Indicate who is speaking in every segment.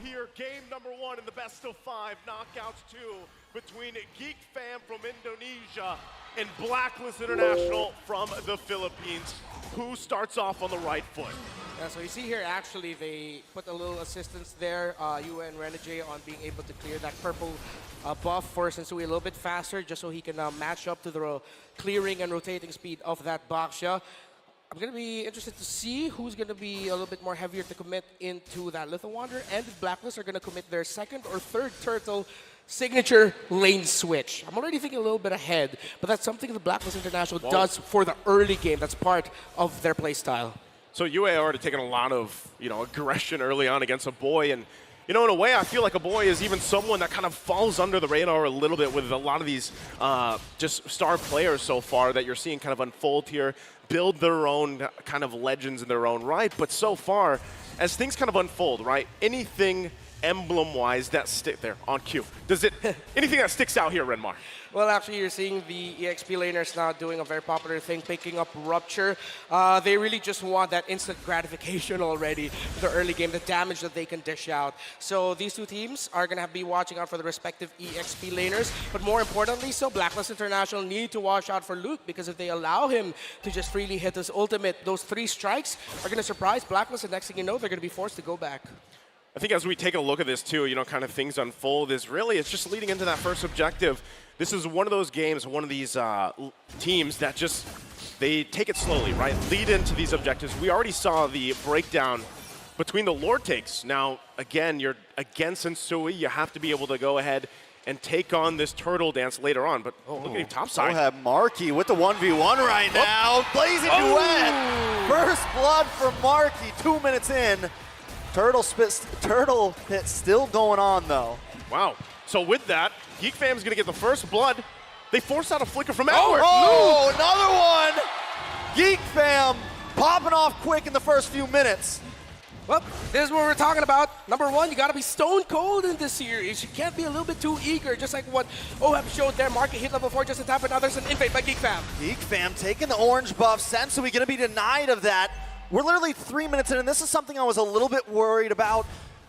Speaker 1: here, game number 1 in the best of 5 knockouts 2 between GeekFam from Indonesia and Blaclist International from the Philippines. Who starts off on the right foot?
Speaker 2: Yeah, so you see here, actually, they put a little assistance there, Yue and Renegade, on being able to clear that purple buff for Sensui a little bit faster, just so he can match up to the clearing and rotating speed of that Baxia. I'm going to be interested to see who's going to be a little bit more heavier to commit into that Little Wander, and if Blacklist are going to commit their second or third turtle signature lane switch. I'm already thinking a little bit ahead, but that's something the Blacklist International does for the early game. That's part of their play style.
Speaker 1: So Yue already taken a lot of, aggression early on against a boy, and in a way, I feel like a boy is even someone that kind of falls under the radar a little bit with a lot of these just star players so far that you're seeing kind of unfold here, build their own kind of legends in their own right. But so far, as things kind of unfold, right, anything emblem-wise that stick there on cue. Does it anything that sticks out here, Renmar?
Speaker 2: Well, actually, you're seeing the EXP laners now doing a very popular thing, picking up Rupture. They really just want that instant gratification already for the early game, the damage that they can dish out. So these two teams are going to be watching out for the respective EXP laners. But more importantly, so Blacklist International need to watch out for Luke, because if they allow him to just freely hit his ultimate, those 3 strikes are going to surprise Blacklist, and next thing you know, they're going to be forced to go back.
Speaker 1: I think as we take a look at this too, kind of things unfold, it's just leading into that first objective. This is one of those games, one of these teams that they take it slowly, right? Lead into these objectives. We already saw the breakdown between the Lord takes. Now, again, you're against Sensui. You have to be able to go ahead and take on this turtle dance later on. But look at him topside.
Speaker 3: We'll have Marky with the 1v1 right now. Blazing duet. First blood for Marky 2 minutes in. Turtle pit still going on, though.
Speaker 1: Wow. So with that, GeekFam's going to get the first blood. They force out a flicker from Edward.
Speaker 3: Oh, another one! GeekFam popping off quick in the first few minutes.
Speaker 2: Well, this is what we're talking about. Number 1, you got to be stone cold in this series. You can't be a little bit too eager, just like what Oheb showed there. Market hit level 4 just in time, but now there's an invade by GeekFam.
Speaker 3: GeekFam taking the orange buff. Sensui going to be denied of that. We're literally 3 minutes in, and this is something I was a little bit worried about.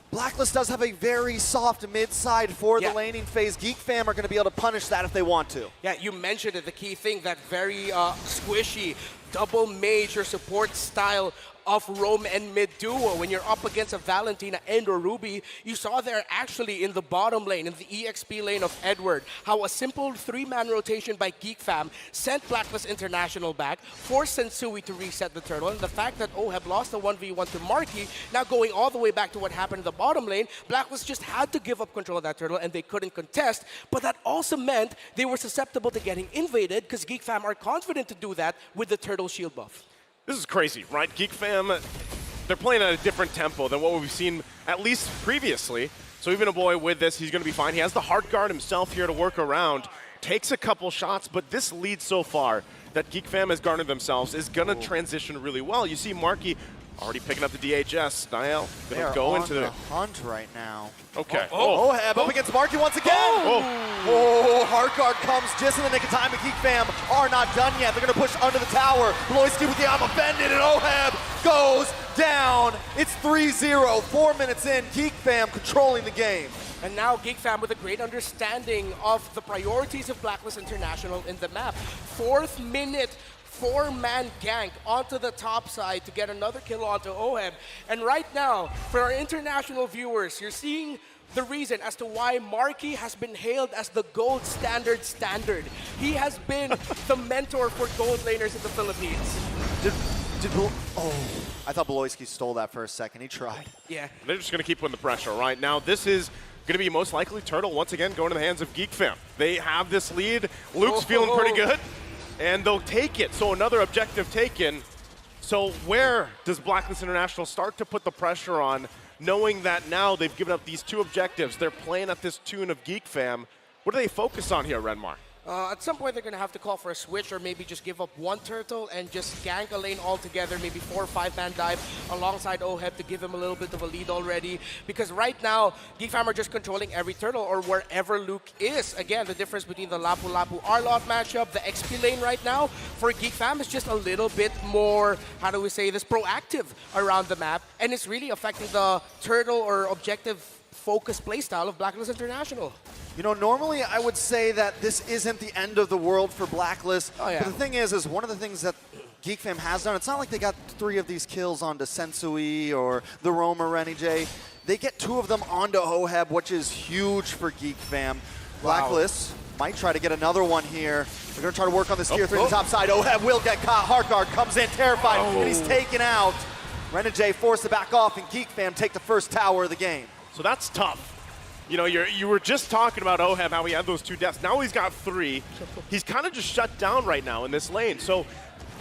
Speaker 3: Blacklist does have a very soft mid-side for the laning phase. GeekFam are going to be able to punish that if they want to.
Speaker 2: Yeah, you mentioned it, the key thing, that very squishy, double major support style of roam and mid duo. When you're up against a Valentina and or Ruby, you saw there actually in the bottom lane, in the EXP lane of Edward, how a simple 3-man rotation by GeekFam sent Blacklist International back, forced Sensui to reset the turtle, and the fact that Oheb lost the 1v1 to Marky, now going all the way back to what happened in the bottom lane, Blacklist just had to give up control of that turtle and they couldn't contest, but that also meant they were susceptible to getting invaded, because GeekFam are confident to do that with the turtle shield buff.
Speaker 1: This is crazy, right? GeekFam, they're playing at a different tempo than what we've seen at least previously. So even a boy with this, he's going to be fine. He has the heart guard himself here to work around. Takes a couple shots, but this lead so far that GeekFam has garnered themselves is going to transition really well. You see Marky already picking up the DHS. Niall going to go into
Speaker 3: the hunt right now.
Speaker 1: Okay.
Speaker 3: Oheb up against Marky once again. Heart guard comes just in the nick of time, but GeekFam are not done yet. They're going to push under the tower. Bloisky with the I'm offended, and Oheb goes down. It's 3-0, 4 minutes in. GeekFam controlling the game.
Speaker 2: And now GeekFam with a great understanding of the priorities of Blacklist International in the map. 4th minute, 4-man gank onto the top side to get another kill onto Oheb. And right now, for our international viewers, you're seeing the reason as to why Marky has been hailed as the gold standard. He has been the mentor for gold laners in the Philippines.
Speaker 3: I thought Bloisky stole that for a second. He tried.
Speaker 2: Yeah.
Speaker 1: They're just going to keep putting the pressure, right? Now, this is going to be most likely Turtle once again going to the hands of GeekFam. They have this lead. Luke's feeling pretty good, and they'll take it. So another objective taken. So where does Blacklist International start to put the pressure on, knowing that now they've given up these 2 objectives? They're playing at this tune of GeekFam. What do they focus on here, Renmar?
Speaker 2: At some point, they're going to have to call for a switch or maybe just give up one turtle and just gank a lane altogether, maybe 4 or 5-man dive alongside OHEB to give him a little bit of a lead already. Because right now, GeekFam are just controlling every turtle or wherever Luke is. Again, the difference between the Lapu Lapu Arlot matchup, the XP lane right now, for GeekFam is just a little bit more, how do we say this, proactive around the map. And it's really affecting the turtle or objective focused playstyle of Blacklist International.
Speaker 3: You know, normally I would say that this isn't the end of the world for Blacklist.
Speaker 2: Oh, yeah.
Speaker 3: But the thing is one of the things that GeekFam has done, it's not like they got 3 of these kills onto Sensui or the Roamer Renijay. They get 2 of them onto OHEB, which is huge for GeekFam. Blacklist might try to get another one here. They're going to try to work on the steer through the top side. OHEB will get caught. Heartguard comes in terrified, and he's taken out. Renijay forced to back off, and GeekFam take the first tower of the game.
Speaker 1: So that's tough. You know, you were just talking about OHEB, how he had those 2 deaths. Now he's got 3. He's kind of just shut down right now in this lane. So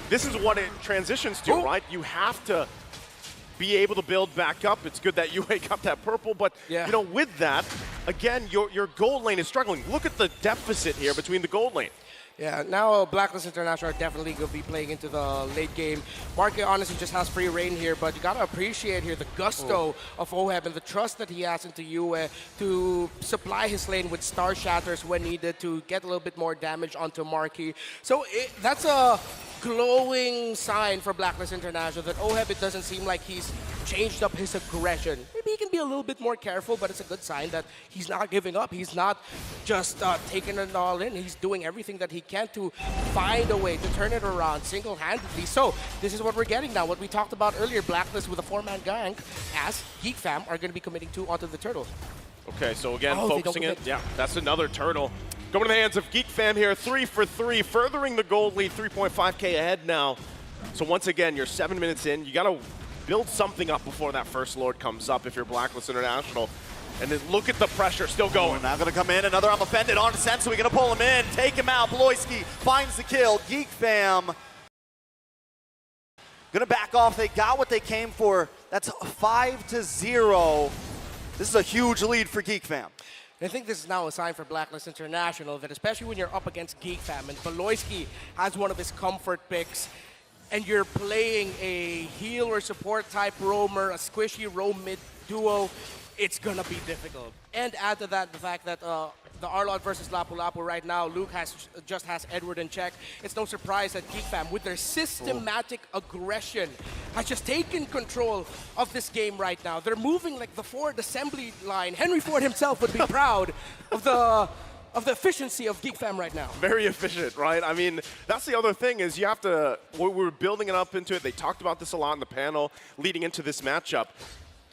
Speaker 1: this is what it transitions to, right? You have to be able to build back up. It's good that you wake up that purple, but you know, with that, again, your gold lane is struggling. Look at the deficit here between the gold lane.
Speaker 2: Yeah, now Blacklist International are definitely going to be playing into the late game. Market honestly just has free reign here, but you got to appreciate here the gusto of OHEB and the trust that he has into Yue to supply his lane with Star Shatters when needed to get a little bit more damage onto Marquee. So that's a glowing sign for Blacklist International that OHEB, it doesn't seem like he's changed up his aggression. Maybe he can be a little bit more careful, but it's a good sign that he's not giving up. He's not just taking it all in. He's doing everything that he can to find a way to turn it around single-handedly. So this is what we're getting now. What we talked about earlier, Blacklist with a 4-man gank, as GeekFam are going to be committing 2 onto the turtle.
Speaker 1: Okay, so again, focusing it. Yeah, that's another turtle. Going to the hands of GeekFam here, 3 for 3, furthering the gold lead, 3.5K ahead now. So once again, you're 7 minutes in. You got to build something up before that first Lord comes up if you're Blacklist International. And then look at the pressure still going.
Speaker 3: Now going to come in, another I'm offended on to Sensui, going to pull him in, take him out. Bloisky finds the kill. GeekFam going to back off. They got what they came for. That's 5-0. This is a huge lead for GeekFam.
Speaker 2: I think this is now a sign for Blacklist International that especially when you're up against GeekFam and Bloisky has one of his comfort picks and you're playing a heal or support type roamer, a squishy roam mid duo, it's gonna be difficult. And add to that the fact that the Arlot versus Lapu Lapu right now, Luke just has Edward in check. It's no surprise that GeekFam, with their systematic aggression, has just taken control of this game right now. They're moving like the Ford assembly line. Henry Ford himself would be proud of the efficiency of GeekFam right now.
Speaker 1: Very efficient, right? I mean, that's the other thing is you have to, we're building it up into it. They talked about this a lot in the panel leading into this matchup.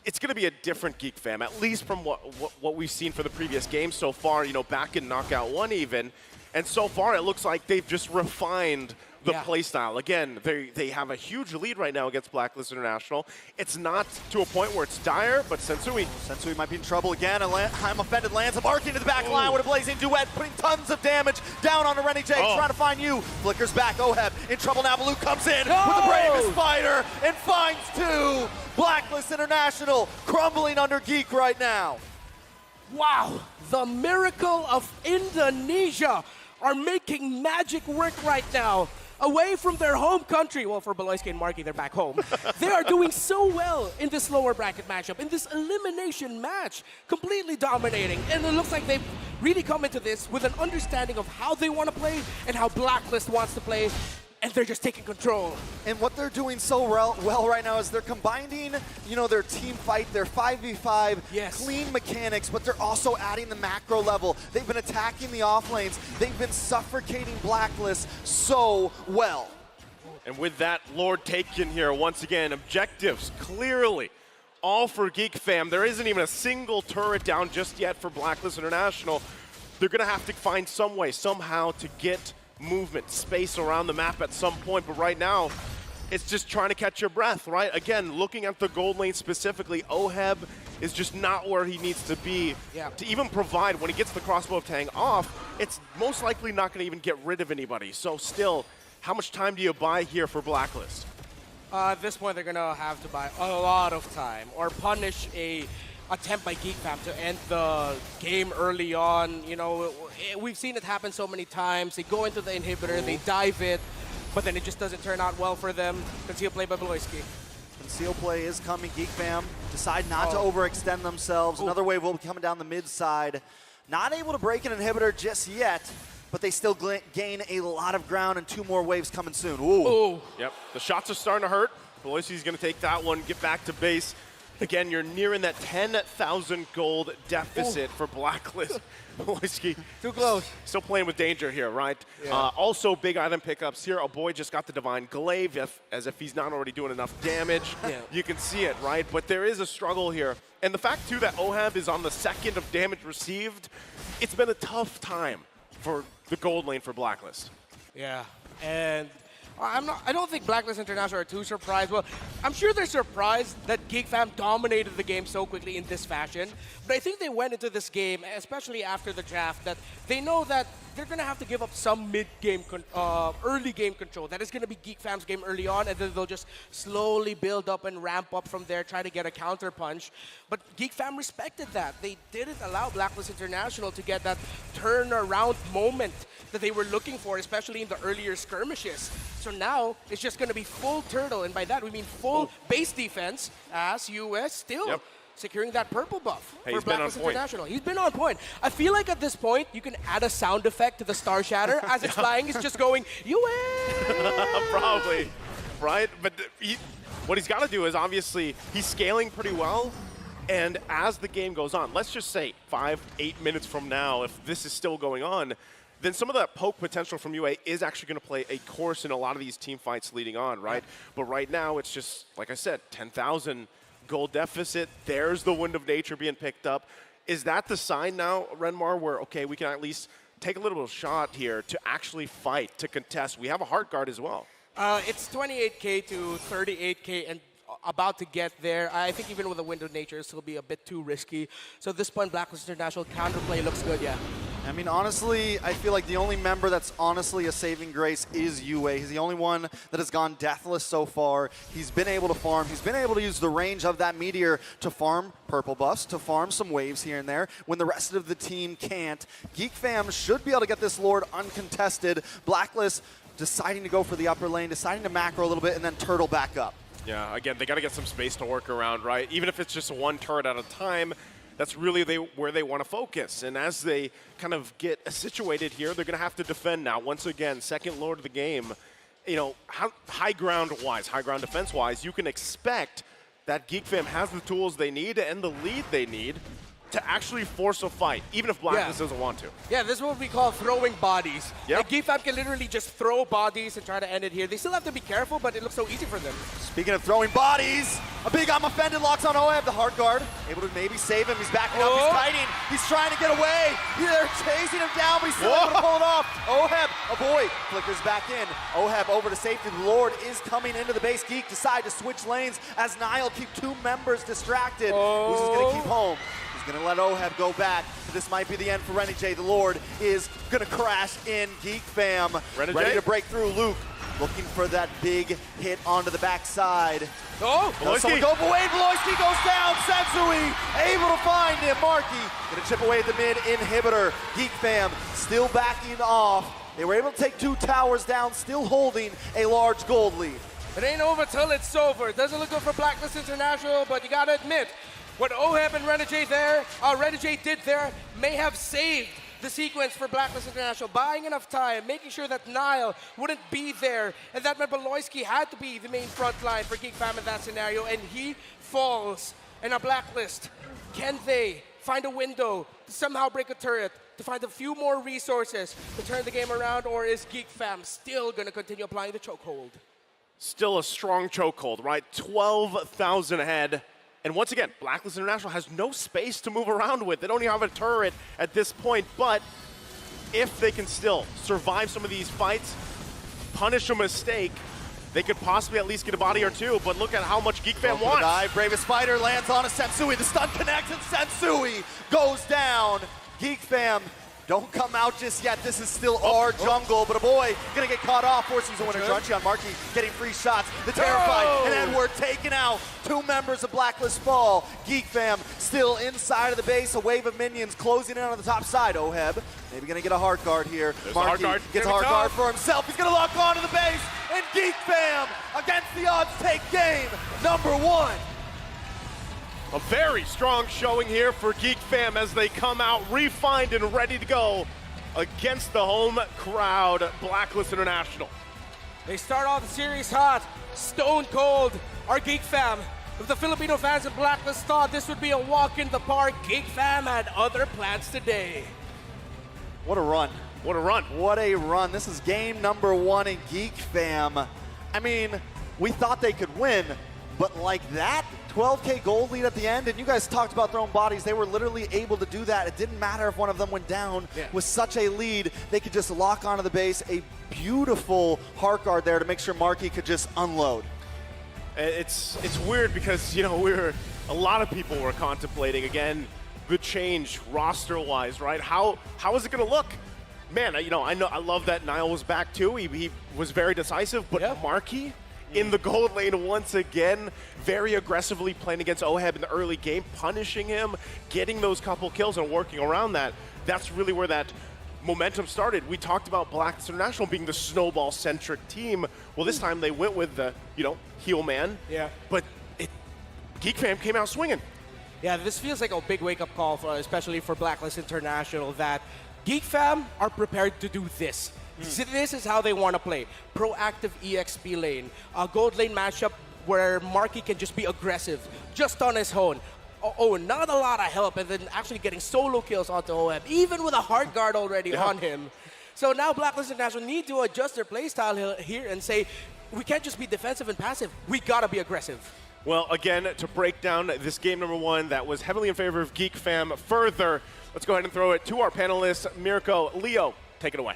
Speaker 1: It's going to be a different GeekFam, at least from what we've seen for the previous games so far, you know, back in Knockout 1 even. And so far, it looks like they've just refined the playstyle. Again, they have a huge lead right now against Blacklist International. It's not to a point where it's dire, but Sensui
Speaker 3: might be in trouble again. I'm offended lands a mark into the back line with a blazing duet, putting tons of damage down on the Renijay, trying to find you. Flickers back, OHEB in trouble now. Luke comes in with the bravest fighter and finds 2. Blacklist International crumbling under Geek right now.
Speaker 2: Wow, the miracle of Indonesia are making magic work right now. Away from their home country, well, for Bloisky and Marquee, they're back home. They are doing so well in this lower bracket matchup, in this elimination match, completely dominating. And it looks like they've really come into this with an understanding of how they want to play and how Blacklist wants to play. And they're just taking control.
Speaker 3: And what they're doing so well right now is they're combining, you know, their team fight, their 5v5, clean mechanics, but they're also adding the macro level. They've been attacking the off lanes. They've been suffocating Blacklist so well.
Speaker 1: And with that Lord taken here, once again, objectives clearly all for GeekFam. There isn't even a single turret down just yet for Blacklist International. They're going to have to find some way, somehow, to get movement, space around the map at some point, but right now, it's just trying to catch your breath, right? Again, looking at the gold lane specifically, OHEB is just not where he needs to be to even provide. When he gets the crossbow tang off, it's most likely not going to even get rid of anybody. So still, how much time do you buy here for Blacklist?
Speaker 2: At this point, they're going to have to buy a lot of time or punish a attempt by GeekFam to end the game early on. You know, we've seen it happen so many times. They go into the inhibitor, they dive it, but then it just doesn't turn out well for them. Conceal play by Bloisky.
Speaker 3: Conceal play is coming. GeekFam decide not to overextend themselves. Another wave will be coming down the mid side. Not able to break an inhibitor just yet, but they still gain a lot of ground, and 2 more waves coming soon. Ooh.
Speaker 1: Yep, the shots are starting to hurt. Bloisky's going to take that one, get back to base. Again, you're nearing that 10,000 gold deficit for Blacklist. Bloisky.
Speaker 2: Too close.
Speaker 1: Still playing with danger here, right?
Speaker 2: Yeah.
Speaker 1: Also, big item pickups here. A boy just got the Divine Glaive, as if he's not already doing enough damage.
Speaker 2: Yeah.
Speaker 1: You can see it, right? But there is a struggle here. And the fact, too, that Oheb is on the 2nd of damage received, it's been a tough time for the gold lane for Blacklist.
Speaker 2: Yeah, and I don't think Blacklist International are too surprised. Well, I'm sure they're surprised that GeekFam dominated the game so quickly in this fashion. But I think they went into this game, especially after the draft, that they know that they're going to have to give up some mid-game, early game control. That is going to be GeekFam's game early on, and then they'll just slowly build up and ramp up from there, try to get a counter punch. But GeekFam respected that. They didn't allow Blacklist International to get that turnaround moment that they were looking for, especially in the earlier skirmishes. So now it's just going to be full turtle, and by that we mean full base defense as US still securing that purple buff for Blacklist International. He's been on point. I feel like at this point you can add a sound effect to the Star Shatter as it's flying. It's just going US.
Speaker 1: Probably, right? But what he's got to do is obviously he's scaling pretty well. And as the game goes on, let's just say 5-8 minutes from now, if this is still going on, then some of that poke potential from UA is actually going to play a course in a lot of these team fights leading on, right? But right now, it's just, like I said, 10,000 gold deficit. There's the Wind of Nature being picked up. Is that the sign now, Renmar, where, okay, we can at least take a little bit of shot here to actually fight, to contest? We have a Heart Guard as well.
Speaker 2: It's 28K to 38K, and about to get there. I think even with a Wind of Nature, it'll still be a bit too risky. So at this point, Blacklist International counterplay looks good, yeah.
Speaker 3: I mean, honestly, I feel like the only member that's honestly a saving grace is UA. He's the only one that has gone deathless so far. He's been able to farm. He's been able to use the range of that meteor to farm purple buffs, to farm some waves here and there when the rest of the team can't. GeekFam should be able to get this Lord uncontested. Blacklist deciding to go for the upper lane, deciding to macro a little bit, and then turtle back up.
Speaker 1: Yeah, again, they got to get some space to work around, right? Even if it's just one turret at a time, that's really where they want to focus. And as they kind of get situated here, they're going to have to defend now. Once again, second Lord of the game. You know, high ground defense-wise, you can expect that GeekFam has the tools they need and the lead they need to actually force a fight, even if Blacklist doesn't want to.
Speaker 2: Yeah, this is what we call throwing bodies.
Speaker 1: Yep.
Speaker 2: Like, GeekFam can literally just throw bodies and try to end it here. They still have to be careful, but it looks so easy for them.
Speaker 3: Speaking of throwing bodies, a big I'm offended locks on Oheb. The Heart Guard able to maybe save him. He's backing up, he's kiting, he's trying to get away. They're chasing him down, but he's still able to pull it off. Oheb, a boy, flickers back in. Oheb over to safety. The Lord is coming into the base. Geek decide to switch lanes as Niall keep 2 members distracted. Who's just gonna keep home? Gonna let Oheb go back. This might be the end for Renegade. The Lord is gonna crash in. GeekFam ready to break through. Luke looking for that big hit onto the backside. Someone go away. Bloisky goes down. Sensui able to find him. Marky gonna chip away at the mid inhibitor. GeekFam still backing off. They were able to take 2 towers down, still holding a large gold lead.
Speaker 2: It ain't over till it's over. It doesn't look good for Blacklist International, but you gotta admit, what Oheb and Renegade did there may have saved the sequence for Blacklist International, buying enough time, making sure that Niall wouldn't be there, and that meant Bloisky had to be the main front line for GeekFam in that scenario, and he falls in a Blacklist. Can they find a window to somehow break a turret, to find a few more resources to turn the game around, or is GeekFam still going to continue applying the chokehold?
Speaker 1: Still a strong chokehold, right? 12,000 ahead. And once again, Blacklist International has no space to move around with. They don't even have a turret at this point, but if they can still survive some of these fights, punish a mistake, they could possibly at least get a body or 2, but look at how much GeekFam wants.
Speaker 3: Dive, Bravest Fighter lands on a Sensui. The stun connects and Sensui goes down. GeekFam Don't come out just yet. This is still our jungle, but a boy gonna get caught off. Four season winner Crunchy on Marky getting free shots. The Terrified and Edward taken out. 2 members of Blacklist fall. GeekFam still inside of the base. A wave of minions closing in on the top side. Oheb maybe gonna get a hard guard here. Marky gets a hard guard for himself. He's gonna lock onto the base, and GeekFam against the odds take game number 1.
Speaker 1: A very strong showing here for GeekFam as they come out refined and ready to go against the home crowd, Blacklist International.
Speaker 2: They start off the series hot, stone cold. Our GeekFam, if the Filipino fans of Blacklist thought this would be a walk in the park, GeekFam had other plans today.
Speaker 3: What a run.
Speaker 1: What a run.
Speaker 3: What a run. This is game number 1 in GeekFam. I mean, we thought they could win, but like that, 12K gold lead at the end, and you guys talked about throwing bodies. They were literally able to do that. It didn't matter if one of them went down. With such a lead, they could just lock onto the base. A beautiful heart guard there to make sure Marky could just unload.
Speaker 1: It's weird because, you know, a lot of people were contemplating, again, the change roster-wise, right? How is it going to look? Man, you know, I love that Niall was back too. He was very decisive, but Marky in the gold lane once again, very aggressively playing against Oheb in the early game, punishing him, getting those couple kills and working around that. That's really where that momentum started. We talked about Blacklist International being the snowball-centric team. Well, this time they went with the, you know, heel man.
Speaker 2: Yeah.
Speaker 1: But GeekFam came out swinging.
Speaker 2: Yeah, this feels like a big wake-up call, especially for Blacklist International, that GeekFam are prepared to do this. This is how they want to play. Proactive EXP lane. A gold lane matchup where Marky can just be aggressive, just on his own. Not a lot of help, and then actually getting solo kills onto Oheb, even with a hard guard already on him. So now Blacklist International need to adjust their playstyle here and say, we can't just be defensive and passive. We got to be aggressive.
Speaker 1: Well, again, to break down this game number 1 that was heavily in favor of GeekFam further, let's go ahead and throw it to our panelists. Mirko, Leo, take it away.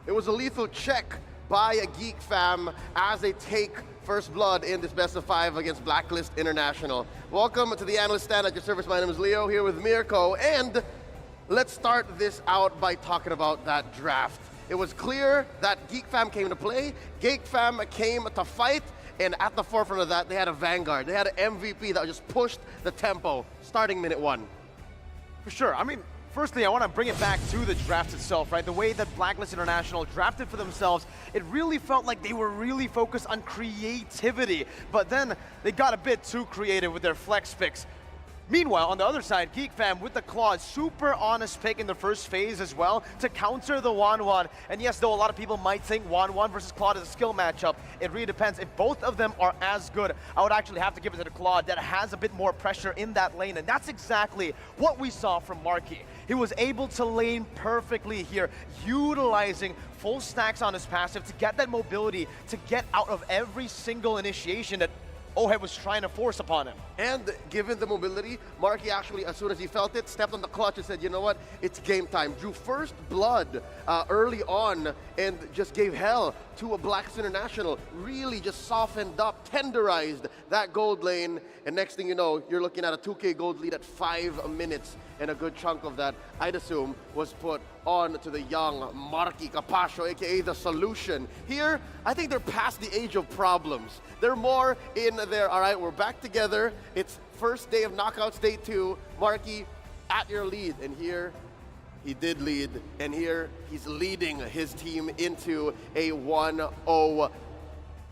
Speaker 4: It was a lethal check by a GeekFam as they take first blood in this best of 5 against Blacklist International. Welcome to the analyst stand at your service. My name is Leo here with Mirko, and let's start this out by talking about that draft. It was clear that GeekFam came to play, GeekFam came to fight, and at the forefront of that, they had a Vanguard. They had an MVP that just pushed the tempo starting minute 1.
Speaker 5: For sure. I mean, firstly, I want to bring it back to the draft itself, right? The way that Blacklist International drafted for themselves, it really felt like they were really focused on creativity. But then they got a bit too creative with their flex picks. Meanwhile, on the other side, GeekFam with the Claw, super honest pick in the first phase as well to counter the 1-1. And yes, though a lot of people might think 1-1 versus Claude is a skill matchup, it really depends. If both of them are as good, I would actually have to give it to the Claude that has a bit more pressure in that lane. And that's exactly what we saw from Marky. He was able to lane perfectly here, utilizing full stacks on his passive to get that mobility, to get out of every single initiation that Oheb was trying to force upon him.
Speaker 4: And given the mobility, Marky actually, as soon as he felt it, stepped on the clutch and said, you know what, it's game time. Drew first blood early on and just gave hell to a Blacklist International. Really just softened up, tenderized that gold lane. And next thing you know, you're looking at a 2K gold lead at 5 minutes. And a good chunk of that, I'd assume, was put on to the young Marky Capascio, aka the solution. Here, I think they're past the age of problems. They're more in there, all right, we're back together. It's first day of Knockouts, day 2. Marky, at your lead. And here, he did lead. And here, he's leading his team into a 1-0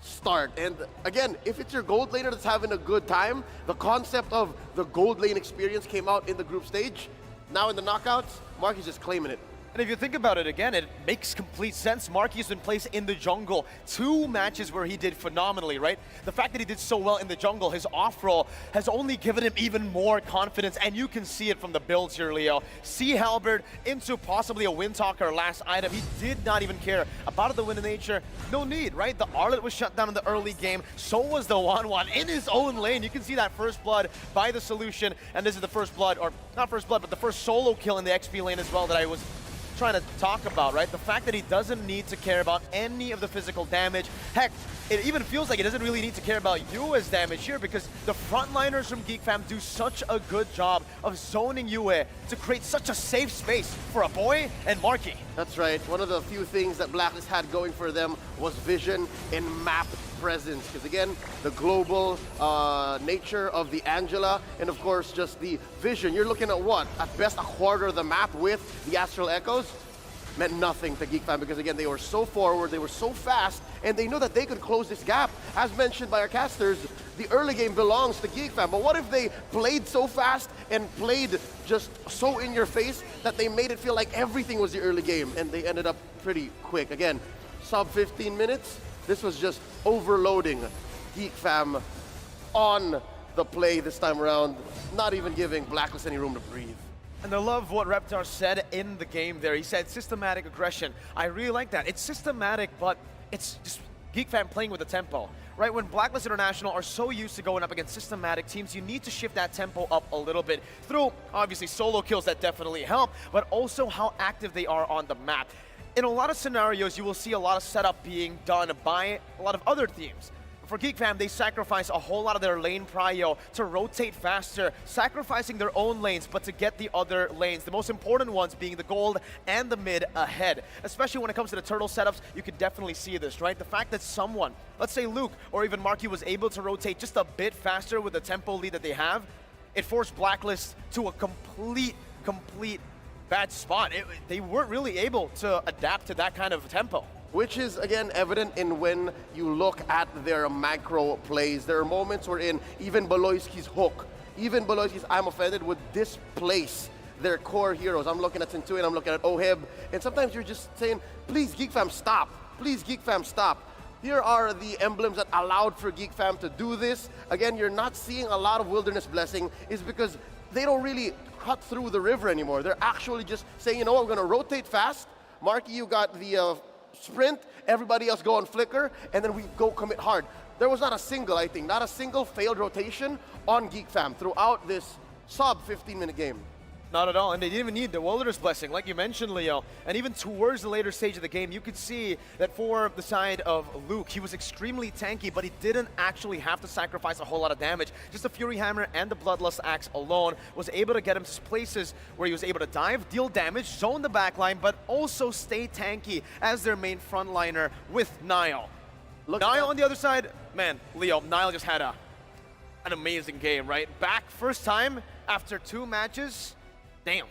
Speaker 4: start. And again, if it's your gold laner that's having a good time, the concept of the gold lane experience came out in the group stage. Now in the knockouts, Marky's just claiming it.
Speaker 5: And if you think about it again, it makes complete sense. Marky's been placed in the jungle. 2 matches where he did phenomenally, right? The fact that he did so well in the jungle, his off-roll, has only given him even more confidence, and you can see it from the builds here, Leo. Sea Halberd into possibly a Windtalker last item. He did not even care about the Wind of Nature. No need, right? The Arlet was shut down in the early game. So was the 1-1 in his own lane. You can see that first blood by the solution, and this is the first blood, or not first blood, but the first solo kill in the XP lane as well that I was trying to talk about, right? The fact that he doesn't need to care about any of the physical damage. Heck, it even feels like he doesn't really need to care about Yue's damage here because the frontliners from GeekFam do such a good job of zoning Yue to create such a safe space for a boy and Marky.
Speaker 4: That's right. One of the few things that Blacklist had going for them was vision and map presence. Because again, the global nature of the Angela, and of course just the vision. You're looking at what? At best a quarter of the map with the Astral Echoes. Meant nothing to GeekFam because again, they were so forward, they were so fast, and they knew that they could close this gap. As mentioned by our casters, the early game belongs to GeekFam, but what if they played so fast and played just so in your face that they made it feel like everything was the early game, and they ended up pretty quick. Again, sub 15 minutes, this was just overloading GeekFam on the play this time around, not even giving Blacklist any room to breathe.
Speaker 5: And I love what Reptar said in the game there. He said systematic aggression. I really like that. It's systematic, but it's just GeekFam playing with the tempo. Right, when Blacklist International are so used to going up against systematic teams, you need to shift that tempo up a little bit through, obviously, solo kills that definitely help, but also how active they are on the map. In a lot of scenarios, you will see a lot of setup being done by a lot of other teams. For GeekFam, they sacrifice a whole lot of their lane prio to rotate faster, sacrificing their own lanes, but to get the other lanes. The most important ones being the gold and the mid ahead. Especially when it comes to the turtle setups, you can definitely see this, right? The fact that someone, let's say Luke or even Marky, was able to rotate just a bit faster with the tempo lead that they have, it forced Blacklist to a complete bad spot. They weren't really able to adapt to that kind of tempo.
Speaker 4: Which is, again, evident in when you look at their macro plays. There are moments wherein even Baloyski's hook, even Baloyski's I'm Offended would displace their core heroes. I'm looking at Centurion, I'm looking at Oheb, and sometimes you're just saying, please GeekFam stop, please GeekFam stop. Here are the emblems that allowed for GeekFam to do this. Again, you're not seeing a lot of Wilderness Blessing is because they don't really cut through the river anymore. They're actually just saying, you know what, we're gonna rotate fast. Marky, you got the sprint, everybody else go on flicker, and then we go commit hard. There was not a single, I think, not a single failed rotation on GeekFam throughout this sub 15-minute game.
Speaker 5: Not at all, and they didn't even need the Wilderness Blessing, like you mentioned, Leo. And even towards the later stage of the game, you could see that for the side of Luke, he was extremely tanky, but he didn't actually have to sacrifice a whole lot of damage. Just the Fury Hammer and the Bloodlust Axe alone was able to get him to places where he was able to dive, deal damage, zone the backline, but also stay tanky as their main frontliner with Nile. Nile on the other side, man, Leo, Nile just had an amazing game, right? Back first time after 2 matches. Damn.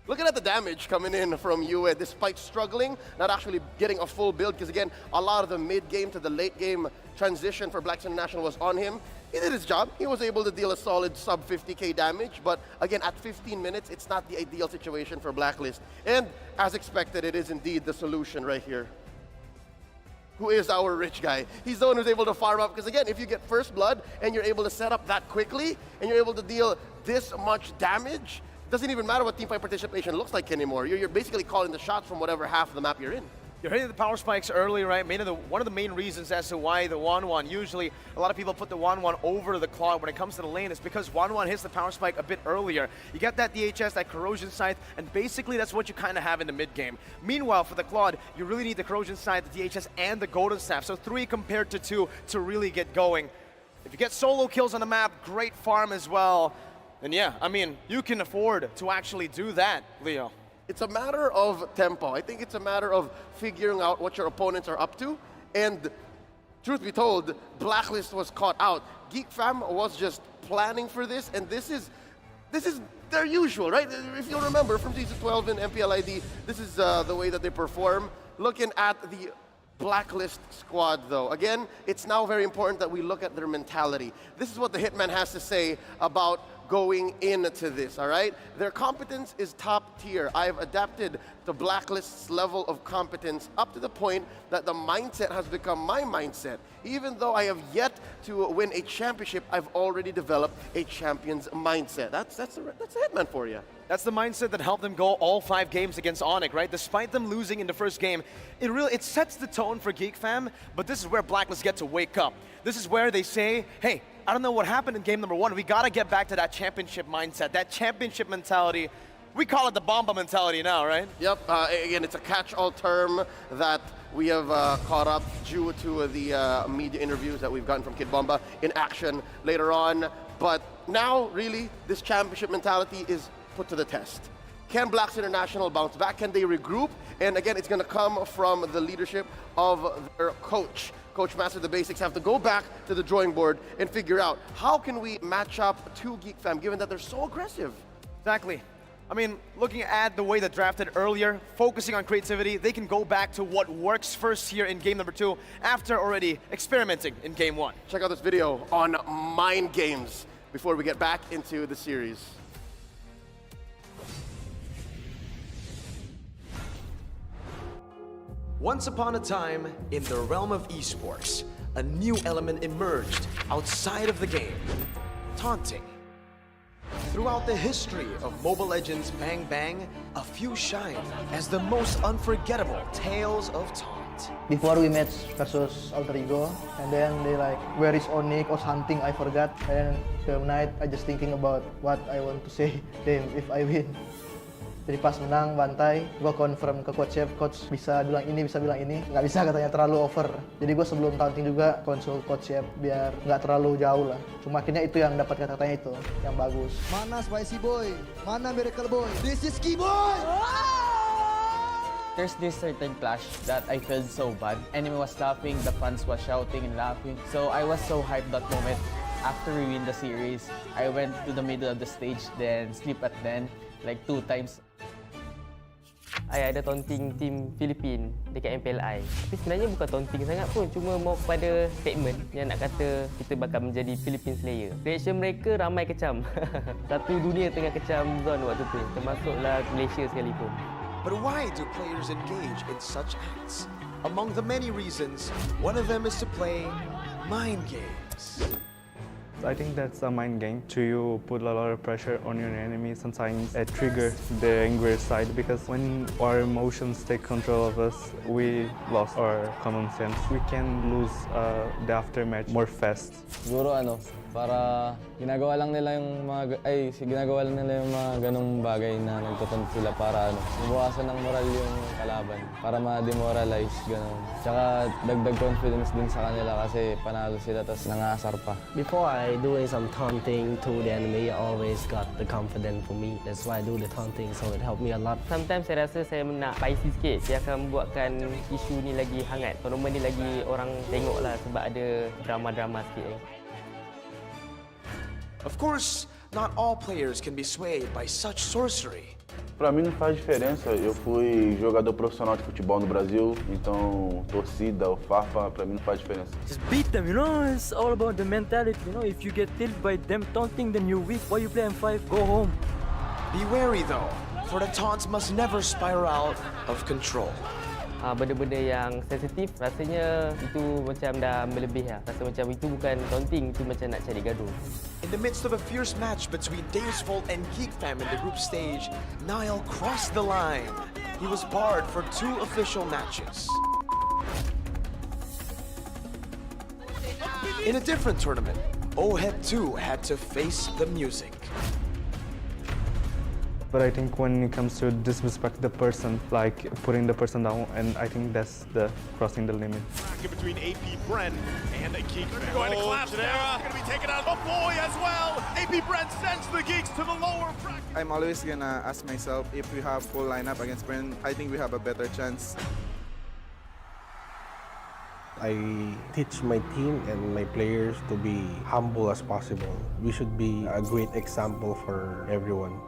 Speaker 4: Looking at the damage coming in from Yue, despite struggling, not actually getting a full build, because again, a lot of the mid-game to the late-game transition for Blacklist International was on him. He did his job. He was able to deal a solid sub 50k damage, but again, at 15 minutes, it's not the ideal situation for Blacklist. And as expected, it is indeed the solution right here. Who is our rich guy? He's the one who's able to farm up, because again, if you get first blood and you're able to set up that quickly, and you're able to deal this much damage, doesn't even matter what teamfight participation looks like anymore. You're basically calling the shots from whatever half of the map you're in.
Speaker 5: You're hitting the power spikes early, right? One of the main reasons as to why the 1-1, usually a lot of people put the 1-1 over the Claw when it comes to the lane, is because 1-1 hits the power spike a bit earlier. You get that DHS, that Corrosion Scythe, and basically that's what you kind of have in the mid game. Meanwhile, for the Claude, you really need the Corrosion Scythe, the DHS, and the Golden Staff. So 3 compared to 2 to really get going. If you get solo kills on the map, great farm as well. And yeah, I mean, you can afford to actually do that, Leo.
Speaker 4: It's a matter of tempo. I think it's a matter of figuring out what your opponents are up to. And truth be told, Blacklist was caught out. GeekFam was just planning for this, and this is their usual, right? If you'll remember from Season 12 in MPLID, this is the way that they perform. Looking at the Blacklist squad, though. Again, it's now very important that we look at their mentality. This is what the Hitman has to say about going into this, all right? Their competence is top tier. I've adapted to Blacklist's level of competence up to the point that the mindset has become my mindset. Even though I have yet to win a championship, I've already developed a champion's mindset. That's the Hitman for you.
Speaker 5: That's the mindset that helped them go all 5 games against Onyx, right? Despite them losing in the first game, it sets the tone for GeekFam, but this is where Blacklist get to wake up. This is where they say, hey, I don't know what happened in game number 1. We gotta get back to that championship mindset, that championship mentality. We call it the Bomba mentality now, right?
Speaker 4: Yep, again, it's a catch-all term that we have caught up due to the media interviews that we've gotten from Kid Bomba in action later on. But now, really, this championship mentality is put to the test. Can Blacks International bounce back? Can they regroup? And again, it's going to come from the leadership of their coach. Coach Master the Basics have to go back to the drawing board and figure out how can we match up to GeekFam given that they're so aggressive.
Speaker 5: Exactly. I mean, looking at the way they drafted earlier, focusing on creativity, they can go back to what works first here in game number 2 after already experimenting in game 1.
Speaker 4: Check out this video on mind games before we get back into the series.
Speaker 6: Once upon a time, in the realm of esports, a new element emerged outside of the game: taunting. Throughout the history of Mobile Legends Bang Bang, a few shine as the most unforgettable tales of taunt.
Speaker 7: Before we match versus Alter Ego, and then they like, where is Onyx or something, I forgot. And the night, I just thinking about what I want to say them if I win. Jadi pas menang, bantai, gue confirm ke coach chef, coach bisa bilang ini, bisa bilang ini. Nggak bisa katanya, terlalu over. Jadi gue sebelum taunting juga konsul coach chef biar nggak terlalu jauh lah. Cuma akhirnya itu yang dapat kata-katanya itu, yang bagus.
Speaker 8: Mana Spicy Boy? Mana Miracle Boy? This is Key Boy!
Speaker 9: There's this certain clash that I felt so bad. Enemy was laughing, the fans was shouting and laughing. So I was so hyped that moment. After we win the series, I went to the middle of the stage, then sleep at then, like 2 times.
Speaker 10: I ada taunting tim Filipin dekat MPLI. Tapi sebenarnya bukan taunting sangat pun, cuma mau kepada statement yang nak kata kita bakal menjadi Philippine Slayer. Reaction mereka ramai kecam. Satu dunia tengah kecam Zon waktu tu, termasuklah Malaysia sekalipun.
Speaker 6: But why do players engage in such acts? Among the many reasons, one of them is to play mind games.
Speaker 11: I think that's a mind game to you put a lot of pressure on your enemy. Sometimes it triggers the angry side because when our emotions take control of us, we lost our common sense. We can lose the aftermatch more fast.
Speaker 9: Siguro para ginagawa lang nila yung mga ganong bagay na nagtutunt sila para mabawasan ng moral yung kalaban, para ma-demoralize ganon. Tsaka dagdag confidence din sa kanila kasi panalo sila tapos nangaasar pa.
Speaker 10: Before I doing some taunting to the enemy, I always got the confidence for me. That's why I do the taunting, so it helped me a lot. Sometimes saya rasa saya nak spicy sikit. Saya akan membuatkan isu ni lagi hangat. Tournament ni lagi orang tengok lah sebab ada drama-drama sikit.
Speaker 6: Of course, not all players can be swayed by such sorcery.
Speaker 12: Pra mim não faz diferença, eu fui jogador profissional de futebol no Brasil, então torcida ou farpa, pra mim não faz diferença.
Speaker 13: Just beat them, you know, it's all about the mentality, you know, if you get killed by them taunting, then you're weak. Why you play M5? Go home.
Speaker 6: Be wary though, for the taunts must never spiral out of control.
Speaker 10: Benda-benda yang sensitif, rasanya itu macam dah melebih lah. Rasa macam itu bukan taunting, itu macam nak cari gaduh.
Speaker 6: In the midst of a fierce match between Daresfold and GeekFam in the group stage, Niall crossed the line. He was barred for 2 official matches. In a different tournament, OHEB 2 had to face the music.
Speaker 11: But I think when it comes to disrespect the person, like putting the person down, and I think that's the crossing the limit.
Speaker 1: In between AP Bren and a Geek. They're going to collapse there. Going to be taken out. A boy as well. AP Bren sends the Geeks to the lower bracket.
Speaker 14: I'm always gonna ask myself if we have full lineup against Bren, I think we have a better chance.
Speaker 15: I teach my team and my players to be humble as possible. We should be a great example for everyone.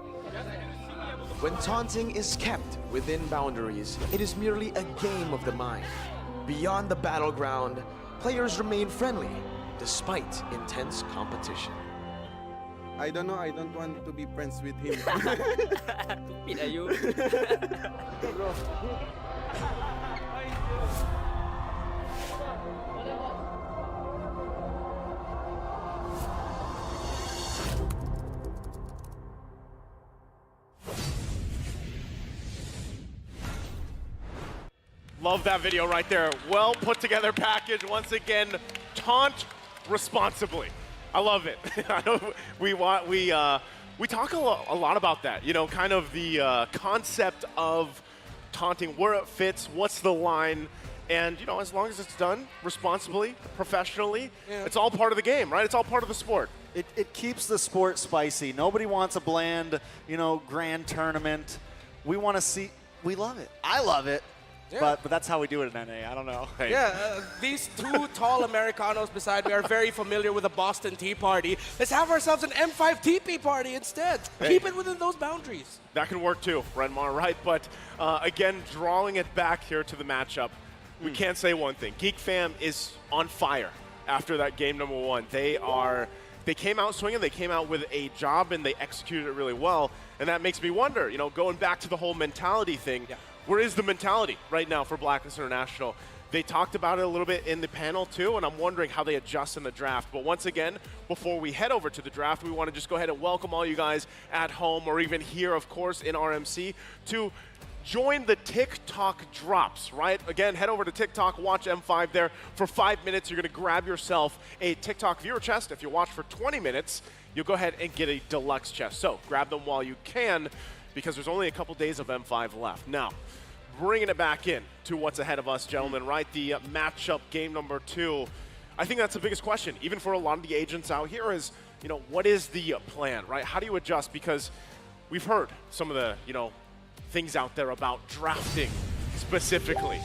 Speaker 6: When taunting is kept within boundaries, it is merely a game of the mind. Beyond the battleground, players remain friendly despite intense competition.
Speaker 14: I don't know, I don't want to be friends with him.
Speaker 10: Stupid are you?
Speaker 1: Love that video right there. Well put together package. Once again, taunt responsibly. I love it. I know we we talk a lot about that, you know, kind of the concept of taunting, where it fits, what's the line, and, you know, as long as it's done responsibly, professionally, it's all part of the game, right? It's all part of the sport.
Speaker 3: It keeps the sport spicy. Nobody wants a bland, you know, grand tournament. We want to see, we love it. I love it.
Speaker 2: Yeah.
Speaker 3: But that's how we do it in NA. I don't know.
Speaker 2: Yeah, these two tall Americanos beside me are very familiar with the Boston Tea Party. Let's have ourselves an M5 TP party instead. Keep it within those boundaries.
Speaker 1: That can work too, Renmar, right? But again, drawing it back here to the matchup, we can't say one thing. GeekFam is on fire after that game number 1. They came out swinging, they came out with a job, and they executed it really well. And that makes me wonder, you know, going back to the whole mentality thing, where is the mentality right now for Blacklist International? They talked about it a little bit in the panel too, and I'm wondering how they adjust in the draft. But once again, before we head over to the draft, we want to just go ahead and welcome all you guys at home or even here, of course, in RMC to join the TikTok drops, right? Again, head over to TikTok, watch M5 there. For 5 minutes, you're going to grab yourself a TikTok viewer chest. If you watch for 20 minutes, you'll go ahead and get a deluxe chest. So grab them while you can, because there's only a couple days of M5 left. Now, bringing it back in to what's ahead of us, gentlemen, right? The matchup game number 2. I think that's the biggest question, even for a lot of the agents out here, is, you know, what is the plan, right? How do you adjust? Because we've heard some of the, you know, things out there about drafting specifically.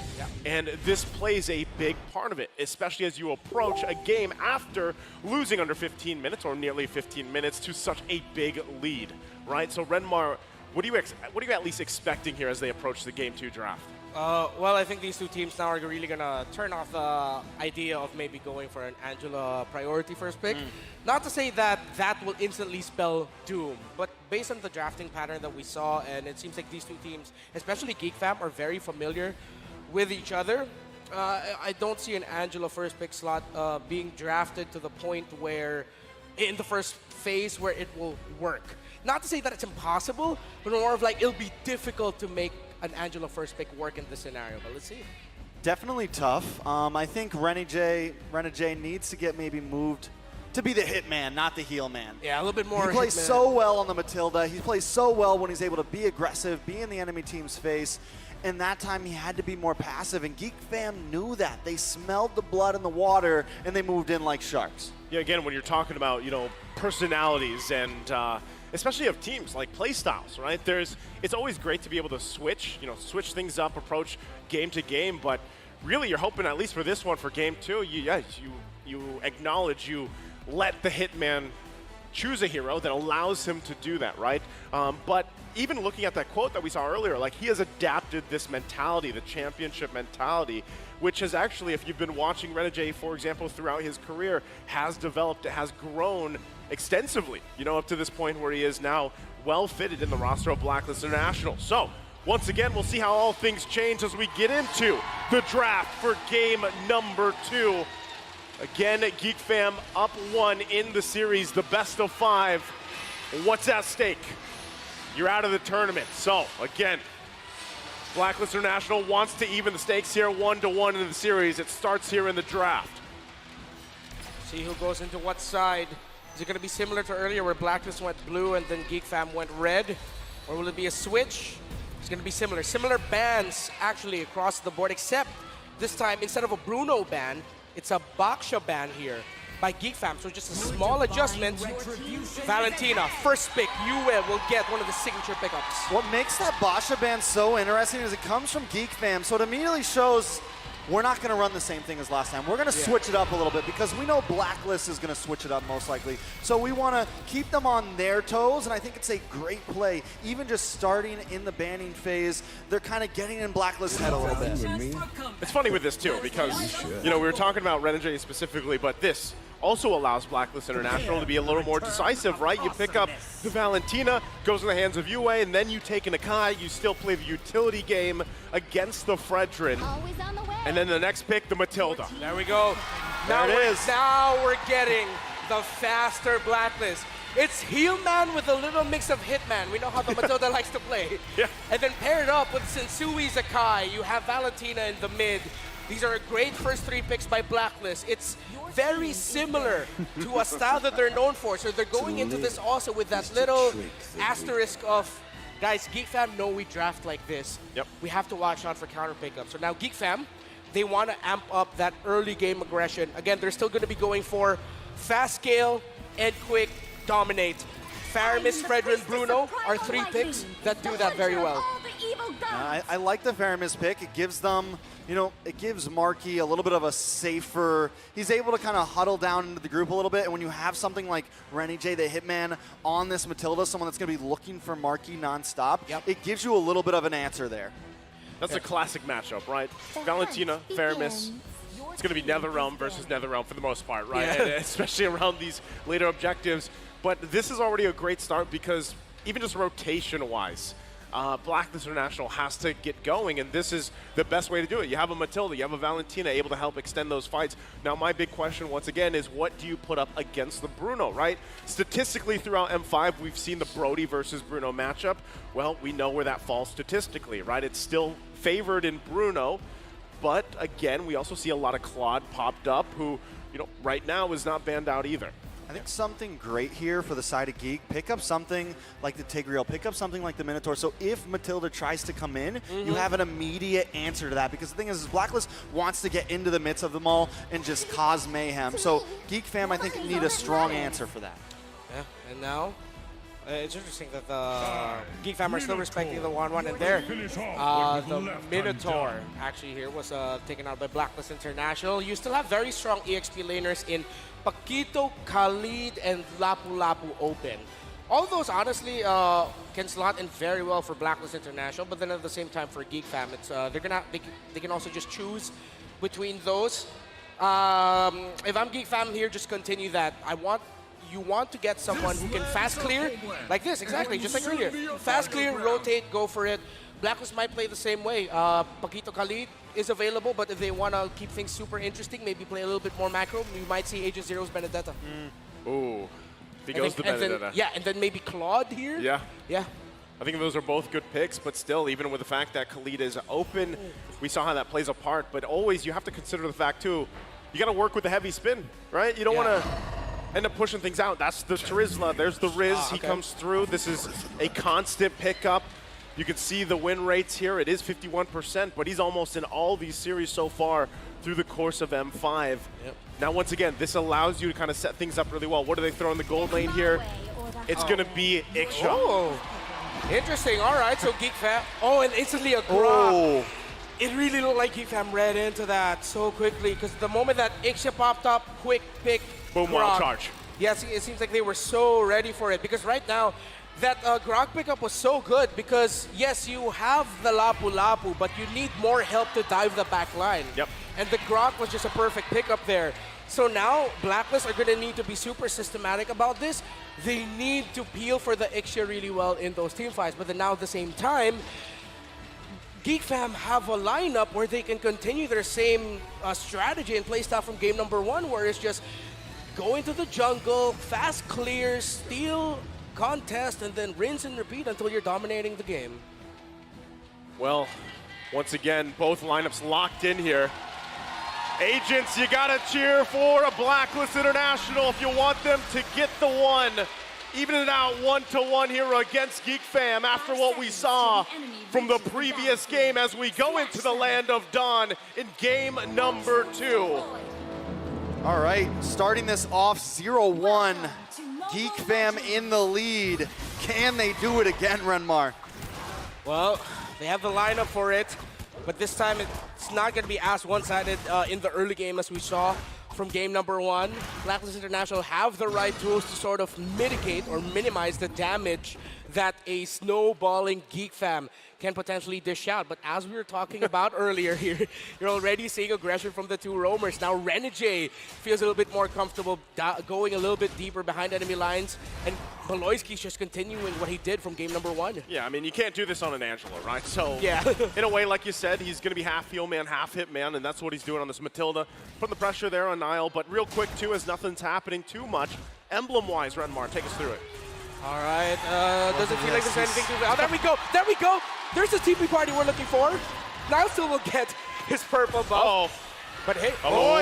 Speaker 1: And this plays a big part of it, especially as you approach a game after losing under 15 minutes or nearly 15 minutes to such a big lead, right? So Renmar, what are you at least expecting here as they approach the Game 2 draft?
Speaker 2: Well, I think these two teams now are really going to turn off the idea of maybe going for an Angela priority first pick. Not to say that that will instantly spell doom, but based on the drafting pattern that we saw, and it seems like these two teams, especially GeekFam, are very familiar with each other. I don't see an Angela first pick slot being drafted to the point where, in the first phase, where it will work. Not to say that it's impossible, but more of like it'll be difficult to make an Angela first pick work in this scenario, but let's see.
Speaker 3: Definitely tough. I think Renny J needs to get maybe moved to be the hitman, not the heel man.
Speaker 2: Yeah, a little bit more.
Speaker 3: He plays so well on the Matilda. He plays so well when he's able to be aggressive, be in the enemy team's face. And that time he had to be more passive, and GeekFam knew that. They smelled the blood in the water, and they moved in like sharks.
Speaker 1: Yeah, again, when you're talking about, you know, personalities and especially of teams, like play styles, right? It's always great to be able to switch things up, approach game to game, but really you're hoping, at least for this one, for game 2, you acknowledge, you let the hitman choose a hero that allows him to do that, right? But even looking at that quote that we saw earlier, like, he has adapted this mentality, the championship mentality, which has actually, if you've been watching Renegade, for example, throughout his career, has developed, it has grown extensively, you know, up to this point where he is now well fitted in the roster of Blacklist International. So, once again, we'll see how all things change as we get into the draft for game number 2. Again, GeekFam up 1 in the series, the best of 5. What's at stake? You're out of the tournament. So, again, Blacklist International wants to even the stakes here 1-1 in the series. It starts here in the draft.
Speaker 2: See who goes into what side. Is it going to be similar to earlier where Blacklist went blue and then GeekFam went red? Or will it be a switch? It's going to be similar. Similar bans, actually, across the board, except this time, instead of a Bruno ban, it's a Baksha ban here by GeekFam. So just a small adjustment. Valentina, first pick, will get one of the signature pickups.
Speaker 3: What makes that Baksha ban so interesting is it comes from GeekFam, so it immediately shows we're not going to run the same thing as last time. We're going to switch it up a little bit because we know Blacklist is going to switch it up most likely. So we want to keep them on their toes, and I think it's a great play. Even just starting in the banning phase, they're kind of getting in Blacklist's head a little bit.
Speaker 1: It's funny with this too because, you know, we were talking about Renegade specifically, but this also allows Blacklist International to be a little more decisive, right? You pick up the Valentina, goes in the hands of Yue, and then you take an Akai. You still play the utility game against the Fredrin. And then the next pick, the Matilda.
Speaker 2: There we go.
Speaker 1: There it is.
Speaker 2: Now we're getting the faster Blacklist. It's Heelman with a little mix of Hitman. We know how the Matilda likes to play.
Speaker 1: Yeah.
Speaker 2: And then paired up with Sensui's Akai, you have Valentina in the mid These are great first 3 picks by Blacklist. It's very similar to a style that they're known for. So they're going into this also with that little asterisk of, guys, GeekFam know we draft like this.
Speaker 1: Yep.
Speaker 2: We have to watch out for counter pickups. So now GeekFam, they want to amp up that early game aggression. Again, they're still going to be going for fast scale and quick dominate. Faramis, Fredrin, Bruno are 3 picks that do that very well.
Speaker 3: I like the Faramis pick. It gives them, you know, it gives Marky a little bit of a safer, he's able to kind of huddle down into the group a little bit, and when you have something like Renny J, the hitman, on this Matilda, someone that's going to be looking for Marky nonstop, it gives you a little bit of an answer there.
Speaker 1: That's a classic matchup, right? Valentina, Faramis. It's going to be NetherRealm versus NetherRealm for the most part, right?
Speaker 2: Yeah.
Speaker 1: And especially around these later objectives. But this is already a great start because even just rotation-wise, Blacklist International has to get going, and this is the best way to do it. You have a Matilda, you have a Valentina able to help extend those fights. Now, my big question, once again, is what do you put up against the Bruno, right? Statistically, throughout M5, we've seen the Brody versus Bruno matchup. Well, we know where that falls statistically, right? It's still favored in Bruno, but again, we also see a lot of Claude popped up who, you know, right now is not banned out either.
Speaker 3: I think something great here for the side of Geek, pick up something like the Tigreal, pick up something like the Minotaur. So if Matilda tries to come in, you have an immediate answer to that. Because the thing is Blacklist wants to get into the midst of them all and just cause mayhem. So GeekFam, I think, need a strong answer for that.
Speaker 2: Yeah, and now it's interesting that the GeekFam are still respecting the 1-1, and there, the Minotaur actually here was taken out by Blacklist International. You still have very strong EXP laners in Paquito, Khalid, and Lapu Lapu open. All of those, honestly, can slot in very well for Blacklist International, but then at the same time for GeekFam, it's they can also just choose between those. If I'm GeekFam here, just continue that. You want to get someone who can fast clear, like this, exactly, just like earlier. Fast clear, rotate, go for it. Blacklist might play the same way. Paquito Khalid is available, but if they want to keep things super interesting, maybe play a little bit more macro, you might see Agent Zero's Benedetta.
Speaker 1: Ooh, he goes to Benedetta.
Speaker 2: Yeah, and then maybe Claude here.
Speaker 1: Yeah.
Speaker 2: Yeah.
Speaker 1: I think those are both good picks, but still, even with the fact that Khalid is open, we saw how that plays a part, but always you have to consider the fact, too, you got to work with the heavy spin, right? You don't want to end up pushing things out. That's the Charizla. There's the Riz. He comes through. This is a constant pickup. You can see the win rates here. It is 51%, but he's almost in all these series so far through the course of M5. Now, once again, this allows you to kind of set things up really well. What do they throw in the gold lane here? It's going to be Iksha.
Speaker 2: Oh, interesting. All right, so GeekFam. Oh, and instantly a Grok. It really looked like GeekFam read into that so quickly because the moment that Iksha popped up, quick pick,
Speaker 1: boom, wild charge.
Speaker 2: Yes, it seems like they were so ready for it because right now, that Grok pickup was so good because, yes, you have the Lapu Lapu, but you need more help to dive the back line.
Speaker 1: Yep.
Speaker 2: And the Grok was just a perfect pickup there. So now, Blacklist are going to need to be super systematic about this. They need to peel for the Iksha really well in those team fights. But then now at the same time, GeekFam have a lineup where they can continue their same strategy and playstyle from game number 1, where it's just go into the jungle, fast clear, steal contest, and then rinse and repeat until you're dominating the game.
Speaker 1: Well, once again, both lineups locked in here. Agents, you gotta cheer for a Blacklist International if you want them to get the one. Even it out 1-1 here against GeekFam after what we saw from the previous game as we go into the Land of Dawn in game number 2.
Speaker 3: All right, starting this off 0-1. GeekFam in the lead. Can they do it again, Renmar?
Speaker 2: Well, they have the lineup for it, but this time it's not going to be as one-sided in the early game as we saw from game number 1. Blacklist International have the right tools to sort of mitigate or minimize the damage that a snowballing GeekFam can potentially dish out. But as we were talking about earlier here, you're already seeing aggression from the two roamers. Now Renijay feels a little bit more comfortable going a little bit deeper behind enemy lines, and Beloyski's just continuing what he did from game number 1.
Speaker 1: Yeah, I mean, you can't do this on an Angela, right? So,
Speaker 2: yeah.
Speaker 1: In a way, like you said, he's going to be half heal man, half hit man, and that's what he's doing on this Matilda. Putting the pressure there on Nile, but real quick, too, as nothing's happening too much, emblem-wise, Renmar, take us through it.
Speaker 2: All right, doesn't feel like there's anything to... Oh, there we go, there we go! There's the TP party we're looking for. Now still will get his purple buff.
Speaker 1: Oh.
Speaker 2: But hey,
Speaker 3: Boy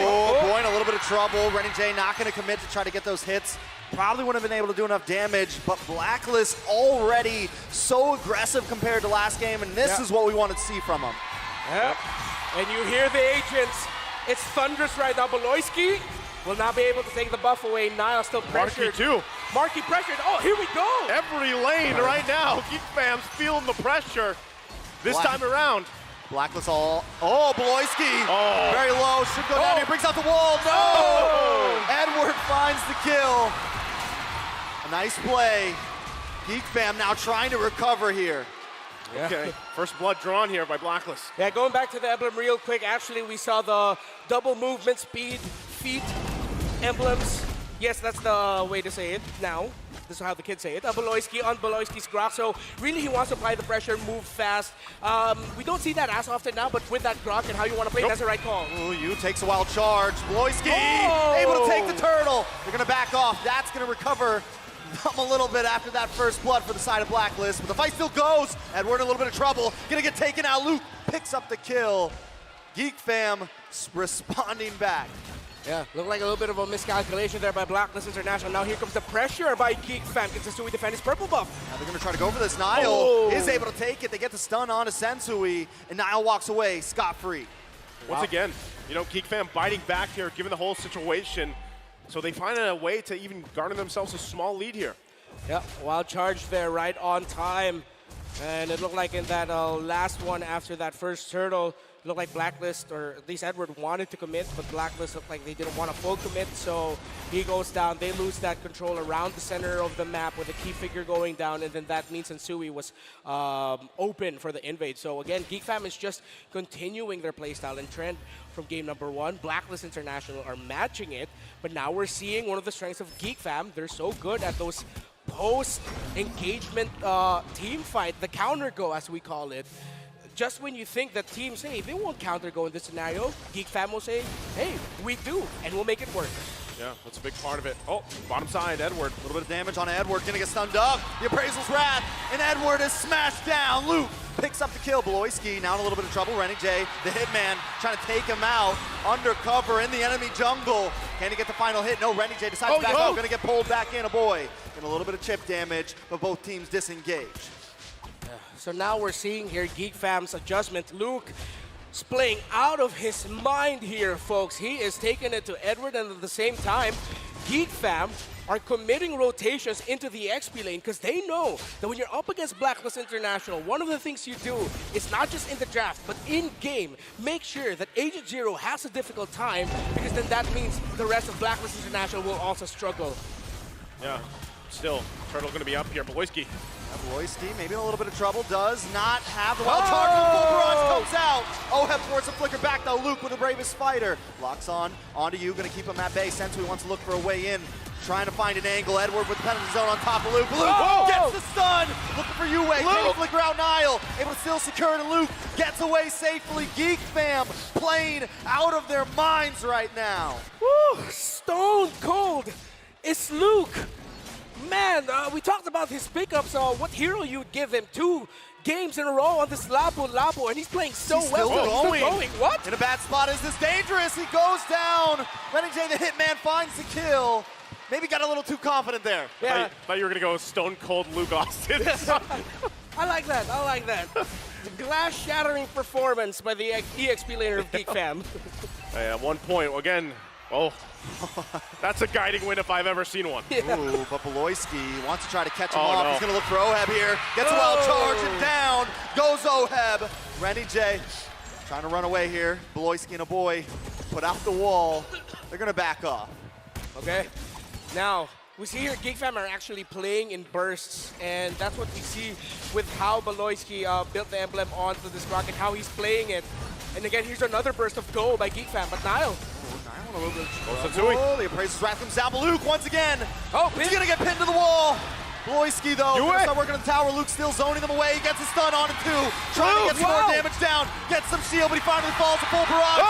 Speaker 3: in a little bit of trouble. Renny J not going to commit to try to get those hits. Probably wouldn't have been able to do enough damage, but Blacklist already so aggressive compared to last game, and this is what we wanted to see from him.
Speaker 2: Yep. And you hear the agents. It's thunderous right now. Beloyski will not be able to take the buff away. Niall still pressured.
Speaker 1: Marky too.
Speaker 2: Marky pressured. Oh, here we go.
Speaker 1: Every lane right now. GeekFam's feeling the pressure this time around.
Speaker 3: Blacklist all. Oh, Beloyski. Very low. Should go down here. Brings out the wall. No! Edward finds the kill. A nice play. GeekFam now trying to recover here.
Speaker 1: Okay, first blood drawn here by Blacklist.
Speaker 2: Yeah, going back to the emblem real quick. Actually, we saw the double movement speed, feet, emblems. Yes, that's the way to say it now. This is how the kids say it. Beloyski on Beloyski's Grok. So really he wants to apply the pressure, move fast. We don't see that as often now, but with that Grok and how you want to play, that's the right call.
Speaker 3: Ooh, you takes a wild charge. Beloyski able to take the turtle. They're going to back off. That's going to recover them a little bit after that first blood for the side of Blacklist. But the fight still goes. Edward in a little bit of trouble. Going to get taken out. Luke picks up the kill. GeekFam responding back.
Speaker 2: Yeah, looked like a little bit of a miscalculation there by Blacklist International. Now here comes the pressure by GeekFam. Gets Sensui defend his purple buff.
Speaker 3: Now they're going to try to go for this. Niall is able to take it. They get the stun on to Sensui, and Niall walks away scot-free.
Speaker 1: Once again, you know, GeekFam biting back here, given the whole situation. So they find a way to even garner themselves a small lead here.
Speaker 2: Yeah, wild charge there right on time. And it looked like in that last one after that first turtle, it looked like Blacklist, or at least Edward, wanted to commit, but Blacklist looked like they didn't want a full commit, so he goes down. They lose that control around the center of the map with a key figure going down, and then that means Sensui was open for the invade. So again, GeekFam is just continuing their playstyle and trend from game number one. Blacklist International are matching it, but now we're seeing one of the strengths of GeekFam. They're so good at those post-engagement team fight, the counter go as we call it. Just when you think that teams, hey, they won't counter go in this scenario, GeekFam will say, hey, we do, and we'll make it work.
Speaker 1: Yeah, that's a big part of it. Oh, bottom side, Edward.
Speaker 3: A little bit of damage on Edward, gonna get stunned up. The Appraisal's Wrath, and Edward is smashed down. Luke picks up the kill. Beloyski now in a little bit of trouble. Renny J, the hitman, trying to take him out. Undercover in the enemy jungle. Can he get the final hit? No, Renny J decides to back up. Gonna get pulled back in, a boy. And a little bit of chip damage, but both teams disengage.
Speaker 2: So now we're seeing here GeekFam's adjustment. Luke is playing out of his mind here, folks. He is taking it to Edward, and at the same time, GeekFam are committing rotations into the XP lane because they know that when you're up against Blacklist International, one of the things you do is not just in the draft, but in-game, make sure that Agent Zero has a difficult time, because then that means the rest of Blacklist International will also struggle.
Speaker 1: Yeah, still, Turtle going to be up here. Beloyski.
Speaker 3: Beloyski maybe in a little bit of trouble, does not have the wild charge. Full barrage comes out. Oheb forces a flicker back though. Luke with the bravest fighter. Locks on, onto you, gonna keep him at bay. Sensui wants to look for a way in. Trying to find an angle. Edward with the penalty zone on top of Luke. Luke gets the stun. Looking for Yue. Can he flicker out Niall? Able to still secure it, and Luke gets away safely. GeekFam playing out of their minds right now.
Speaker 2: Woo! Stone cold. It's Luke. Man, we talked about his pickups. What hero you would give him? 2 games in a row on this Labu, and he's playing so well. He's still going. What?
Speaker 3: In a bad spot. Is this dangerous? He goes down. Renny J, the hitman, finds the kill. Maybe got a little too confident there.
Speaker 2: Yeah.
Speaker 1: Thought you were going to go Stone Cold Luke Austin.
Speaker 2: I like that. I like that. The glass-shattering performance by the EXP laner of GeekFam.
Speaker 1: At one point, again, that's a guiding win if I've ever seen one.
Speaker 2: Yeah.
Speaker 3: Ooh, but Beloyski wants to try to catch him off. He's going to look for Oheb here. Gets a wild charge and down goes Oheb. Renny J trying to run away here. Beloyski and a boy put out the wall. They're going to back off.
Speaker 2: Okay. Now, we see here GeekFam are actually playing in bursts, and that's what we see with how Beloyski built the emblem onto this rock and how he's playing it. And again, here's another burst of go by GeekFam, but Niall.
Speaker 3: Niall a little bit of trouble. The Appraisal's Wrath comes down, but Luke once again. He's going to get pinned to the wall. Beloyski, though, gonna start working on the tower. Luke still zoning them away. He gets a stun on it, too. Trying to get some more damage down. Gets some shield, but he finally falls to full barrage.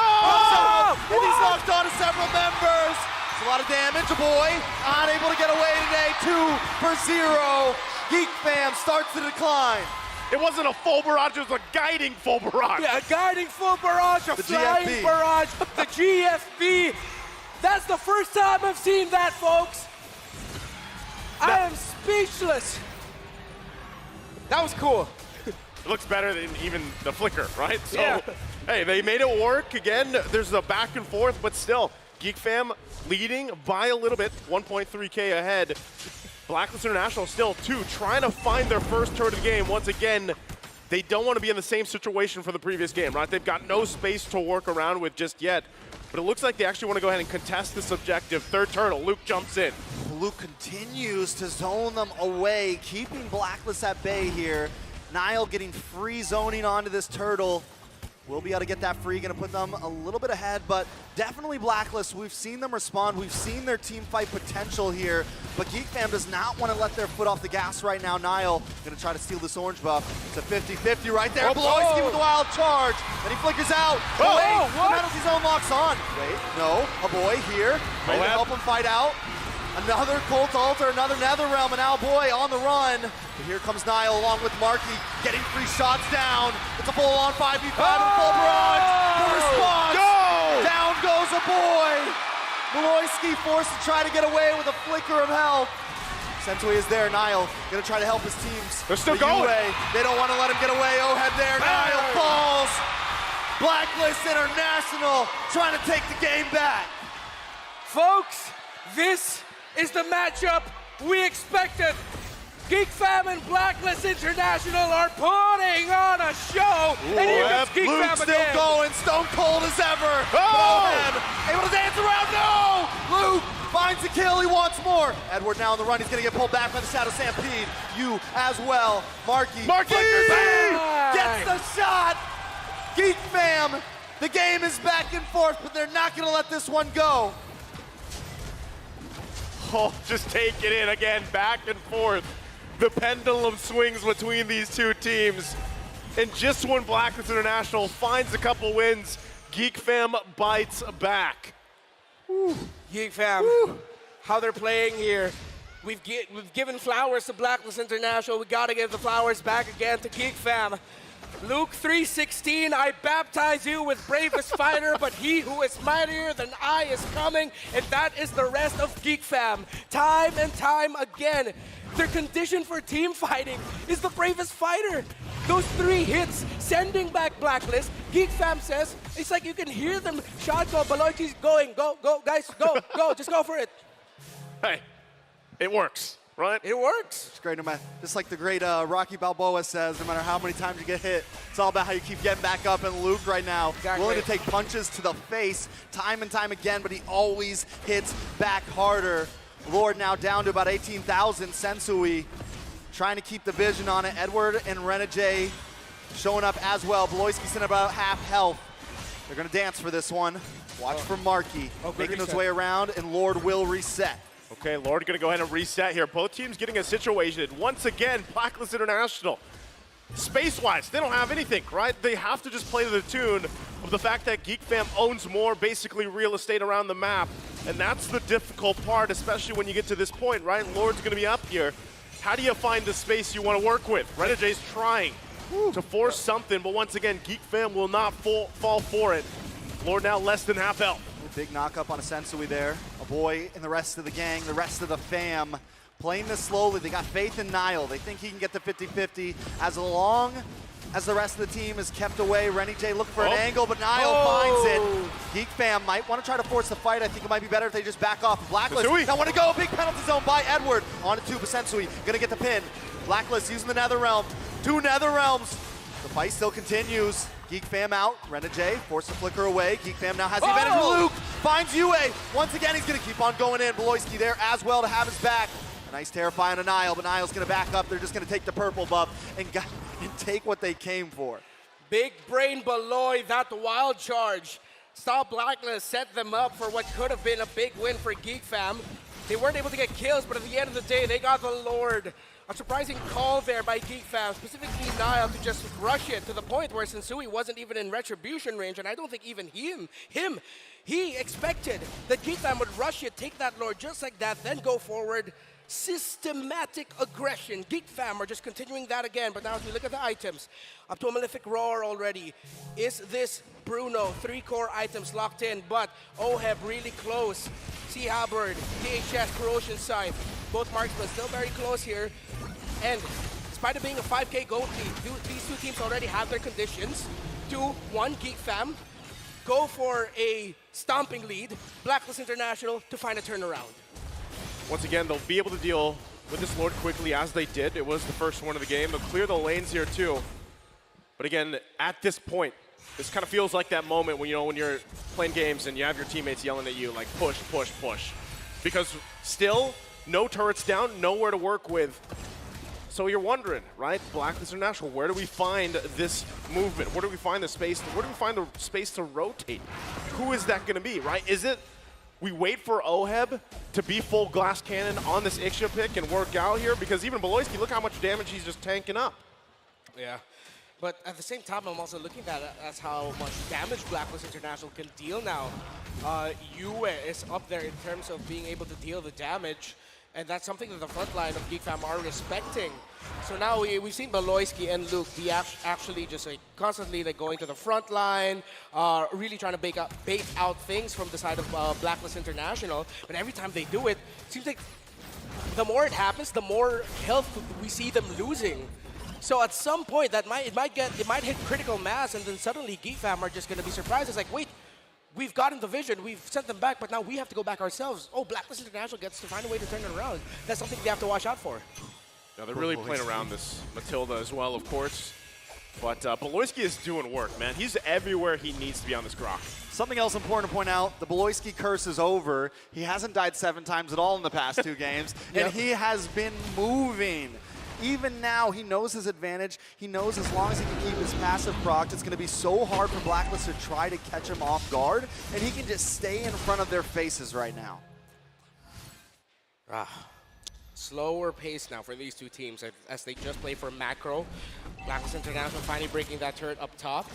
Speaker 3: And he's locked on to several members. It's a lot of damage. A boy unable to get away today. 2-0. GeekFam starts to decline.
Speaker 1: It wasn't a full barrage, it was a guiding full barrage.
Speaker 2: Yeah, a guiding full barrage, a flying
Speaker 3: GFB.
Speaker 2: barrage, the GFB. That's the first time I've seen that, folks. I am speechless. That was cool.
Speaker 1: It looks better than even the flicker, right? So,
Speaker 2: Yeah.
Speaker 1: hey, they made it work. Again, there's a back and forth, but still, GeekFam leading by a little bit, 1.3K ahead. Blacklist International still 2, trying to find their first turret of the game. Once again, they don't want to be in the same situation for the previous game, right? They've got no space to work around with just yet. But it looks like they actually want to go ahead and contest this objective. Third turtle, Luke jumps in.
Speaker 3: Luke continues to zone them away, keeping Blacklist at bay here. Nile getting free zoning onto this turtle. Will be able to get that free, gonna put them a little bit ahead, but definitely Blacklist. We've seen them respond, we've seen their team fight potential here, but GeekFam does not want to let their foot off the gas right now. Nile gonna try to steal this orange buff. It's a 50-50 right there. Bloisky with the wild charge, then he flickers out.
Speaker 2: Oh,
Speaker 3: Wait,
Speaker 2: what?
Speaker 3: the penalty zone locks on. Wait, no, a boy here, ready to help him fight out. Another Colt Altar, another Netherrealm, and now Boy on the run. But here comes Nile along with Marky, getting free shots down. It's a full-on 5v5 and full barrage. The response, down goes a Boy. Bloisky forced to try to get away with a flicker of health. Sentui is there, Nile gonna try to help his teams.
Speaker 1: They're still
Speaker 3: The
Speaker 1: going.
Speaker 3: UA, they don't want to let him get away. Oheb there, Nile falls. Blacklist International trying to take the game back.
Speaker 2: Folks, this is the matchup we expected. GeekFam and Blacklist International are putting on a show. And here comes GeekFam
Speaker 3: Luke still
Speaker 2: again.
Speaker 3: going, stone cold as ever.
Speaker 1: Oh!
Speaker 3: Oheb able to dance around, no! Luke finds the kill, he wants more. Edward now on the run, he's gonna get pulled back by the Shadow Stampede. You as well, Marky. flickers in, gets the shot. GeekFam, the game is back and forth, but they're not gonna let this one go.
Speaker 1: Oh, just take it in again, back and forth. The pendulum swings between these two teams. And just when Blacklist International finds a couple wins, GeekFam bites back.
Speaker 2: GeekFam, how they're playing here. We've given flowers to Blacklist International. We gotta give the flowers back again to GeekFam. Luke 3:16, I baptize you with bravest fighter, but he who is mightier than I is coming, and that is the rest of GeekFam. Time and time again, their condition for team fighting is the bravest fighter. Those 3 hits, sending back Blacklist. GeekFam says, it's like you can hear them shout, go, Baloichi's going, go, guys, go, just go for it.
Speaker 1: Hey, it works, right?
Speaker 2: It works.
Speaker 3: It's great, no matter, just like the great Rocky Balboa says, no matter how many times you get hit, it's all about how you keep getting back up. And Luke right now, willing to take punches to the face time and time again, but he always hits back harder. Lord now down to about 18,000. Sensui trying to keep the vision on it. Edward and Renegade showing up as well. Bloisky's in about half health. They're gonna dance for this one. Watch for Marky, making his way around, and Lord will reset.
Speaker 1: Okay, Lord gonna go ahead and reset here. Both teams getting a situation. Once again, Blacklist International. Space-wise, they don't have anything, right? They have to just play to the tune of the fact that GeekFam owns more, basically, real estate around the map. And that's the difficult part, especially when you get to this point, right? Lord's gonna be up here. How do you find the space you want to work with? Renegade's trying to force something, but once again, GeekFam will not fall for it. Lord now less than half health.
Speaker 3: Big knock up on a Sensui there. A Boy and the rest of the gang, the rest of the fam, playing this slowly. They got faith in Nile. They think he can get the 50-50 as long as the rest of the team is kept away. Rennie J looking for an angle, but Nile finds it. GeekFam might want to try to force the fight. I think it might be better if they just back off. Blacklist now want to go. Big penalty zone by Edward. On to 2, but Sensui gonna get the pin. Blacklist using the Netherrealm. 2 Netherrealms. The fight still continues. GeekFam out. Rennie J forced the flicker away. GeekFam now has the advantage. Luke finds UA. Once again, he's gonna keep on going in. Bloisky there as well to have his back. A nice terrifying on Nile, but Nile's gonna back up. They're just gonna take the purple buff and take what they came for.
Speaker 2: Big brain Beloy, that wild charge. Saw Blacklist set them up for what could have been a big win for GeekFam. They weren't able to get kills, but at the end of the day, they got the Lord. A surprising call there by GeekFam, specifically Nile, to just rush it to the point where Sensui wasn't even in retribution range, and I don't think even he expected that GeekFam would rush it, take that Lord just like that, then go forward. Systematic aggression. GeekFam are just continuing that again, but now as we look at the items, up to a Malefic Roar already. Is this Bruno? 3 core items locked in, but Oheb really close. Sea Halberd, DHS, Corrosion Scythe. Both marksmen still very close here. And despite it being a 5K gold lead, these two teams already have their conditions. 2-1 GeekFam. Go for a stomping lead. Blacklist International to find a turnaround.
Speaker 1: Once again, they'll be able to deal with this Lord quickly as they did. It was the first one of the game. They'll clear the lanes here too. But again, at this point, this kind of feels like that moment when, you know, when you're playing games and you have your teammates yelling at you like push, push, push. Because still, no turrets down, nowhere to work with. So you're wondering, right? Blacklist International, where do we find this movement? Where do we find the space? Where do we find the space to rotate? Who is that going to be, right? Is it we wait for Oheb to be full glass cannon on this Ixia pick and work out here? Because even Beloyski, look how much damage he's just tanking up.
Speaker 2: Yeah. But at the same time, I'm also looking at it as how much damage Blacklist International can deal now. Yue is up there in terms of being able to deal the damage. And that's something that the front line of GeekFam are respecting. So now we've seen Beloyski and Luke be actually just like constantly like going to the front line, really trying to bait out things from the side of Blacklist International. But every time they do it, it seems like the more it happens, the more health we see them losing. So at some point, it might hit critical mass, and then suddenly GeekFam are just going to be surprised. It's like, wait. We've gotten the vision, we've sent them back, but now we have to go back ourselves. Oh, Blacklist International gets to find a way to turn it around. That's something they have to watch out for.
Speaker 1: Now they're really playing around this Matilda as well, of course. But Beloyski is doing work, man. He's everywhere he needs to be on this Grok.
Speaker 3: Something else important to point out, the Beloyski curse is over. He hasn't died 7 times at all in the past 2 games, and he has been moving. Even now, he knows his advantage. He knows as long as he can keep his passive proc, it's going to be so hard for Blacklist to try to catch him off guard, and he can just stay in front of their faces right now.
Speaker 2: Slower pace now for these two teams as they just play for macro. Blacklist International finally breaking that turret up top.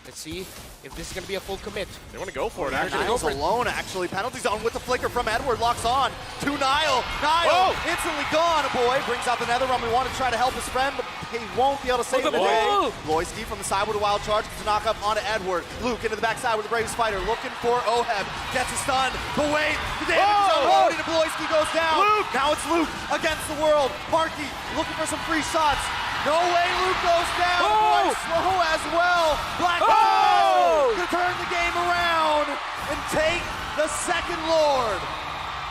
Speaker 2: Let's see if this is going to be a full commit.
Speaker 1: They want to go for it, actually.
Speaker 3: Niall's alone, actually. Penalty zone with the flicker from Edward. Locks on to Niall. Niall instantly gone. Boy brings out the Netherrealm. We want to try to help his friend, but he won't be able to save the day. Beloyski from the side with a wild charge. Gets a knock up onto Edward. Luke into the backside with the Brave Spider. Looking for Oheb. Gets a stun. But wait, the damage is unloaded. Beloyski goes down. Luke. Now it's Luke against the world. Marky looking for some free shots. No way, Luke goes down. Boy, slow as well. Blacklist to turn the game around and take the second Lord.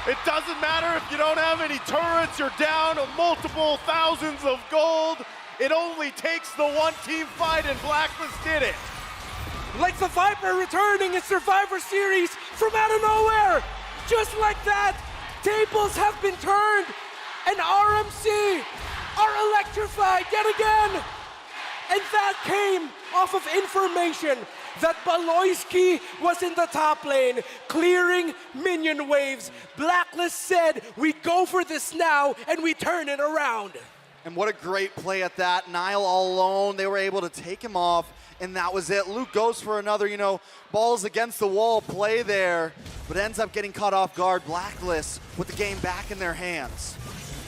Speaker 1: It doesn't matter if you don't have any turrets, you're down multiple thousands of gold. It only takes the one-team fight, and Blacklist did it.
Speaker 2: Like the Viper returning in Survivor Series from out of nowhere. Just like that, tables have been turned, and RMC are electrified yet again. And that came off of information that Beloyski was in the top lane, clearing minion waves. Blacklist said, we go for this now, and we turn it around.
Speaker 3: And what a great play at that. Niall all alone, they were able to take him off, and that was it. Luke goes for another, balls against the wall play there, but ends up getting caught off guard. Blacklist with the game back in their hands.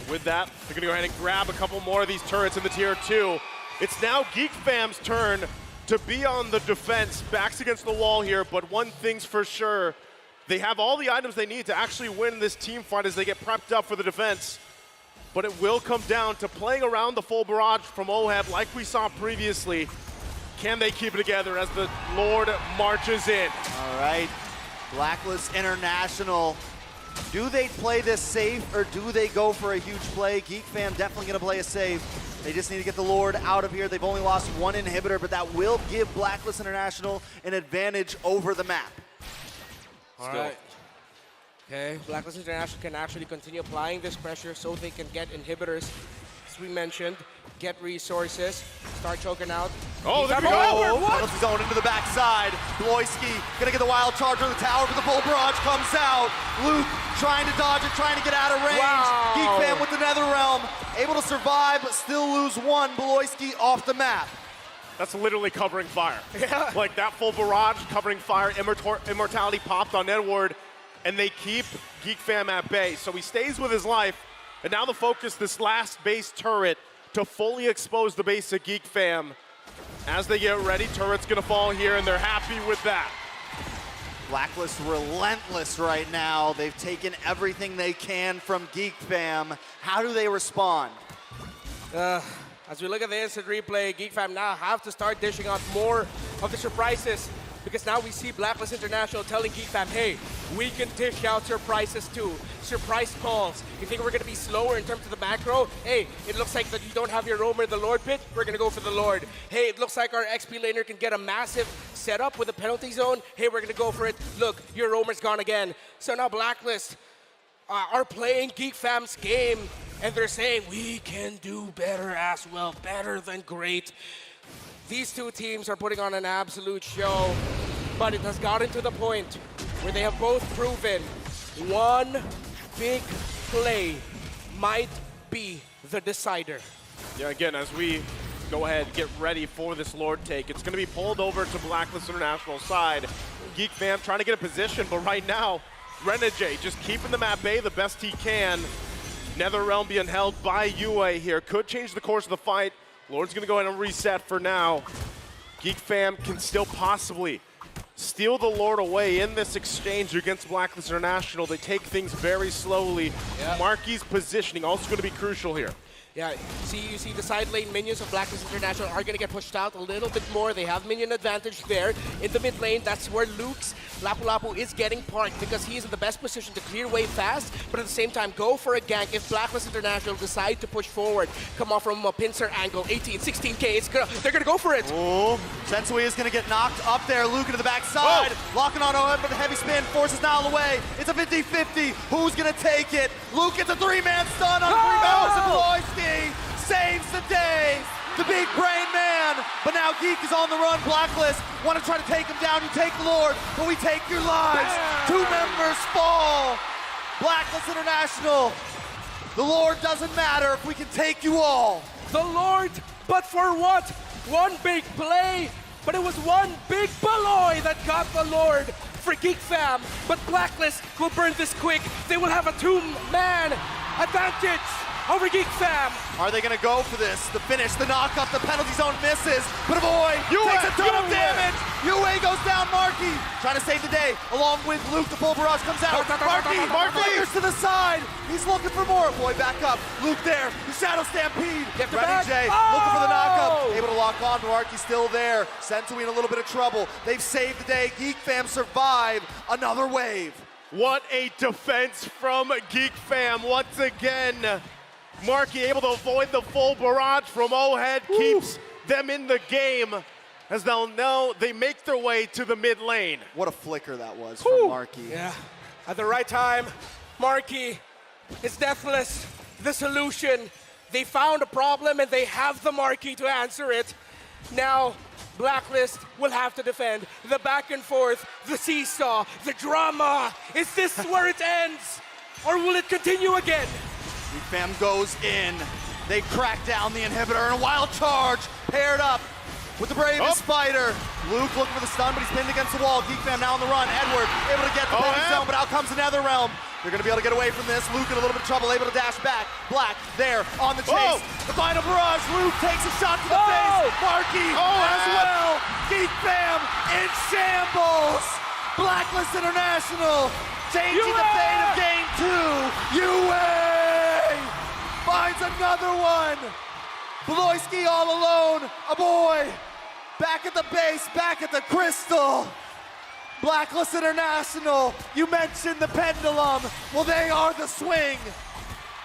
Speaker 1: With that, they're going to go ahead and grab a couple more of these turrets in the tier 2. It's now GeekFam's turn to be on the defense. Backs against the wall here, but one thing's for sure. They have all the items they need to actually win this team fight as they get prepped up for the defense. But it will come down to playing around the full barrage from Oheb like we saw previously. Can they keep it together as the Lord marches in?
Speaker 3: All right, Blacklist International. Do they play this safe, or do they go for a huge play? GeekFam definitely going to play it safe. They just need to get the Lord out of here. They've only lost 1 inhibitor, but that will give Blacklist International an advantage over the map.
Speaker 2: All right. Okay, Blacklist International can actually continue applying this pressure so they can get inhibitors, as we mentioned, get resources, start choking out.
Speaker 1: Oh, there we go!
Speaker 3: Penalty zone into the backside. Beloyski gonna get the wild charge on the tower, but the full barrage comes out. Luke trying to dodge it, trying to get out of range.
Speaker 2: Wow.
Speaker 3: GeekFam with the Netherrealm, able to survive, but still lose 1. Beloyski off the map.
Speaker 1: That's literally covering fire.
Speaker 2: Yeah.
Speaker 1: Like that full barrage covering fire, immortality popped on Edward, and they keep GeekFam at bay. So he stays with his life, And now the focus, this last base turret, to fully expose the base of GeekFam. As they get ready, turret's gonna fall here, and they're happy with that.
Speaker 3: Blacklist relentless right now. They've taken everything they can from GeekFam. How do they respond?
Speaker 2: As we look at the instant replay, GeekFam now have to start dishing out more of the surprises, because now we see Blacklist International telling GeekFam, hey, we can dish out surprises too. Surprise calls. You think we're going to be slower in terms of the macro? Hey, it looks like that you don't have your roamer in the Lord pit. We're going to go for the Lord. Hey, it looks like our XP laner can get a massive setup with a penalty zone. Hey, we're going to go for it. Look, your roamer's gone again. So now Blacklist are playing GeekFam's game, and they're saying, we can do better as well, better than great. These two teams are putting on an absolute show, but it has gotten to the point where they have both proven one big play might be the decider.
Speaker 1: Yeah, again, as we go ahead, get ready for this Lord take, it's going to be pulled over to Blacklist International side. GeekFam trying to get a position, but right now, Renegade just keeping the map A the best he can. Netherrealm being held by UA here. Could change the course of the fight. Lord's going to go ahead and reset for now. GeekFam can still possibly steal the Lord away in this exchange against Blacklist International. They take things very slowly. Yep. Marky's positioning also going to be crucial here.
Speaker 2: Yeah, you see the side lane minions of Blacklist International are going to get pushed out a little bit more. They have minion advantage there. In the mid lane, that's where Luke's Lapu Lapu is getting parked, because he is in the best position to clear way fast, but at the same time go for a gank if Blacklist International decide to push forward. Come off from a pincer angle, 18, 16k, they're going to go for it.
Speaker 3: Oh, Sensui is going to get knocked up there. Luke into the backside, locking on OM, but the heavy spin forces now away. It's a 50-50. Who's going to take it? Luke gets a three-man stun on 3 members of Loyski. Saves the day. The big brain man, but now Geek is on the run. Blacklist want to try to take him down. You take the Lord, but we take your lives. 2 members fall. Blacklist International. The Lord doesn't matter if we can take you all.
Speaker 2: The Lord, but for what? One big play, but it was one big Baloy that got the Lord for GeekFam. But Blacklist will burn this quick. They will have a 2-man advantage over GeekFam.
Speaker 3: Are they going to go for this? The finish, the knock-up, the penalty zone misses. But Boy takes a ton of damage. UA goes down. Marky trying to save the day. Along with Luke, the full barrage comes out. Marky fires to the side. He's looking for more. Boy, back up. Luke there. The Shadow Stampede. Renegade looking for the knock-up. Able to lock on. Marky's still there. Sensui in a little bit of trouble. They've saved the day. GeekFam survive another wave.
Speaker 1: What a defense from GeekFam once again. Marky able to avoid the full barrage from Ohead, keeps them in the game, as they'll know they make their way to the mid lane.
Speaker 3: What a flicker that was from Marky.
Speaker 2: Yeah, at the right time, Marky is deathless. The solution, they found a problem and they have the Marky to answer it. Now, Blacklist will have to defend. The back and forth, the seesaw, the drama. Is this where it ends? Or will it continue again?
Speaker 3: GeekFam goes in. They crack down the inhibitor and a wild charge paired up with the bravest fighter. Luke looking for the stun, but he's pinned against the wall. GeekFam now on the run. Edward able to get the penalty zone, but out comes the Netherrealm. They're going to be able to get away from this. Luke in a little bit of trouble, able to dash back. Black there on the chase. The final barrage. Luke takes a shot to the face. Marky as well. GeekFam in shambles. Blacklist International changing the fate of game 2. UA finds another one. Bloisky all alone. A boy back at the base, back at the crystal. Blacklist International, you mentioned the pendulum. Well, they are the swing.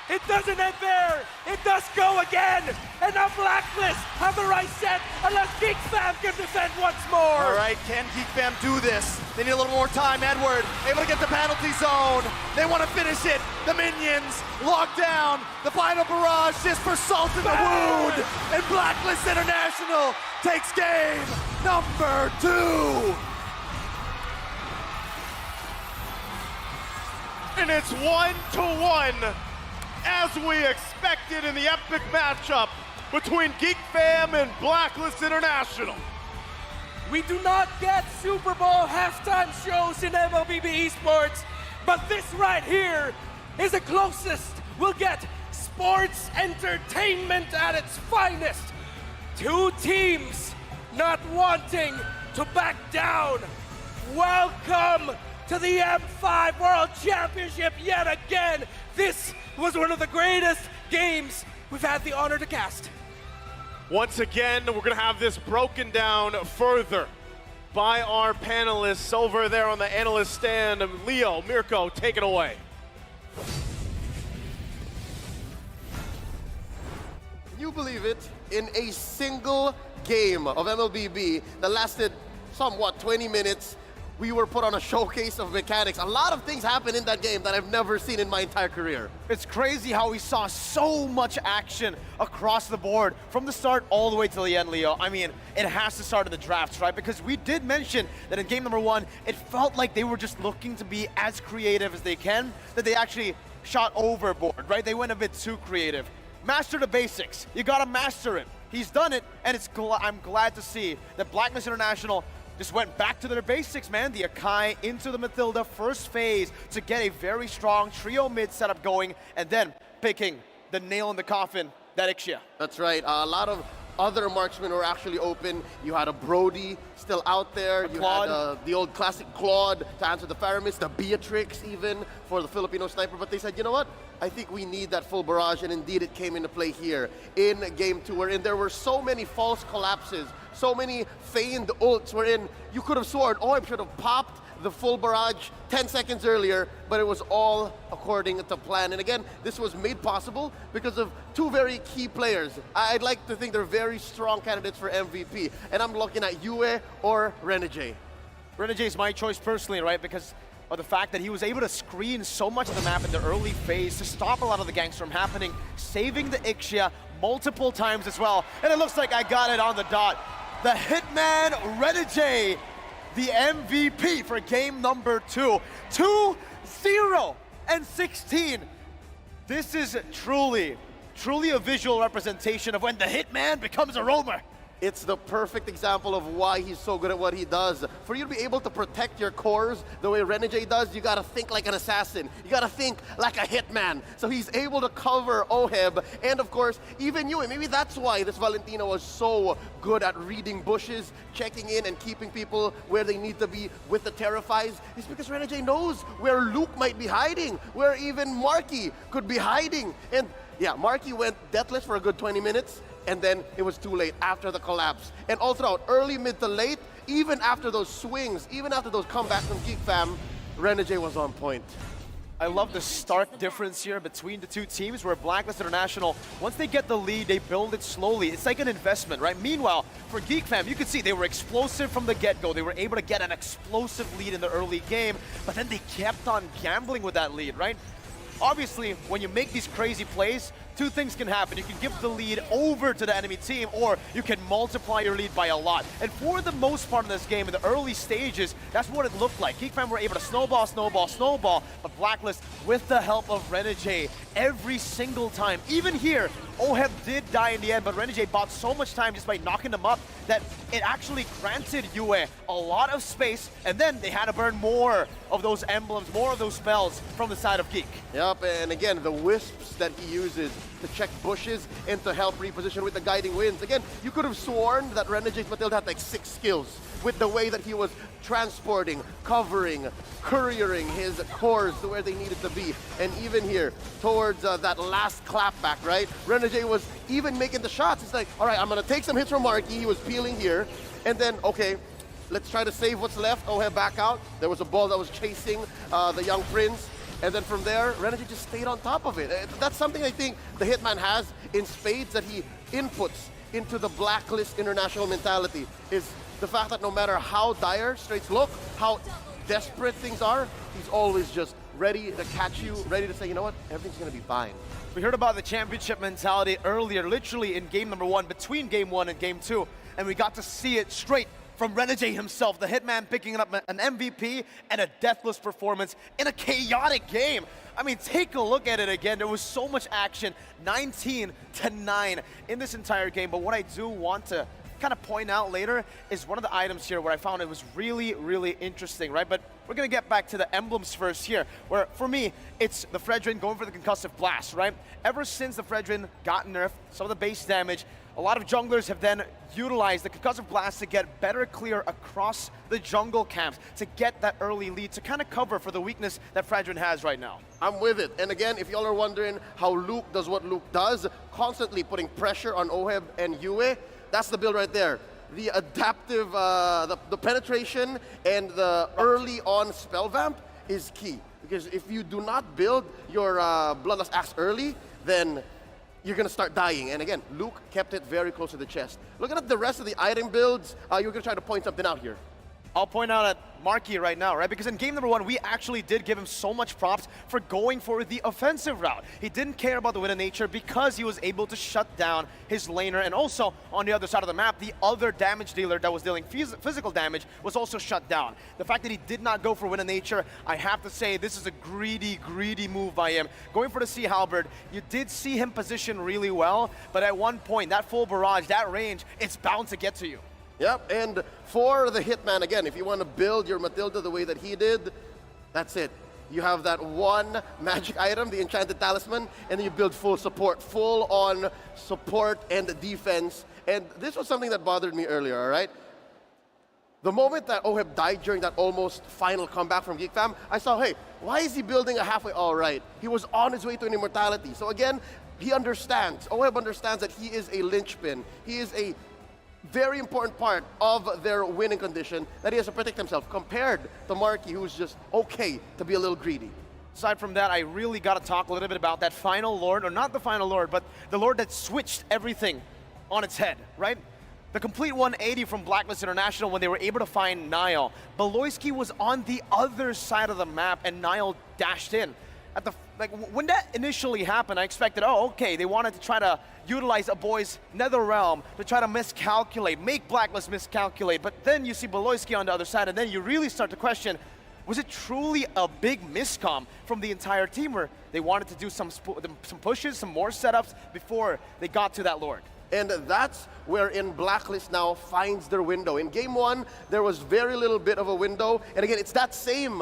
Speaker 2: It doesn't end there. It does go again. And now Blacklist have the right set unless GeekFam can defend once more.
Speaker 3: All right, can GeekFam do this? They need a little more time. Edward able to get the penalty zone. They want to finish it. The minions locked down. The final barrage just for salt in the wound. And Blacklist International takes game number 2.
Speaker 1: And it's 1-1. As we expected in the epic matchup between GeekFam and Blacklist International.
Speaker 2: We do not get Super Bowl halftime shows in MLBB Esports, but this right here is the closest we'll get sports entertainment at its finest. Two teams not wanting to back down. Welcome to the M5 World Championship yet again. This was one of the greatest games we've had the honor to cast.
Speaker 1: Once again, we're going to have this broken down further by our panelists over there on the analyst stand. Leo, Mirko, take it away.
Speaker 4: Can you believe it? In a single game of MLBB that lasted somewhat 20 minutes, we were put on a showcase of mechanics. A lot of things happened in that game that I've never seen in my entire career.
Speaker 5: It's crazy how we saw so much action across the board from the start all the way to the end, Leo. I mean, it has to start in the drafts, right? Because we did mention that in game number 1, it felt like they were just looking to be as creative as they can, that they actually shot overboard, right? They went a bit too creative. Master the basics. You gotta master it. He's done it, and I'm glad to see that Blacklist International just went back to their basics, man. The Akai into the Mathilda first phase to get a very strong trio mid setup going, and then picking the nail in the coffin, that Ixia.
Speaker 4: That's right. A lot of other marksmen were actually open. You had a Brody still out there. You had the old classic Claude to answer the Faramis, the Beatrix even for the Filipino sniper. But they said, you know what? I think we need that full barrage, and indeed it came into play here in game 2, wherein there were so many false collapses, so many feigned ults, wherein you could have sworn, oh, I should have popped the full barrage 10 seconds earlier, but it was all according to plan. And again, this was made possible because of two very key players. I'd like to think they're very strong candidates for MVP, and I'm looking at Yue or Renegade.
Speaker 5: Renegade is my choice personally, right? Because of the fact that he was able to screen so much of the map in the early phase to stop a lot of the ganks from happening, saving the Ixia multiple times as well. And it looks like I got it on the dot. The Hitman Renegade, the MVP for game number 2. 2-0 and 16. This is truly a visual representation of when the Hitman becomes a roamer.
Speaker 4: It's the perfect example of why he's so good at what he does. For you to be able to protect your cores the way Renegade does, you gotta think like an assassin. You gotta think like a hitman. So he's able to cover Oheb, and of course, even you. And maybe that's why this Valentino was so good at reading bushes, checking in and keeping people where they need to be with the Terrifies. It's because Renegade knows where Luke might be hiding, where even Marky could be hiding. And yeah, Marky went deathless for a good 20 minutes, and then it was too late after the collapse. And all throughout, early, mid to late, even after those swings, even after those comebacks from GeekFam, Renegade was on point.
Speaker 5: I love the stark difference here between the two teams, where Blacklist International, once they get the lead, they build it slowly. It's like an investment, right? Meanwhile, for GeekFam, you could see they were explosive from the get-go. They were able to get an explosive lead in the early game, but then they kept on gambling with that lead, right? Obviously, when you make these crazy plays, two things can happen. You can give the lead over to the enemy team, or you can multiply your lead by a lot. And for the most part in this game, in the early stages, that's what it looked like. GeekFam were able to snowball, but Blacklist, with the help of Renegade, every single time. Even here, Oheb did die in the end, but Renegade bought so much time just by knocking them up that it actually granted Yue a lot of space, and then they had to burn more of those emblems, more of those spells from the side of Geek.
Speaker 4: Yep, and again, the wisps that he uses to check bushes and to help reposition with the guiding winds. Again, you could have sworn that Renegade's Matilda had like 6 skills with the way that he was transporting, covering, couriering his cores to where they needed to be. And even here, towards that last clapback, right? Renegade was even making the shots. It's like, all right, I'm gonna take some hits from Marky. He was peeling here. And then, okay, let's try to save what's left. Oheb back out. There was a ball that was chasing the young prince. And then from there, Renegade just stayed on top of it. That's something I think the Hitman has in spades that he inputs into the Blacklist International mentality, is the fact that no matter how dire straights look, how desperate things are, he's always just ready to catch you, ready to say, you know what, everything's gonna be fine.
Speaker 5: We heard about the championship mentality earlier, literally in game number 1, between game 1 and game 2, and we got to see it straight from Renegade himself, the Hitman picking up an MVP and a deathless performance in a chaotic game. I mean, take a look at it again. There was so much action, 19-9 in this entire game. But what I do want to kind of point out later is one of the items here where I found it was really, really interesting, right? But we're going to get back to the emblems first here, where for me, it's the Fredrin going for the concussive blast, right? Ever since the Fredrin got nerfed, some of the base damage, a lot of junglers have then utilized the concussive blast to get better clear across the jungle camps, to get that early lead, to kind of cover for the weakness that Fredrin has right now.
Speaker 4: I'm with it. And again, if y'all are wondering how Luke does what Luke does, constantly putting pressure on Oheb and Yue, that's the build right there. The adaptive, the penetration and the early on spell vamp is key. Because if you do not build your Bloodlust Axe early, then you're going to start dying. And again, Luke kept it very close to the chest. Looking at the rest of the item builds, you're going to try to point something out here.
Speaker 5: I'll point out at Marky right now, right? Because in game number 1, we actually did give him so much props for going for the offensive route. He didn't care about the win of nature because he was able to shut down his laner. And also, on the other side of the map, the other damage dealer that was dealing physical damage was also shut down. The fact that he did not go for win of nature, I have to say, this is a greedy, greedy move by him. Going for the Sea Halberd, you did see him position really well, but at one point, that full barrage, that range, it's bound to get to you.
Speaker 4: Yep, and for the Hitman, again, if you want to build your Matilda the way that he did, that's it. You have that one magic item, the Enchanted Talisman, and then you build full support, full on support and defense. And this was something that bothered me earlier, all right? The moment that Oheb died during that almost final comeback from GeekFam, I saw, hey, why is he building a halfway all right? He was on his way to an immortality. So again, he understands, Oheb understands that he is a linchpin. He is a very important part of their winning condition that he has to protect himself, compared to Marky, who's just okay to be a little greedy.
Speaker 5: Aside from that, I really got to talk a little bit about that final Lord, or not the final Lord, but the Lord that switched everything on its head, right? The complete 180 from Blacklist International when they were able to find Niall. Beloyski was on the other side of the map and Niall dashed in. When that initially happened, I expected, oh, okay, they wanted to try to utilize a boy's nether realm to try to miscalculate, make Blacklist miscalculate. But then you see Beloyski on the other side, and then you really start to question, was it truly a big miscom from the entire team, where they wanted to do some pushes, some more setups before they got to that Lord?
Speaker 4: And that's wherein Blacklist now finds their window. In game 1, there was very little bit of a window. And again, it's that same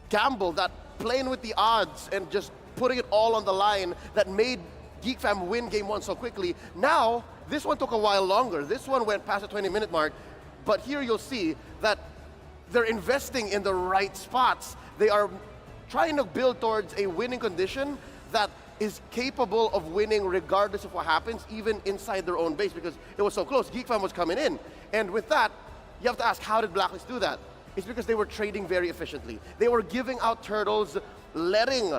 Speaker 4: gamble, that playing with the odds and just putting it all on the line that made GeekFam win game 1 so quickly. Now, this one took a while longer. This one went past the 20-minute mark. But here you'll see that they're investing in the right spots. They are trying to build towards a winning condition that is capable of winning regardless of what happens, even inside their own base, because it was so close. GeekFam was coming in. And with that, you have to ask, how did Blacklist do that? It's because they were trading very efficiently. They were giving out turtles, letting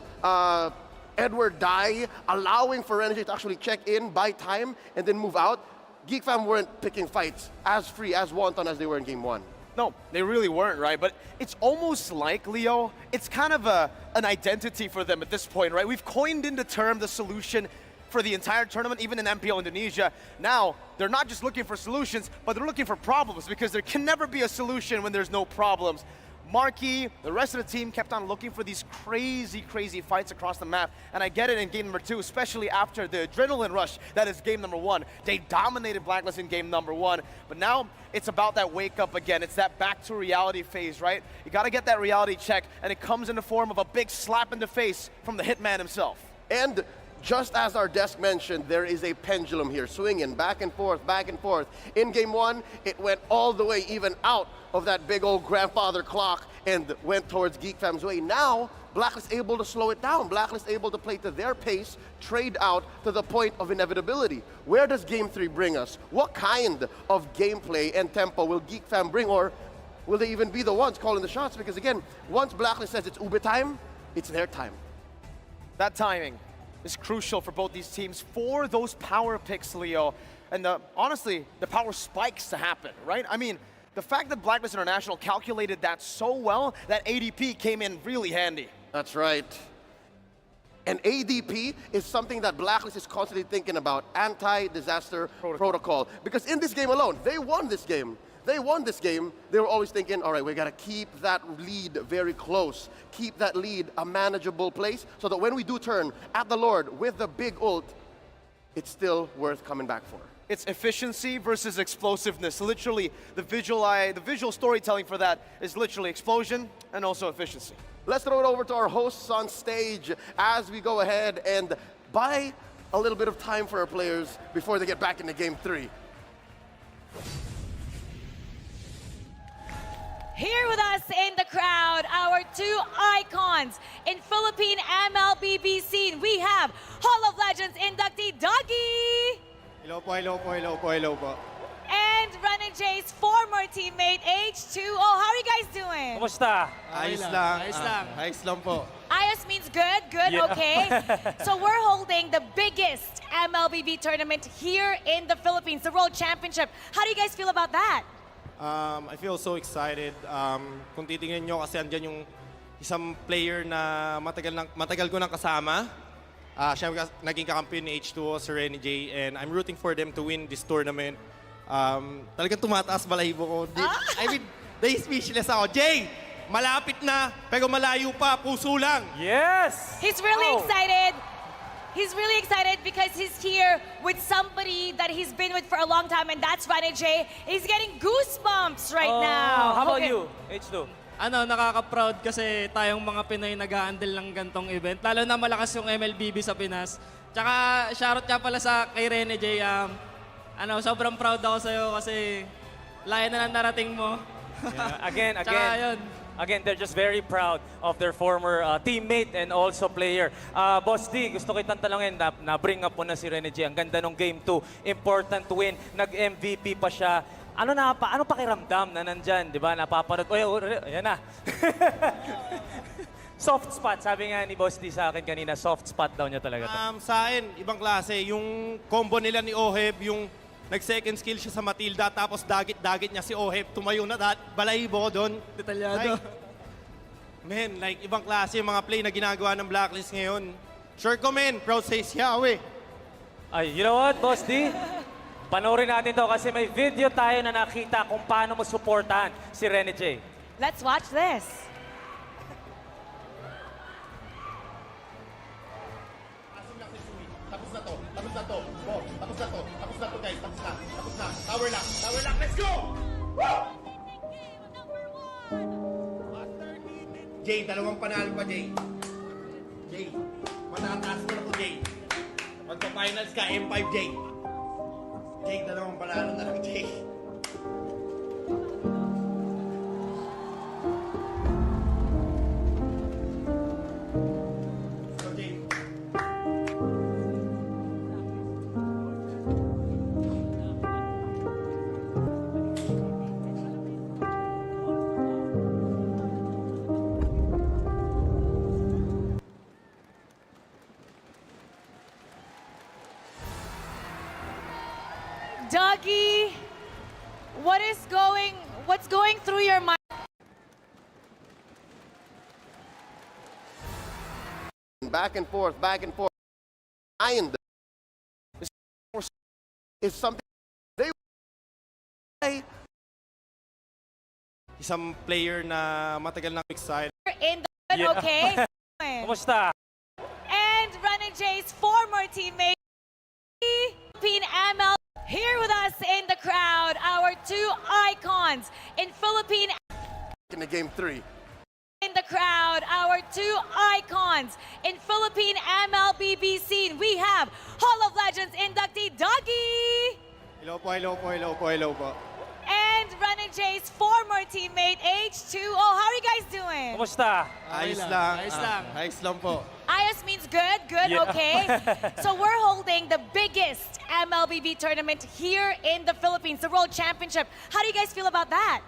Speaker 4: Edward die, allowing for Renegade to actually check in, buy time, and then move out. GeekFam weren't picking fights as free, as wanton as they were in game 1.
Speaker 5: No, they really weren't, right? But it's almost like, Leo, it's kind of an identity for them at this point, right? We've coined in the term the solution for the entire tournament, even in MPL Indonesia. Now, they're not just looking for solutions, but they're looking for problems, because there can never be a solution when there's no problems. Marky, the rest of the team kept on looking for these crazy, crazy fights across the map. And I get it in game number 2, especially after the adrenaline rush that is game number 1. They dominated Blacklist in game number 1, but now it's about that wake up again. It's that back to reality phase, right? You gotta get that reality check, and it comes in the form of a big slap in the face from the Hitman himself.
Speaker 4: And just as our desk mentioned, there is a pendulum here, swinging back and forth, back and forth. In game 1, it went all the way even out of that big old grandfather clock and went towards GeekFam's way. Now, Blacklist able to slow it down. Blacklist able to play to their pace, trade out to the point of inevitability. Where does game 3 bring us? What kind of gameplay and tempo will GeekFam bring, or will they even be the ones calling the shots? Because again, once Blacklist says it's Ube time, it's their time.
Speaker 5: That timing is crucial for both these teams for those power picks, Leo. And honestly, the power spikes to happen, right? I mean, the fact that Blacklist International calculated that so well, that ADP came in really handy.
Speaker 4: That's right. And ADP is something that Blacklist is constantly thinking about, anti-disaster protocol. Because in this game alone, they won this game. They won this game. They were always thinking, all right, we gotta keep that lead very close. Keep that lead a manageable place so that when we do turn at the Lord with the big ult, it's still worth coming back for.
Speaker 5: It's efficiency versus explosiveness. Literally, the visual storytelling for that is literally explosion and also efficiency.
Speaker 4: Let's throw it over to our hosts on stage as we go ahead and buy a little bit of time for our players before they get back into Game 3.
Speaker 16: Here with us in the crowd, our two icons in Philippine MLBB scene. We have Hall of Legends inductee Dougie.
Speaker 3: Hello po, hello po, hello po, hello po.
Speaker 16: And Run and Jay's former teammate H2O. How are you guys doing?
Speaker 17: Kumusta?
Speaker 3: Ayos lang. Ayos lang po.
Speaker 16: Ayos means good, good,
Speaker 17: Yeah.
Speaker 16: okay. So we're holding the biggest MLBB tournament here in the Philippines, the World Championship. How do you guys feel about that?
Speaker 3: I feel so excited. Kung titingnan nyo, kasi andyan yung isang player na matagal ko nang kasama. Siya naging kakampiyon ni H2O, si Renny J, and I'm rooting for them to win this tournament. Talagang tumataas balahibo ko. I mean, speechless ako. Jay, malapit na, pero malayo pa, puso lang.
Speaker 17: Yes!
Speaker 16: He's really excited. He's really excited because he's here with somebody that he's been with for a long time, and that's Run and Jay. He's getting goosebumps right now.
Speaker 17: How about
Speaker 16: Okay.
Speaker 17: you, H2?
Speaker 18: Nakaka-proud kasi tayong mga Pinoy nag-a-handle ng gantong event. Lalo na malakas yung MLBB sa Pinas. Tsaka shoutout nga pala sa kay Rene J. Sobrang proud ako sa'yo kasi layo na ng narating mo.
Speaker 17: Yeah.
Speaker 18: Tsaka yun.
Speaker 17: Again, they're just very proud of their former teammate and also player. Boss D, gusto kitang talangin, na-bring up mo na si Rene J. Ang ganda ng Game 2, important win, nag-MVP pa siya. Ano pakiramdam na nandyan, di ba? Napapanood, ayan na. Soft spot, sabi nga ni Boss D sa akin kanina, soft spot daw niya talaga.
Speaker 3: Sa akin, ibang klase. Yung combo nila ni Oheb, yung nag-second skill siya sa Matilda, tapos dagit niya si Oheb, tumayo na balahibo doon.
Speaker 18: Detalyado.
Speaker 3: Ibang klase yung mga play na ginagawa ng Blacklist ngayon. Sure ko, proud sa Isyawe.
Speaker 17: Ay, you know what, Boss D? Panoorin natin to kasi may video tayo na nakita kung paano mo supportahan si Rene J.
Speaker 16: Let's watch this.
Speaker 4: Tapos na to. Tapos na guys. Tapos na. Tower lock. Let's go! Jay, dalawang panalo pa, Jay. Jay, matataas na ako, Jay. Magpa-finals ka, M5, Jay. Jay, dalawang panalo na lang, Jay.
Speaker 16: Dougie, what's going through your mind?
Speaker 4: Back and forth. And is something they
Speaker 3: Isang player na matagal nang excited.
Speaker 16: In the okay.
Speaker 17: Kumusta?
Speaker 16: And Run and Jay's former teammate Philippine ML. Here with us in the crowd, our two icons in Philippine
Speaker 4: in the Game 3.
Speaker 16: In the crowd, our two icons in Philippine MLBB scene. We have Hall of Legends inductee Dougie.
Speaker 3: Hello po, hello po, hello po, hello po.
Speaker 16: And Run and Jay's former teammate H2O. How are you guys doing?
Speaker 17: Kumusta?
Speaker 3: Ayos lang po.
Speaker 16: Ayos means good, good,
Speaker 17: Yeah.
Speaker 16: okay. So we're holding the biggest MLBB tournament here in the Philippines, the World Championship. How do you guys feel about that?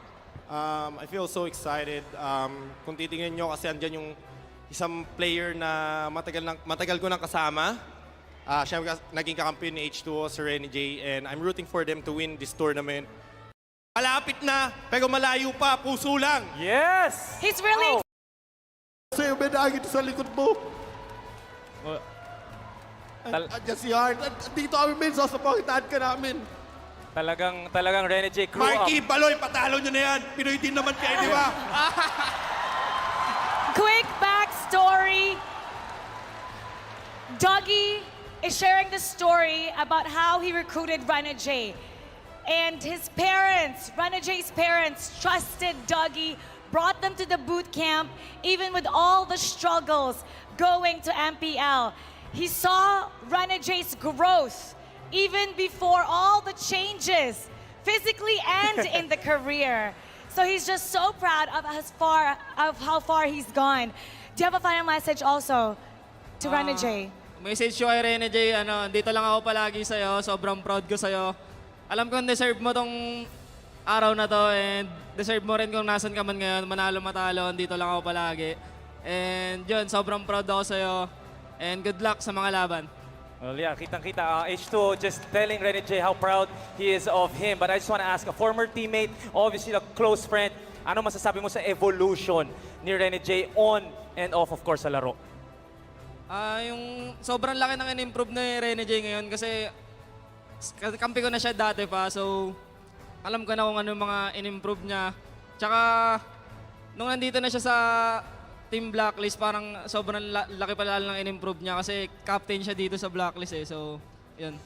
Speaker 3: I feel so excited. Kung titingnan nyo, kasi andyan yung isang player na matagal ko nang kasama. Siya naging kakampiyon ni H2O, si Renny J, and I'm rooting for them to win this tournament. Malapit na, pero malayo pa, puso lang.
Speaker 17: Yes!
Speaker 16: He's really
Speaker 4: Sa'yo, medagin sa likod mo. Andiyan si Hart. Dito kami, men. Sasapakitaan ka namin.
Speaker 17: Talagang Rene J. Crew up.
Speaker 3: Marky, Baloy, patalo nyo na yan. Pinoy din naman kayo, di ba?
Speaker 16: quick backstory. Dougie is sharing the story about how he recruited Renegade. And his parents, Renegade's parents, trusted Dougie, brought them to the boot camp, even with all the struggles going to MPL. He saw Renegade's growth, even before all the changes, physically and in the career. So he's just so proud of how far he's gone. Do you have a final message also to Renegade?
Speaker 18: Message ko kay Renegade, dito lang ako palagi sa'yo. Sobrang proud ko sa'yo. Alam kong deserve mo tong araw na to and deserve mo rin kung nasan ka man ngayon. Manalo, matalo, dito lang ako palagi. And yun, sobrang proud ako sa'yo. And good luck sa mga laban.
Speaker 17: Well, yeah, kitang-kita. H2 just telling Renegade how proud he is of him. But I just want to ask, a former teammate, obviously a close friend, ano masasabi mo sa evolution ni Renegade on and off, of course, sa laro?
Speaker 18: Yung sobrang laki ng in-improve na Renegade ngayon kasi kampi ko na siya dati pa. So, alam ko na kung ano mga in-improve niya. Tsaka, nung nandito na siya sa Team Blacklist, parang sobrang laki pala ng in-improve niya kasi captain siya dito sa Blacklist eh. So, yun.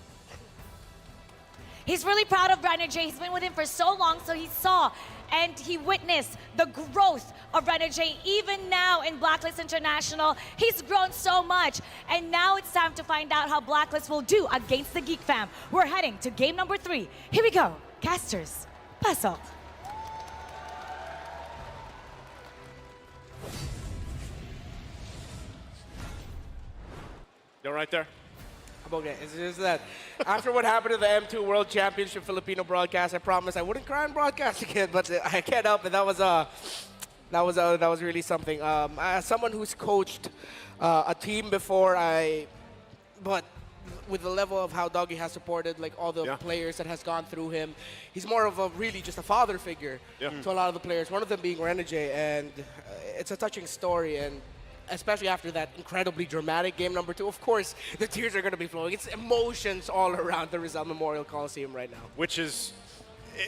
Speaker 16: He's really proud of Renegade. He's been with him for so long, so he saw and he witnessed the growth of Renegade. Even now in Blacklist International, he's grown so much. And now it's time to find out how Blacklist will do against the GeekFam. We're heading to game number 3. Here we go. Casters, pasok.
Speaker 1: You're right there.
Speaker 2: Okay, it's just that after what happened to the M2 World Championship Filipino broadcast, I promised I wouldn't cry on broadcast again, but I can't help it. That was really something. As someone who's coached a team before, but with the level of how Dougie has supported like all the players that has gone through him, he's more of a really just a father figure to a lot of the players. One of them being Renegade, and it's a touching story. And especially after that incredibly dramatic game number 2, of course, the tears are going to be flowing. It's emotions all around the Rizal Memorial Coliseum right now.
Speaker 1: Which is,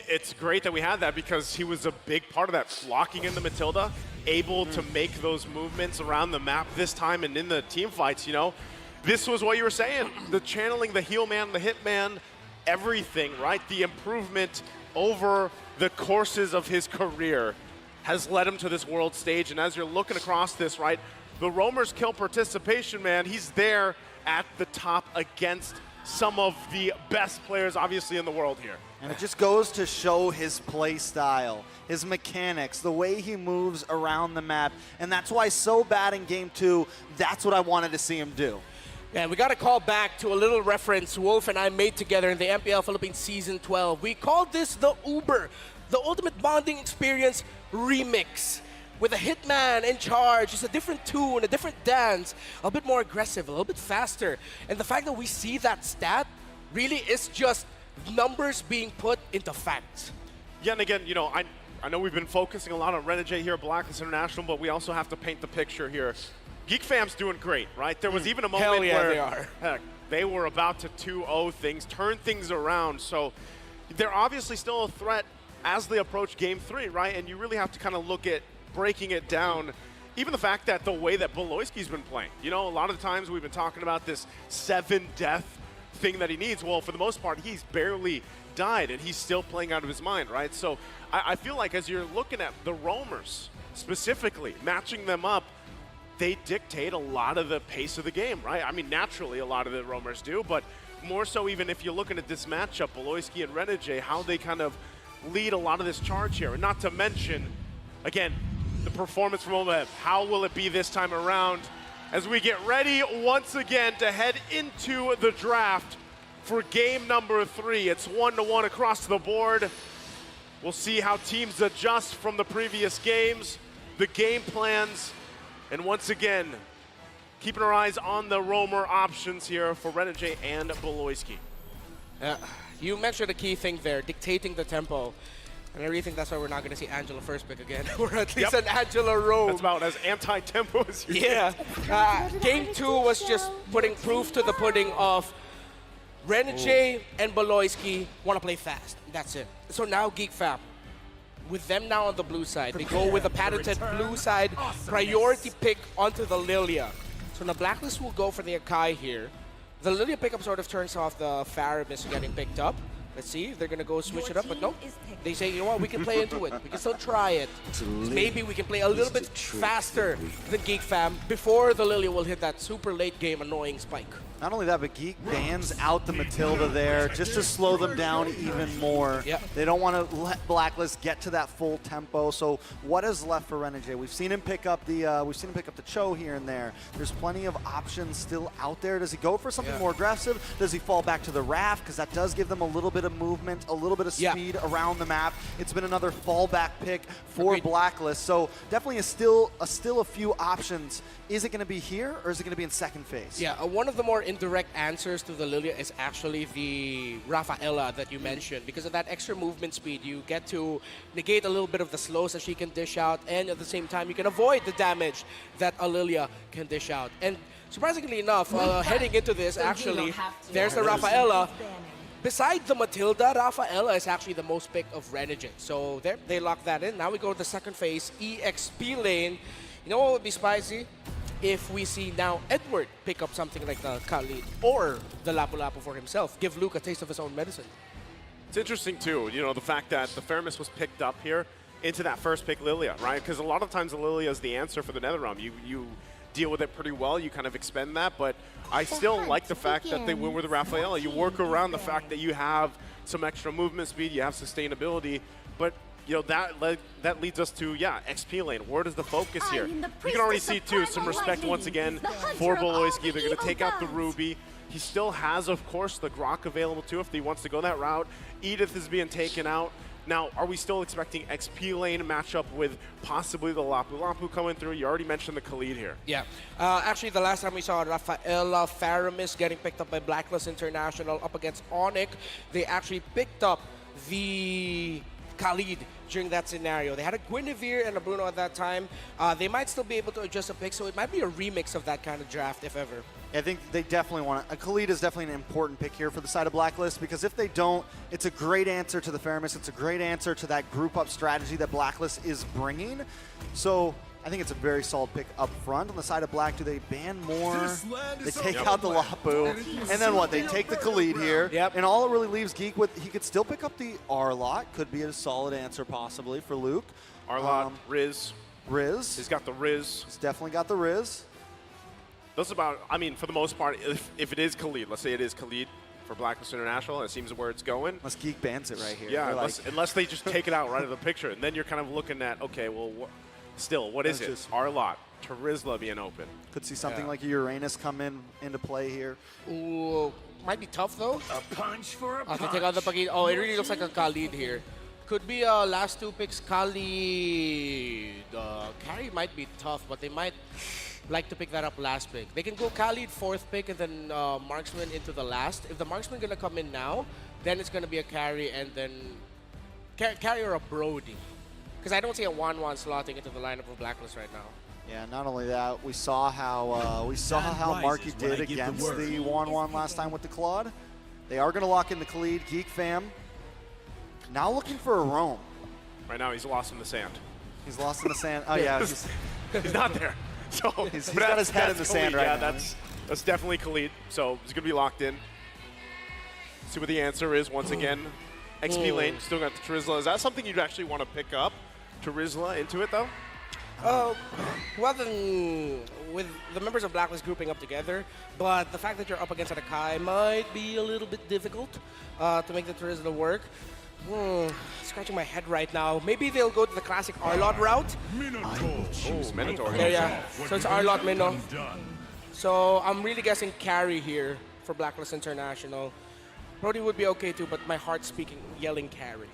Speaker 1: it's great that we had that because he was a big part of that, flocking in the Matilda, able to make those movements around the map this time and in the team fights, you know. This was what you were saying, the channeling, the heel man, the hitman, everything, right? The improvement over the courses of his career has led him to this world stage. And as you're looking across this, right, the Roamers kill participation, man, he's there at the top against some of the best players, obviously, in the world here.
Speaker 3: And it just goes to show his play style, his mechanics, the way he moves around the map. And that's why so bad in Game 2, that's what I wanted to see him do.
Speaker 2: Yeah, we got to call back to a little reference Wolf and I made together in the MPL Philippines Season 12. We called this the Uber, the Ultimate Bonding Experience Remix. With a hitman in charge, it's a different tune, a different dance, a bit more aggressive, a little bit faster. And the fact that we see that stat really is just numbers being put into facts.
Speaker 1: Yeah, and again, you know, I know we've been focusing a lot on Renegade here at Blacklist International, but we also have to paint the picture here. GeekFam's doing great, right? There was even a moment where
Speaker 2: they are.
Speaker 1: Heck, they were about to 2-0 things, turn things around. So they're obviously still a threat as they approach Game 3, right? And you really have to kind of look at breaking it down. Even the fact that the way that Beloyski's been playing, you know, a lot of the times we've been talking about this 7-death thing that he needs. Well, for the most part, he's barely died, and he's still playing out of his mind, right? So I feel like as you're looking at the Roamers specifically, matching them up, they dictate a lot of the pace of the game, right? I mean, naturally, a lot of the Roamers do, but more so even if you're looking at this matchup, Beloyski and Renegade, how they kind of lead a lot of this charge here. And not to mention, again, the performance from Omeb. How will it be this time around as we get ready once again to head into the draft for game number 3? It's 1-1 across the board. We'll see how teams adjust from the previous games, the game plans, and once again, keeping our eyes on the roamer options here for Renegade and Beloyski.
Speaker 2: You mentioned a key thing there, dictating the tempo. And I really think that's why we're not going to see Angela first pick again. Or at least an Angela Roam.
Speaker 1: That's about as anti-tempo as you
Speaker 2: Yeah. Game 2 was just putting proof to the pudding of Renegade and Beloyski want to play fast. That's it. So now GeekFam, with them now on the blue side, they go with a patented blue side priority pick onto the Lilia. So now Blacklist will go for the Akai here. The Lilia pickup sort of turns off the Faramis getting picked up. Let's see if they're going to go switch it up, but no. They say, you know what, we can play into it. We can still try it. Maybe we can play a little bit faster than GeekFam before the Lilia will hit that super late game annoying spike.
Speaker 3: Not only that, but Geek bans out the Matilda there just to slow them down even more.
Speaker 2: Yep.
Speaker 3: They don't want to let Blacklist get to that full tempo. So what is left for Renegade? We've seen him pick up the Cho here and there. There's plenty of options still out there. Does he go for something more aggressive? Does he fall back to the Raft? Because that does give them a little bit of movement, a little bit of speed around the map. It's been another fallback pick for Blacklist. So definitely still a few options. Is it going to be here or is it going to be in second phase?
Speaker 2: Yeah, one of the more indirect answers to the Lilia is actually the Rafaela that you mentioned. Because of that extra movement speed, you get to negate a little bit of the slows that she can dish out, and at the same time, you can avoid the damage that a Lilia can dish out. And surprisingly enough, heading into this, actually, there's the Rafaela. Beside the Matilda, Rafaela is actually the most picked of Renegade. So there, they lock that in. Now we go to the second phase, EXP lane. You know what would be spicy? If we see now Edward pick up something like the Khalid or the Lapu-Lapu for himself, give Luke a taste of his own medicine.
Speaker 1: It's interesting too, you know, the fact that the Faramis was picked up here into that first pick Lilia, right? Because a lot of times the Lilia is the answer for the NetherRealm. You deal with it pretty well, you kind of expend that, but I still like the fact that they went with Rafaela. You work around the fact that you have some extra movement speed, you have sustainability, but you know, that leads us to, XP lane. Where does the focus here? We can already see, too, some respect once again for Boloyski. They're going to take out the Ruby. He still has, of course, the Grok available, too, if he wants to go that route. Edith is being taken out. Now, are we still expecting XP lane matchup with possibly the Lapu-Lapu coming through? You already mentioned the Khalid here.
Speaker 2: Yeah. Actually, the last time we saw Rafaela Faramis getting picked up by Blacklist International up against Onyx, they actually picked up the Khalid during that scenario. They had a Guinevere and a Bruno at that time. They might still be able to adjust a pick, so it might be a remix of that kind of draft, if ever.
Speaker 3: I think they definitely want it. Khalid is definitely an important pick here for the side of Blacklist, because if they don't, it's a great answer to the Faramis. It's a great answer to that group-up strategy that Blacklist is bringing. So I think it's a very solid pick up front. On the side of Black, do they ban more? They take out the Lapu. And then what? They take the Khalid here. And all it really leaves Geek with, he could still pick up the Arlot. Could be a solid answer possibly for Luke.
Speaker 1: Arlot, Riz.
Speaker 3: Riz.
Speaker 1: He's got the Riz.
Speaker 3: He's definitely got the Riz.
Speaker 1: That's about, I mean, for the most part, if it is Khalid, let's say it is Khalid for Blacklist International, and it seems where it's going.
Speaker 3: Unless Geek bans it right here.
Speaker 1: Yeah, unless they just take it out right out of the picture. And then you're kind of looking at, okay, well, still, what is it? Arlot, Terizla being open.
Speaker 3: Could see something like Uranus come into play here.
Speaker 2: Ooh, might be tough though.
Speaker 19: A punch for a punch.
Speaker 2: Take out the Pagid. Oh, it really looks like a Khalid here. Could be last two picks Khalid. Carry might be tough, but they might like to pick that up last pick. They can go Khalid fourth pick and then Marksman into the last. If the Marksman gonna come in now, then it's gonna be a carry and then carry or a Brody. Because I don't see a 1-1 slotting into the lineup of Blacklist right now.
Speaker 3: Yeah, not only that, we saw how Marky did against the 1-1 last time with the Claude. They are going to lock in the Khalid. GeekFam now looking for a roam.
Speaker 1: Right now he's lost in the sand.
Speaker 3: He's lost in the sand. Oh yeah,
Speaker 1: he's not there. So
Speaker 3: he's got his head in the sand right now.
Speaker 1: That's definitely Khalid. So he's going to be locked in. See what the answer is once again. XP lane, still got the Terizla. Is that something you'd actually want to pick up? Terizla into it, though?
Speaker 2: Well, then, with the members of Blacklist grouping up together, but the fact that you're up against an Akai might be a little bit difficult to make the Terizla work. Scratching my head right now. Maybe they'll go to the classic Arlot route.
Speaker 1: Minotaur.
Speaker 2: Yeah. So it's Arlot Minnow. So I'm really guessing carry here for Blacklist International. Brody would be okay too, but my heart's yelling carry.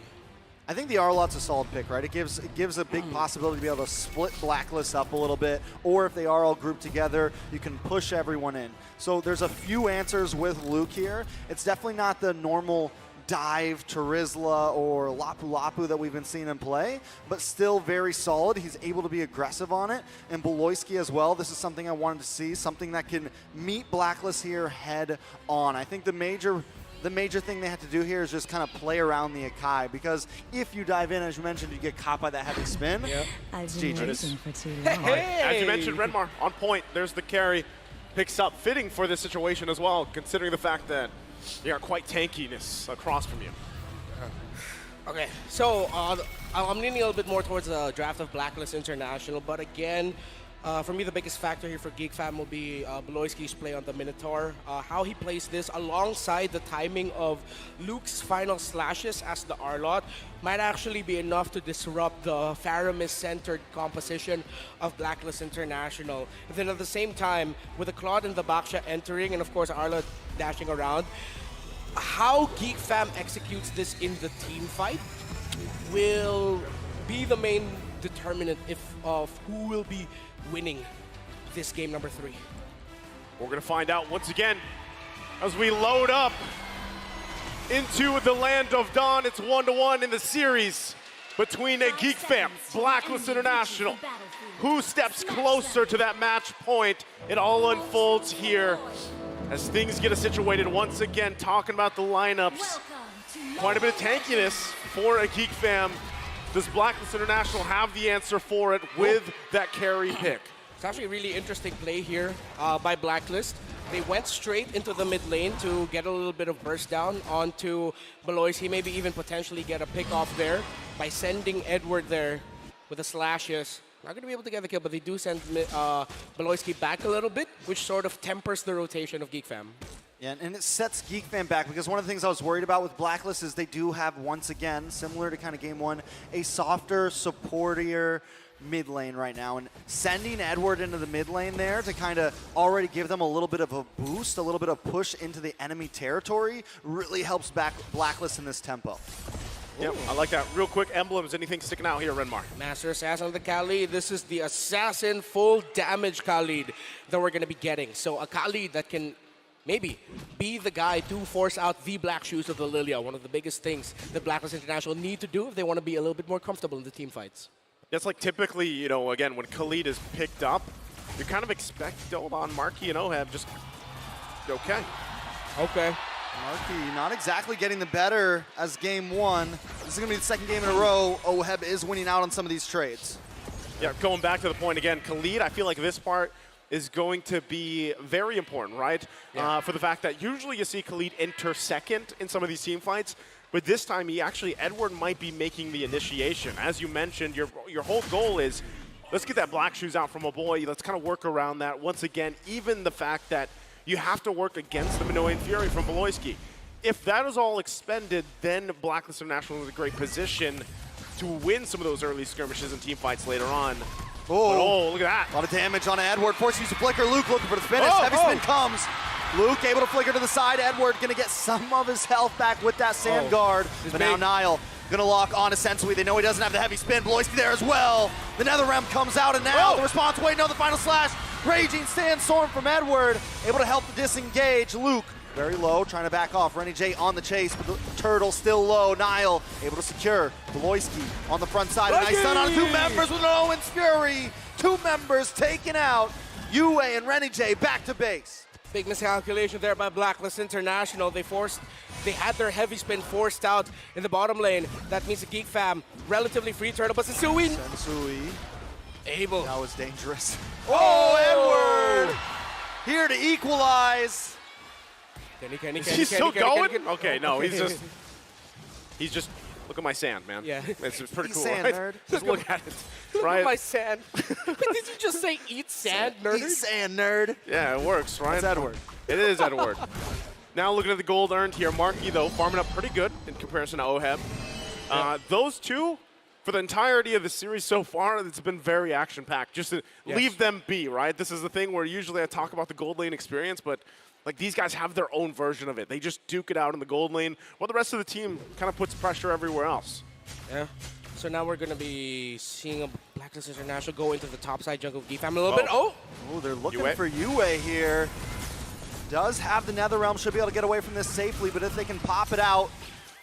Speaker 3: I think the Arlot's a solid pick, right? It gives a big possibility to be able to split Blacklist up a little bit, or if they are all grouped together, you can push everyone in. So there's a few answers with Luke here. It's definitely not the normal dive Terizla or Lapu-Lapu that we've been seeing him play, but still very solid. He's able to be aggressive on it. And Boloyski as well. This is something I wanted to see, something that can meet Blacklist here head on. I think the major thing they have to do here is just kind of play around the Akai, because if you dive in, as you mentioned, you get caught by that heavy spin.
Speaker 1: Yep.
Speaker 3: It's GG.
Speaker 1: As you mentioned, Redmar on point. There's the carry. picks up, fitting for this situation as well, considering the fact that you got quite tankiness across from you.
Speaker 2: Okay, so I'm leaning a little bit more towards the draft of Blacklist International, but again, for me, the biggest factor here for GeekFam will be Beloyski's play on the Minotaur. How he plays this alongside the timing of Luke's final slashes as the Arlot might actually be enough to disrupt the Faramis-centered composition of Blacklist International. And then at the same time, with the Claude and the Baksha entering, and of course Arlot dashing around, how GeekFam executes this in the team fight will be the main determinant of who will be winning this game number 3.
Speaker 1: We're going to find out once again as we load up into the land of Dawn. It's 1-1 in the series between a GeekFam, Blacklist International. Who steps closer to that match point? It all unfolds here as things get situated once again, talking about the lineups. Quite a bit of tankiness for a GeekFam. Does Blacklist International have the answer for it with that carry pick?
Speaker 2: It's actually a really interesting play here by Blacklist. They went straight into the mid lane to get a little bit of burst down onto Beloyski, maybe even potentially get a pick off there by sending Edward there with the slashes. Not going to be able to get the kill, but they do send Beloyski back a little bit, which sort of tempers the rotation of GeekFam.
Speaker 5: Yeah, and it sets GeekFam back because one of the things I was worried about with Blacklist is they do have, once again, similar to kind of game 1, a softer, supportier mid lane right now. And sending Edward into the mid lane there to kind of already give them a little bit of a boost, a little bit of push into the enemy territory really helps back Blacklist in this tempo.
Speaker 1: Yep, I like that. Real quick, emblems, anything sticking out here, Renmar?
Speaker 2: Master Assassin of the Khalid. This is the Assassin full damage Khalid that we're going to be getting. So a Khalid that can maybe be the guy to force out the black shoes of the Lilia, one of the biggest things that Blacklist International need to do if they want to be a little bit more comfortable in the team fights.
Speaker 1: That's like typically, you know, again, when Khalid is picked up, you kind of expect Doban, Marky, and Oheb just, okay.
Speaker 2: Okay.
Speaker 5: Marky not exactly getting the better as game 1. This is going to be the second game in a row. Oheb is winning out on some of these trades.
Speaker 1: Yeah, going back to the point again, Khalid, I feel like this part is going to be very important, right?
Speaker 2: Yeah.
Speaker 1: For the fact that usually you see Khalid enter second in some of these team fights, but this time Edward might be making the initiation. As you mentioned, your whole goal is, let's get that black shoes out from a boy. Let's kind of work around that. Once again, even the fact that you have to work against the Minoan Fury from Beloyski. If that is all expended, then Blacklist International is in a great position to win some of those early skirmishes and team fights later on. Oh, look at that.
Speaker 5: A lot of damage on Edward. Forced to use a flicker. Luke looking for the finish. Heavy spin comes. Luke able to flicker to the side. Edward going to get some of his health back with that sand guard. But now Niall going to lock on essentially. They know he doesn't have the heavy spin. Beloyski there as well. The Netherrealm comes out, and now the response waiting on the final slash. Raging Sandstorm from Edward. Able to help to disengage. Luke very low, trying to back off. Rennie J on the chase, but the Turtle still low. Niall able to secure. Beloyski on the front side. A nice stun on 2 members with an Owen's Fury. 2 members taken out. Yue and Rennie J back to base.
Speaker 2: Big miscalculation there by Blacklist International. They had their heavy spin forced out in the bottom lane. That means the GeekFam relatively free Turtle, but Sensui able.
Speaker 5: That was dangerous. Oh, Edward! Here to equalize.
Speaker 1: Is he still going? Okay, no, he's just, look at my sand, man.
Speaker 2: Yeah.
Speaker 1: It's pretty cool,
Speaker 5: sand,
Speaker 1: right?
Speaker 5: nerd.
Speaker 1: Just look at it.
Speaker 2: Look
Speaker 1: right?
Speaker 2: at my sand. Did you just say eat sand, nerd?
Speaker 5: Eat sand, nerd.
Speaker 1: Yeah, it works, right?
Speaker 5: It's Edward.
Speaker 1: It is Edward. Now looking at the gold earned here, Marky, though, farming up pretty good in comparison to Oheb. Those two, for the entirety of the series so far, it's been very action-packed. Just to leave them be, right? This is the thing where usually I talk about the gold lane experience, but like these guys have their own version of it. They just duke it out in the gold lane, while the rest of the team kind of puts pressure everywhere else.
Speaker 2: Yeah. So now we're going to be seeing a Blacklist International go into the top side jungle of GeekFam a little bit. Oh,
Speaker 5: they're looking for Yue here. Does have the Netherrealm, should be able to get away from this safely, but if they can pop it out,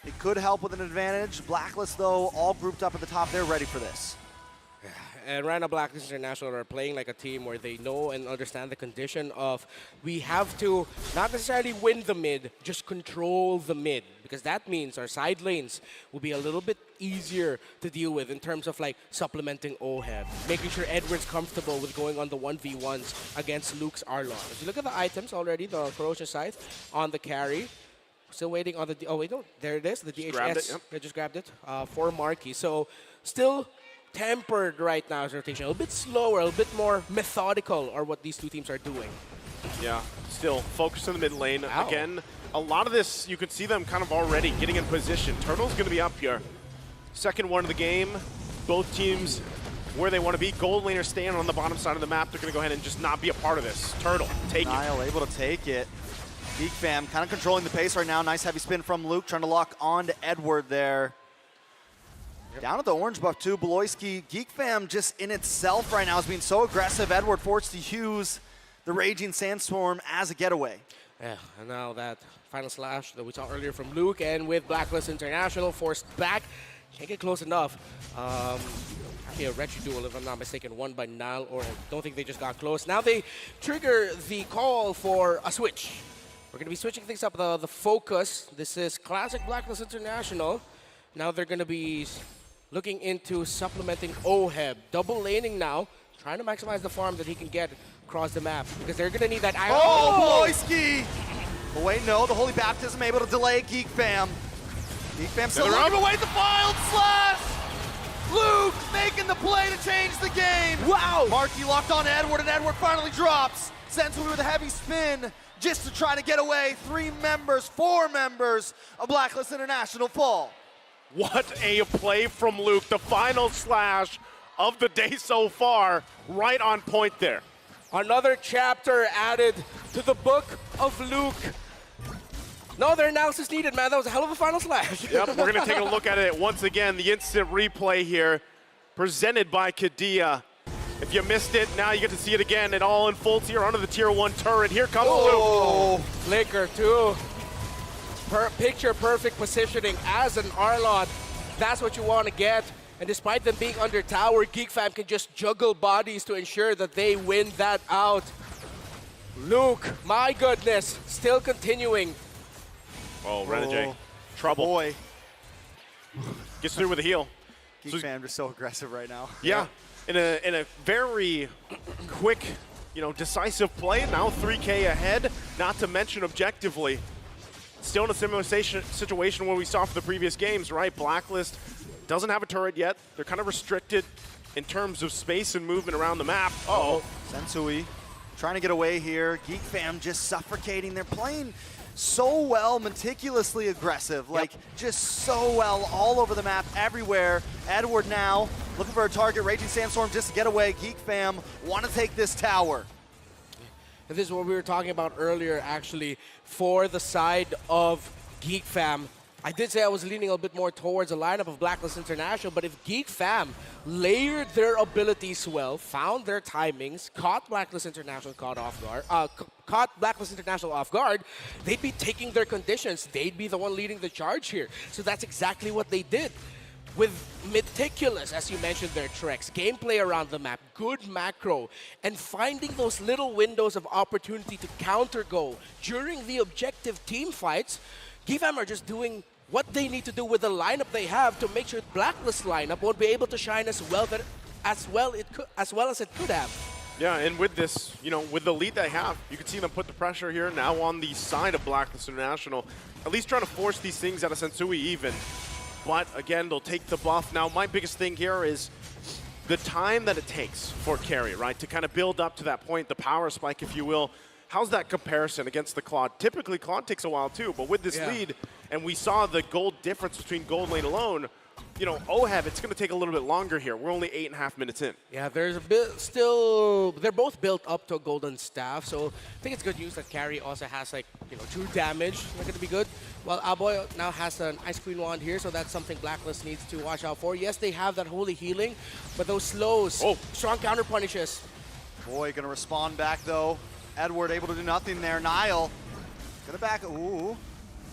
Speaker 5: it could help with an advantage. Blacklist, though, all grouped up at the top. They're ready for this.
Speaker 2: and right now Blacklist International are playing like a team where they know and understand the condition of we have to not necessarily win the mid, just control the mid, because that means our side lanes will be a little bit easier to deal with in terms of like supplementing OHEB, making sure Edward's comfortable with going on the 1v1s against Luke's Arlon. If you look at the items already, the Ferocious Scythe on the carry, still waiting on the, oh wait, no, there it is, the DHS.
Speaker 1: Grabbed it, yep.
Speaker 2: They just grabbed it for Marky. So still tempered right now as rotation. A little bit slower, a little bit more methodical are what these two teams are doing.
Speaker 1: Yeah, still focused in the mid lane.
Speaker 2: Ow.
Speaker 1: Again, a lot of this, you can see them kind of already getting in position. Turtle's going to be up here. Second one of the game. Both teams where they want to be. Gold laner staying on the bottom side of the map. They're going to go ahead and just not be a part of this. Turtle, take it.
Speaker 3: Niall able to take it. GeekFam kind of controlling the pace right now. Nice heavy spin from Luke, trying to lock on to Edward there. Down at the orange buff too, Beloyski. GeekFam just in itself right now is being so aggressive. Edward forced to use the Raging Sandstorm as a getaway.
Speaker 2: Yeah, and now that final slash that we saw earlier from Luke, and with Blacklist International forced back, can't get close enough. Actually a Retro duel, if I'm not mistaken, won by Niall, or I don't think they just got close. Now they trigger the call for a switch. We're going to be switching things up, the focus. This is classic Blacklist International. Now they're going to be looking into supplementing OHEB. Double laning now, trying to maximize the farm that he can get across the map, because they're going to need that.
Speaker 3: Oh, Beloyski! But wait, no, the Holy Baptism able to delay GeekFam. GeekFam still looking away the Wild Slash! Luke making the play to change the game! Wow! Marky locked on Edward, and Edward finally drops. Sensui with a heavy spin just to try to get away. 4 members of Blacklist International fall.
Speaker 1: What a play from Luke. The final slash of the day so far, right on point there.
Speaker 2: Another chapter added to the book of Luke. No other analysis needed, man. That was a hell of a final slash.
Speaker 1: Yep, we're going to take a look at it once again. The instant replay here, presented by Kadia. If you missed it, now you get to see it again. It all unfolds here under the Tier 1 turret. Here comes Luke.
Speaker 2: Flicker, too. Picture perfect positioning as an Arlon. That's what you want to get. And despite them being under tower, GeekFam can just juggle bodies to ensure that they win that out. Luke, my goodness, still continuing.
Speaker 1: Oh, Renegade. Trouble.
Speaker 3: Boy.
Speaker 1: Gets through with a heal.
Speaker 3: GeekFam just so aggressive right now.
Speaker 1: Yeah, in a very quick, decisive play. Now 3K ahead, not to mention objectively. Still in a similar situation where we saw for the previous games, right? Blacklist doesn't have a turret yet. They're kind of restricted in terms of space and movement around the map. Uh-oh.
Speaker 3: Sensui trying to get away here. GeekFam just suffocating. They're playing so well, meticulously aggressive. Like, just so well all over the map, everywhere. Edward now looking for a target. Raging Sandstorm just to get away. GeekFam want to take this tower.
Speaker 2: And this is what we were talking about earlier, actually, for the side of GeekFam. I did say I was leaning a bit more towards a lineup of Blacklist International, but if GeekFam layered their abilities well, found their timings, caught Blacklist International caught Blacklist International off guard, they'd be taking their conditions. They'd be the one leading the charge here. So that's exactly what they did. With meticulous, as you mentioned, their treks, gameplay around the map, good macro, and finding those little windows of opportunity to counter-go during the objective team fights, GeekFam are just doing what they need to do with the lineup they have to make sure Blacklist lineup won't be able to shine as well as it could have.
Speaker 1: Yeah, and with this, with the lead they have, you can see them put the pressure here now on the side of Blacklist International, at least trying to force these things out of Sensui even. But again, they'll take the buff. Now, my biggest thing here is the time that it takes for carry, right? To kind of build up to that point, the power spike, if you will. How's that comparison against the Claude? Typically, Claude takes a while too, but with this lead, and we saw the gold difference between gold lane alone, OHEB, it's going to take a little bit longer here. We're only 8.5 minutes in.
Speaker 2: Yeah, there's a bit still, they're both built up to a golden staff, so I think it's good news that Carry also has true damage. They're going to be good. Well, Aboy now has an Ice Queen Wand here, so that's something Blacklist needs to watch out for. Yes, they have that holy healing, but those slows, strong counter punishes.
Speaker 3: Boy, gonna respond back though. Edward able to do nothing there. Niall gonna back, ooh.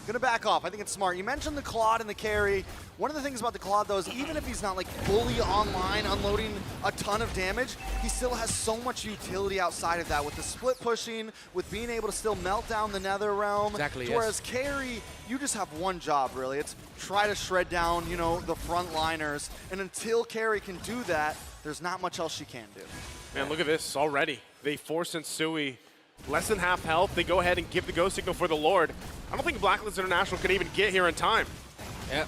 Speaker 5: Gonna back off. I think it's smart. You mentioned the Claude and the carry. One of the things about the Claude, though, is even if he's not like fully online, unloading a ton of damage, he still has so much utility outside of that with the split pushing, with being able to still melt down the Nether Realm.
Speaker 2: Exactly, yes.
Speaker 5: Whereas carry, you just have one job, really. It's try to shred down, you know, the frontliners. And until carry can do that, there's not much else she can do.
Speaker 1: Man, look at this already. They force Insui less than half health. They go ahead and give the go signal for the Lord. I don't think Blacklist International could even get here in time.
Speaker 2: Yeah.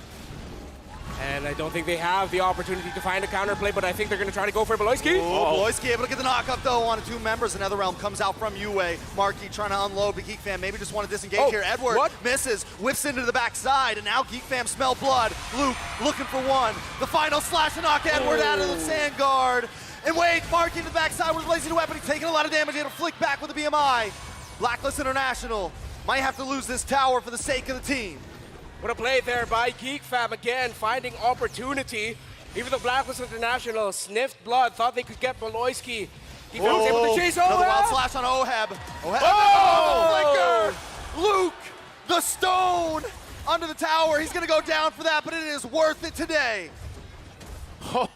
Speaker 2: And I don't think they have the opportunity to find a counterplay, but I think they're going to try to go for Bloisky.
Speaker 5: Oh, Bloisky able to get the knock-up, though, on 2 members. Another realm comes out from Yue. Marky trying to unload, but GeekFam maybe just want to disengage here. Edward misses, whips into the backside, and now GeekFam smell blood. Luke looking for one. The final slash to knock Edward out of the sand guard. And wait, Marky to the backside with a blazing weapon. He's taking a lot of damage. He'll flick back with the BMI. Blacklist International might have to lose this tower for the sake of the team.
Speaker 2: What a play there by GeekFam, again, finding opportunity. Even though Blacklist International sniffed blood, thought they could get Bloisky. GeekFam was able to chase Oheb.
Speaker 5: Another wild slash on Oheb. Oheb, the flicker. Luke, the stone, under the tower. He's going to go down for that, but it is worth it today.
Speaker 1: Oh,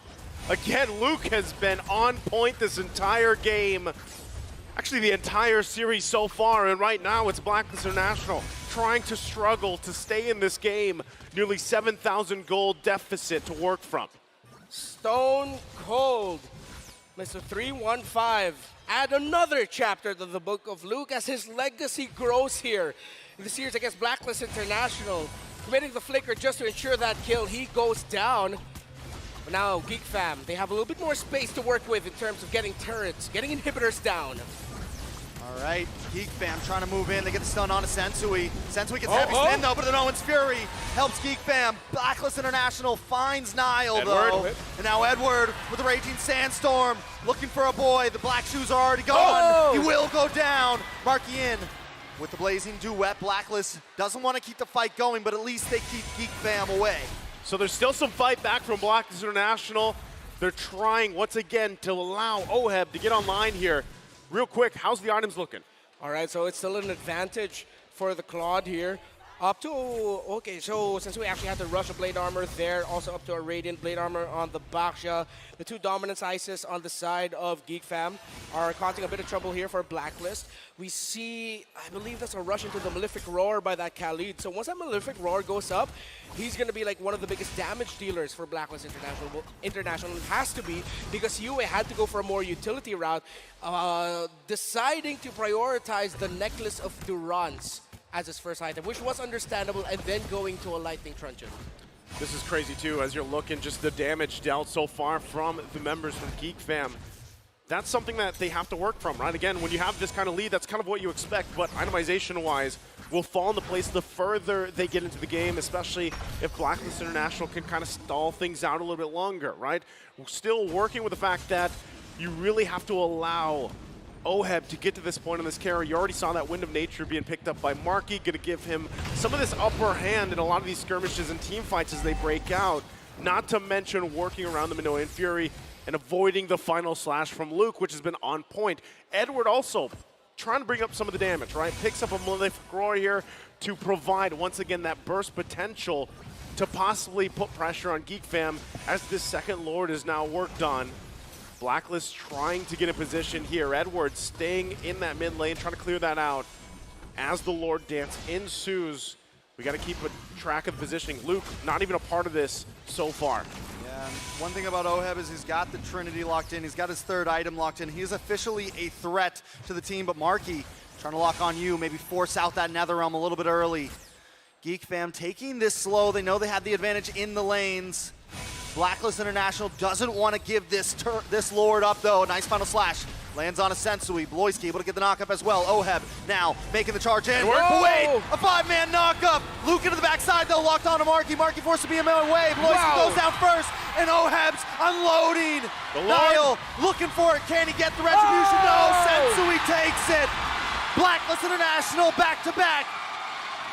Speaker 1: again, Luke has been on point this entire game. Actually, the entire series so far, and right now it's Blacklist International trying to struggle to stay in this game. Nearly 7,000 gold deficit to work from.
Speaker 2: Stone cold. Mr. 315. Add another chapter to the book of Luke as his legacy grows here in the series against Blacklist International. Committing the flicker just to ensure that kill. He goes down. But now GeekFam, they have a little bit more space to work with in terms of getting turrets, getting inhibitors down.
Speaker 5: All right, GeekFam trying to move in. They get the stun on to Sensui. Sensui gets heavy spin though, but then Owen's Fury helps GeekFam. Blacklist International finds Nile though. And now Edward with the Raging Sandstorm looking for a boy. The black shoes are already gone. He will go down. Marky in with the blazing duet. Blacklist doesn't want to keep the fight going, but at least they keep GeekFam away.
Speaker 1: So there's still some fight back from Blacklist International. They're trying once again to allow Oheb to get online here. Real quick, how's the items looking?
Speaker 2: All right, so it's still an advantage for the Claude here. Up to, okay, so since we actually had to rush a Blade Armor there, also up to a Radiant Blade Armor on the Baksha. The 2 Dominance Isis on the side of GeekFam are causing a bit of trouble here for Blacklist. We see, I believe that's a rush into the Malefic Roar by that Khalid. So once that Malefic Roar goes up, he's going to be like one of the biggest damage dealers for Blacklist International. Well, International has to be because Yue had to go for a more utility route, deciding to prioritize the Necklace of Durance as his first item, which was understandable, and then going to a Lightning Truncheon.
Speaker 1: This is crazy too, as you're looking just the damage dealt so far from the members from GeekFam. That's something that they have to work from, right? Again, when you have this kind of lead, that's kind of what you expect, but itemization-wise will fall into place the further they get into the game, especially if Blacklist International can kind of stall things out a little bit longer, right? We're still working with the fact that you really have to allow Oheb to get to this point in this carry. You already saw that Wind of Nature being picked up by Marky, going to give him some of this upper hand in a lot of these skirmishes and team fights as they break out, not to mention working around the Minoan Fury and avoiding the final slash from Luke, which has been on point. Edward also trying to bring up some of the damage, right? Picks up a Malefic Roar here to provide, once again, that burst potential to possibly put pressure on GeekFam as this second Lord is now worked on. Blacklist trying to get in position here. Edward staying in that mid lane, trying to clear that out. As the Lord dance ensues, we got to keep a track of the positioning. Luke, not even a part of this so far.
Speaker 5: Yeah, one thing about Oheb is he's got the Trinity locked in. He's got his 3rd item locked in. He is officially a threat to the team, but Marky trying to lock on you, maybe force out that Netherrealm a little bit early. GeekFam taking this slow. They know they have the advantage in the lanes. Blacklist International doesn't want to give this Lord up, though. Nice final slash. Lands on a Sensui. Bloisky able to get the knockup as well. Oheb now making the charge in. Wait, a 5-man knockup. Luke into the backside, though, locked on to Marky. Marky forced to be a man away. Bloisky goes down first, and Oheb's unloading. Nile looking for it. Can he get the retribution? No, Sensui takes it. Blacklist International back-to-back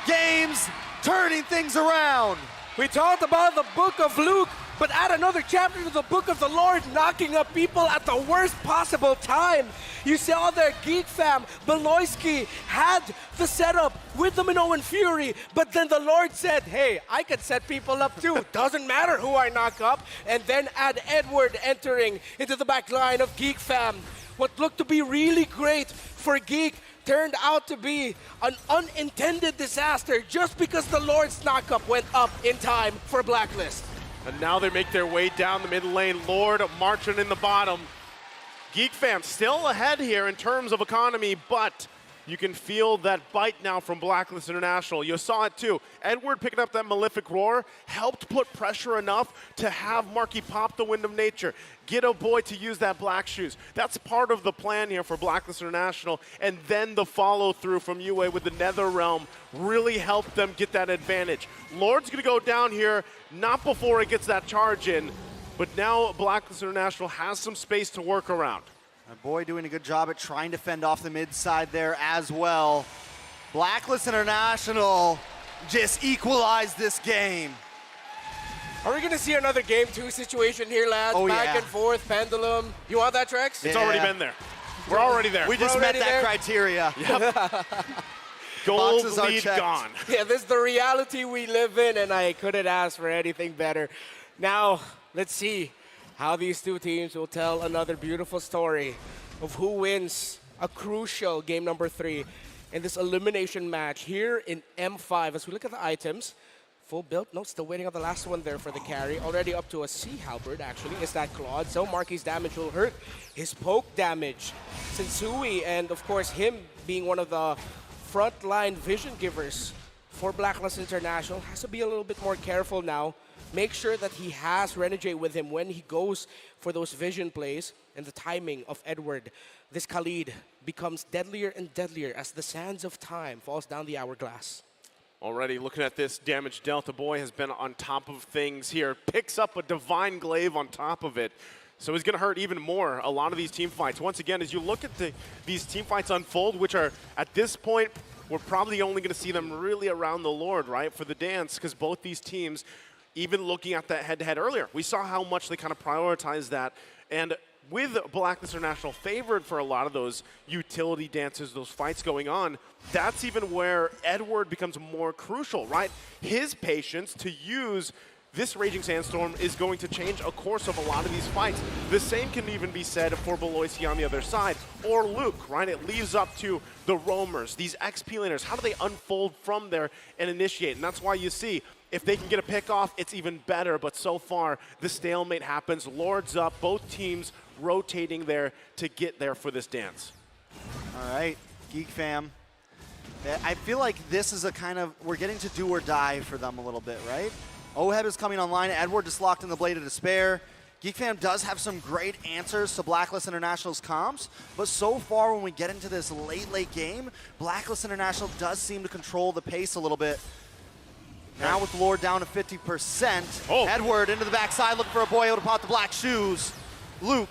Speaker 5: games, turning things around.
Speaker 2: We talked about the Book of Luke. but add another chapter to the book of the Lord, knocking up people at the worst possible time. You saw there, GeekFam, Beloyski had the setup with the Minoan Fury, but then the Lord said, hey, I can set people up too. Doesn't matter who I knock up. And then add Edward entering into the back line of GeekFam. What looked to be really great for Geek turned out to be an unintended disaster just because the Lord's knockup went up in time for Blacklist.
Speaker 1: And now they make their way down the mid lane. Lord marching in the bottom. GeekFam still ahead here in terms of economy, but you can feel that bite now from Blacklist International. You saw it too. Edward picking up that Malefic Roar helped put pressure enough to have Marky pop the Wind of Nature. Get a boy to use that Black Shoes. That's part of the plan here for Blacklist International. And then the follow through from UA with the Nether Realm really helped them get that advantage. Lord's gonna go down here, not before it gets that charge in, but now Blacklist International has some space to work around.
Speaker 3: My boy doing a good job at trying to fend off the mid side there as well. Blacklist International just equalized this game.
Speaker 2: Are we going to see another Game 2 situation here, lads?
Speaker 3: Oh,
Speaker 2: Back
Speaker 3: yeah.
Speaker 2: and forth, pendulum. You want that, Trex?
Speaker 1: It's already been there. We're already there.
Speaker 3: We just met that criteria.
Speaker 1: Yep. Gold
Speaker 3: Boxes are
Speaker 1: lead
Speaker 3: checked.
Speaker 1: gone.
Speaker 2: Yeah, this is the reality we live in, and I couldn't ask for anything better. Now, let's see how these two teams will tell another beautiful story of who wins a crucial game number 3 in this elimination match here in M5. As we look at the items, full build. No, still waiting on the last one there for the carry. Already up to a Sea Halberd, actually, is that Claude. So Marky's damage will hurt. His poke damage. Sensui, and of course him being one of the frontline vision givers for Blacklist International, has to be a little bit more careful now. Make sure that he has Renegade with him when he goes for those vision plays, and the timing of Edward. This Khalid becomes deadlier and deadlier as the sands of time falls down the hourglass.
Speaker 1: Already looking at this damage Delta Boy has been on top of things here. Picks up a Divine Glaive on top of it. So he's going to hurt even more a lot of these team fights. Once again, as you look at these team fights unfold, which are at this point, we're probably only going to see them really around the Lord, right, for the dance, because both these teams, even looking at that head-to-head earlier, we saw how much they kind of prioritize that. And with Blacklist International favored for a lot of those utility dances, those fights going on, that's even where Edward becomes more crucial, right? His patience to use this Raging Sandstorm is going to change a course of a lot of these fights. The same can even be said for Beloyski on the other side, or Luke, right? It leaves up to the roamers, these XP laners. How do they unfold from there and initiate? And that's why you see, if they can get a pick off, it's even better. But so far, the stalemate happens. Lord's up, both teams rotating there to get there for this dance.
Speaker 3: All right, GeekFam. I feel like this is a kind of, we're getting to do or die for them a little bit, right? Oheb is coming online. Edward just locked in the Blade of Despair. GeekFam does have some great answers to Blacklist International's comps, but so far when we get into this late game, Blacklist International does seem to control the pace a little bit. Now with Lord down to 50%, Edward into the backside looking for a boy able to pop the Black Shoes. Luke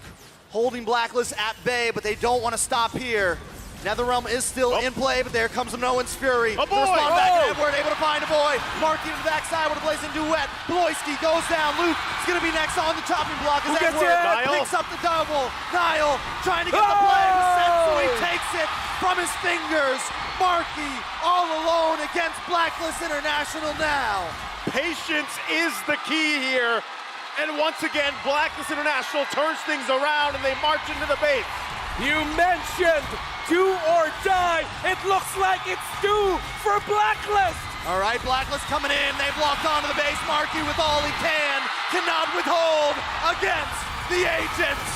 Speaker 3: holding Blacklist at bay, but they don't want to stop here. Netherrealm is still in play, but there comes Minoan's Fury.
Speaker 1: A boy!
Speaker 3: Respond back to Edward, able to find a boy. Marky to the backside with a blazing duet. Beloyski goes down. Luke is going to be next on the chopping block as Edward picks up the double. Niall trying to get the play. Sensui takes it from his fingers. Marky all alone against Blacklist International now.
Speaker 1: Patience is the key here. And once again, Blacklist International turns things around and they march into the base.
Speaker 2: You mentioned do or die. It looks like it's due for Blacklist.
Speaker 3: All right, Blacklist coming in. They've locked onto the base. Marky with all he can. Cannot withhold against the agents.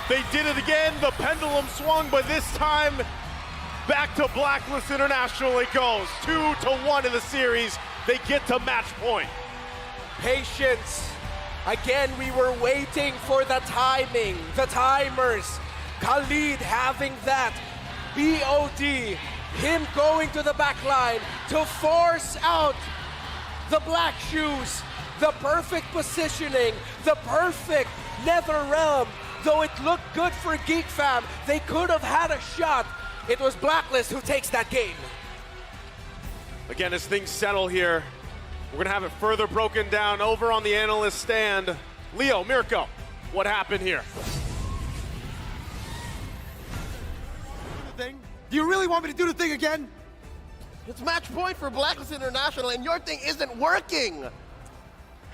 Speaker 1: They did it again. The pendulum swung, but this time back to Blacklist International it goes. 2-1 in the series. They get to match point.
Speaker 2: Patience. Again, we were waiting for the timing, the timers. Khalid having that. BOD, him going to the back line to force out the Black Shoes. The perfect positioning, the perfect Nether Realm. Though it looked good for GeekFam, they could have had a shot. It was Blacklist who takes that game.
Speaker 1: Again, as things settle here, We're going to have it further broken down over on the analyst stand. Leo, Mirko, what happened here?
Speaker 5: Do you really want me to do the thing again?
Speaker 4: It's match point for Blacklist International, and your thing isn't working.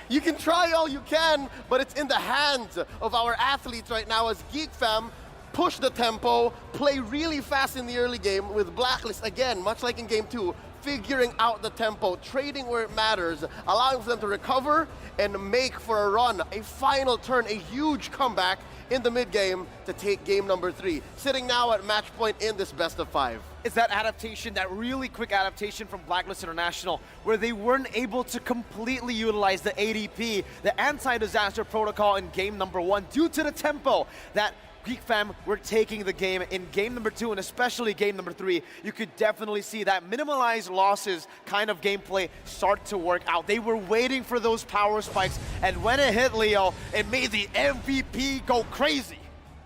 Speaker 4: You can try all you can, but it's in the hands of our athletes right now as GeekFam push the tempo, play really fast in the early game with Blacklist, again, much like in Game 2, figuring out the tempo, trading where it matters, allowing for them to recover and make for a run, a final turn, a huge comeback in the mid-game to take game number 3. Sitting now at match point in this best of 5.
Speaker 5: It's that adaptation, that really quick adaptation from Blacklist International, where they weren't able to completely utilize the ADP, the anti-disaster protocol in game number 1 due to the tempo that GeekFam were taking the game in game number 2 and especially game number 3. You could definitely see that minimalized losses kind of gameplay start to work out. They were waiting for those power spikes, and when it hit Leo, it made the MVP go crazy.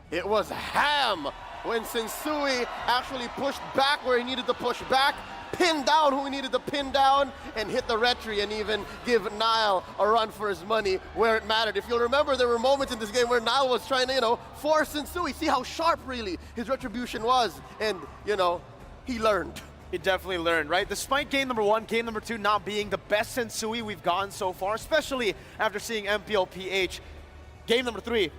Speaker 4: It was ham when Sensui actually pushed back where he needed to push back, pinned down who he needed to pin down, and hit the retry and even give Nile a run for his money where it mattered. If you'll remember, there were moments in this game where Nile was trying to, force Sensui. See how sharp, really, his retribution was. And, he learned.
Speaker 5: He definitely learned, right? Despite game number 1, game number 2 not being the best Sensui we've gotten so far, especially after seeing MPLPH, game number 3,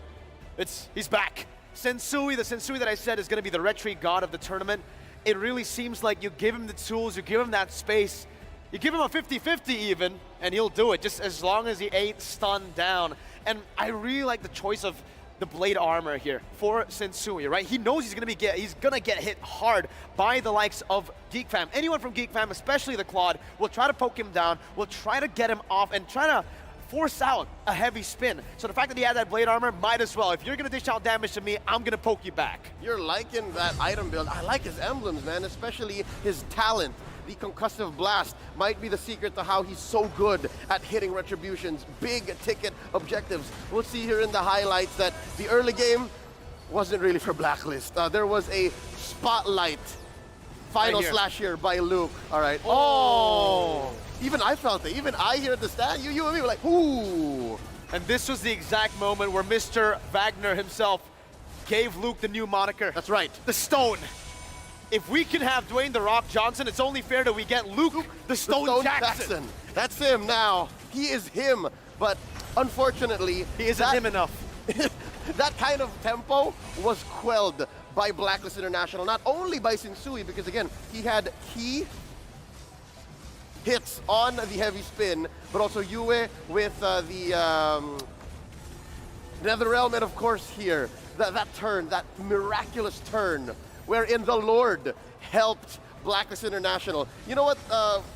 Speaker 5: he's back. Sensui, the Sensui that I said is going to be the retry god of the tournament. It really seems like you give him the tools, you give him that space, you give him a 50-50 even, and he'll do it, just as long as he ain't stunned down. And I really like the choice of the blade armor here for Sensui, right? He knows he's gonna get hit hard by the likes of GeekFam. Anyone from GeekFam, especially the Claude, will try to poke him down, will try to get him off and try to force out a heavy spin. So the fact that he had that blade armor, might as well. If you're gonna dish out damage to me, I'm gonna poke you back.
Speaker 4: You're liking that item build. I like his emblems, man, especially his talent. The concussive blast might be the secret to how he's so good at hitting retributions, big ticket objectives. We'll see here in the highlights that the early game wasn't really for Blacklist. There was a spotlight final slash here by Luke. All right. Oh! Even I felt it. Even I here at the stand, you and me were like, ooh.
Speaker 5: And this was the exact moment where Mr. Wagner himself gave Luke the new moniker.
Speaker 4: That's right.
Speaker 5: The Stone. If we can have Dwayne The Rock Johnson, it's only fair that we get Luke the Stone Jackson.
Speaker 4: That's him now. He is him. But unfortunately,
Speaker 5: he isn't him enough.
Speaker 4: That kind of tempo was quelled by Blacklist International, not only by Sensui, because again, he had key hits on the heavy spin, but also Yue with the NetherRealm, and of course here, that turn, that miraculous turn, wherein the Lord helped Blacklist International. You know what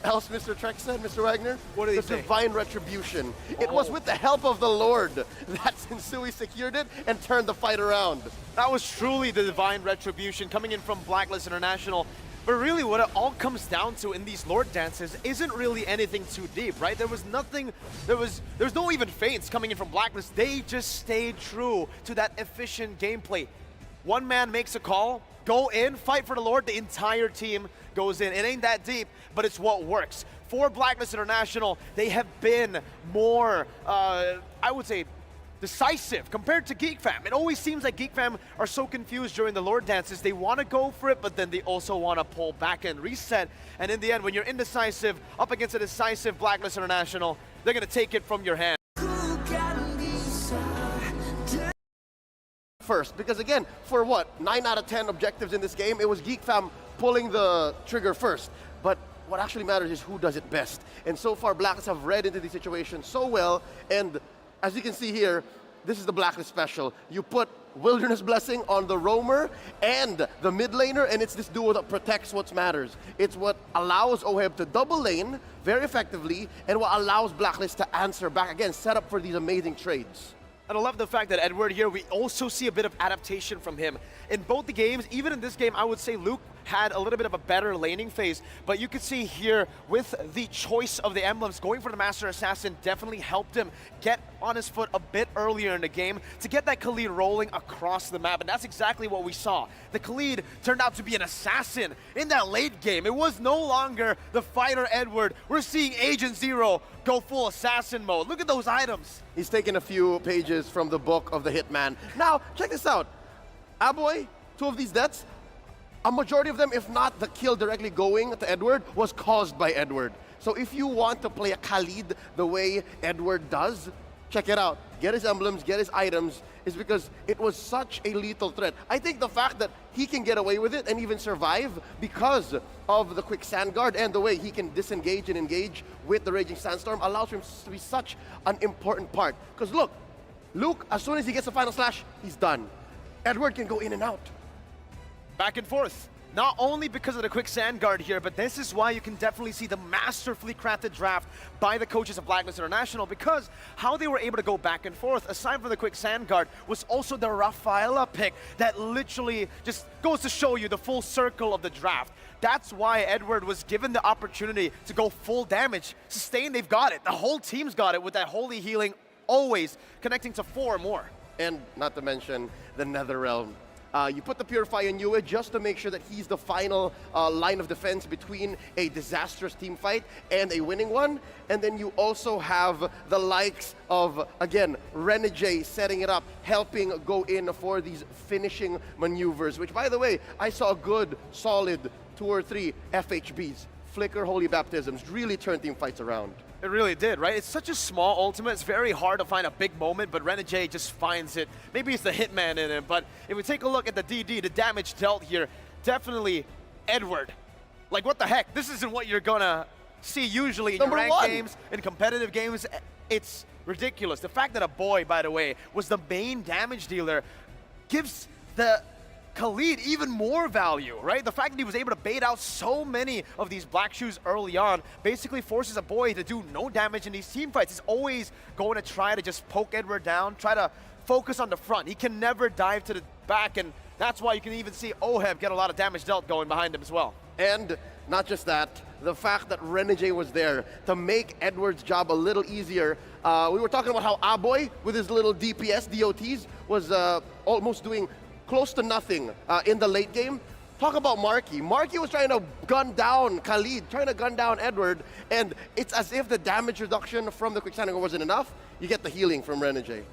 Speaker 4: else Mr. Trek said, Mr. Wagner?
Speaker 5: What did he say?
Speaker 4: The divine retribution. It was with the help of the Lord that Sensui secured it and turned the fight around.
Speaker 5: That was truly the divine retribution coming in from Blacklist International. But really what it all comes down to in these Lord dances isn't really anything too deep, right? There was nothing, there's no even feints coming in from Blacklist. They just stayed true to that efficient gameplay. One man makes a call, go in, fight for the Lord, the entire team goes in. It ain't that deep, but it's what works. For Blacklist International, they have been more, I would say, decisive compared to GeekFam. It always seems like GeekFam are so confused during the Lord dances. They want to go for it, but then they also want to pull back and reset. And in the end, when you're indecisive, up against a decisive Blacklist International, they're going to take it from your hand.
Speaker 4: First, because again, for what, 9 out of 10 objectives in this game, it was GeekFam pulling the trigger first. But what actually matters is who does it best. And so far, Blacklist have read into the situation so well, and as you can see here, this is the Blacklist special. You put Wilderness Blessing on the roamer and the mid laner, and it's this duo that protects what matters. It's what allows Oheb to double lane very effectively, and what allows Blacklist to answer back, again, set up for these amazing trades.
Speaker 5: And I love the fact that Edward here, we also see a bit of adaptation from him. In both the games, even in this game, I would say Luke had a little bit of a better laning phase, but you could see here with the choice of the emblems, going for the Master Assassin definitely helped him get on his foot a bit earlier in the game to get that Khalid rolling across the map, and that's exactly what we saw. The Khalid turned out to be an assassin in that late game. It was no longer the fighter Edward. We're seeing Agent Zero go full assassin mode. Look at those items.
Speaker 4: He's taken a few pages from the book of the Hitman. Now, check this out. Aboy, 2 of these deaths, a majority of them, if not the kill directly going to Edward, was caused by Edward. So if you want to play a Khalid the way Edward does, check it out. Get his emblems, get his items, is because it was such a lethal threat. I think the fact that he can get away with it and even survive because of the quick sand guard and the way he can disengage and engage with the Raging Sandstorm allows him to be such an important part. Because look, Luke, as soon as he gets the final slash, he's done. Edward can go in and out.
Speaker 5: Back and forth. Not only because of the quick sand guard here, but this is why you can definitely see the masterfully crafted draft by the coaches of Blaclist International, because how they were able to go back and forth, aside from the quick sand guard, was also the Rafaela pick that literally just goes to show you the full circle of the draft. That's why Edward was given the opportunity to go full damage. Sustain, they've got it. The whole team's got it with that holy healing, always connecting to 4 or more.
Speaker 4: And not to mention the Netherrealm. You put the Purify on Yue just to make sure that he's the final line of defense between a disastrous team fight and a winning one. And then you also have the likes of, again, Renegade setting it up, helping go in for these finishing maneuvers, which, by the way, I saw a good, solid 2 or 3 FHBs. Flicker Holy Baptisms really turned team fights around.
Speaker 5: It really did, right? It's such a small ultimate. It's very hard to find a big moment, but Renegade just finds it. Maybe it's the Hitman in him, but if we take a look at the DD, the damage dealt here, definitely Edward. Like, what the heck? This isn't what you're gonna see usually in ranked games, in competitive games. It's ridiculous. The fact that a boy, by the way, was the main damage dealer gives the Khalid even more value, right? The fact that he was able to bait out so many of these black shoes early on basically forces a boy to do no damage in these team fights. He's always going to try to just poke Edward down, try to focus on the front. He can never dive to the back, and that's why you can even see Oheb get a lot of damage dealt going behind him as well.
Speaker 4: And not just that, the fact that Renegade was there to make Edward's job a little easier. We were talking about how Aboy, with his little DPS, DOTs, was almost doing close to nothing in the late game. Talk about Marky. Marky was trying to gun down Khalid, trying to gun down Edward, and it's as if the damage reduction from the quicksanding wasn't enough. You get the healing from Renegade.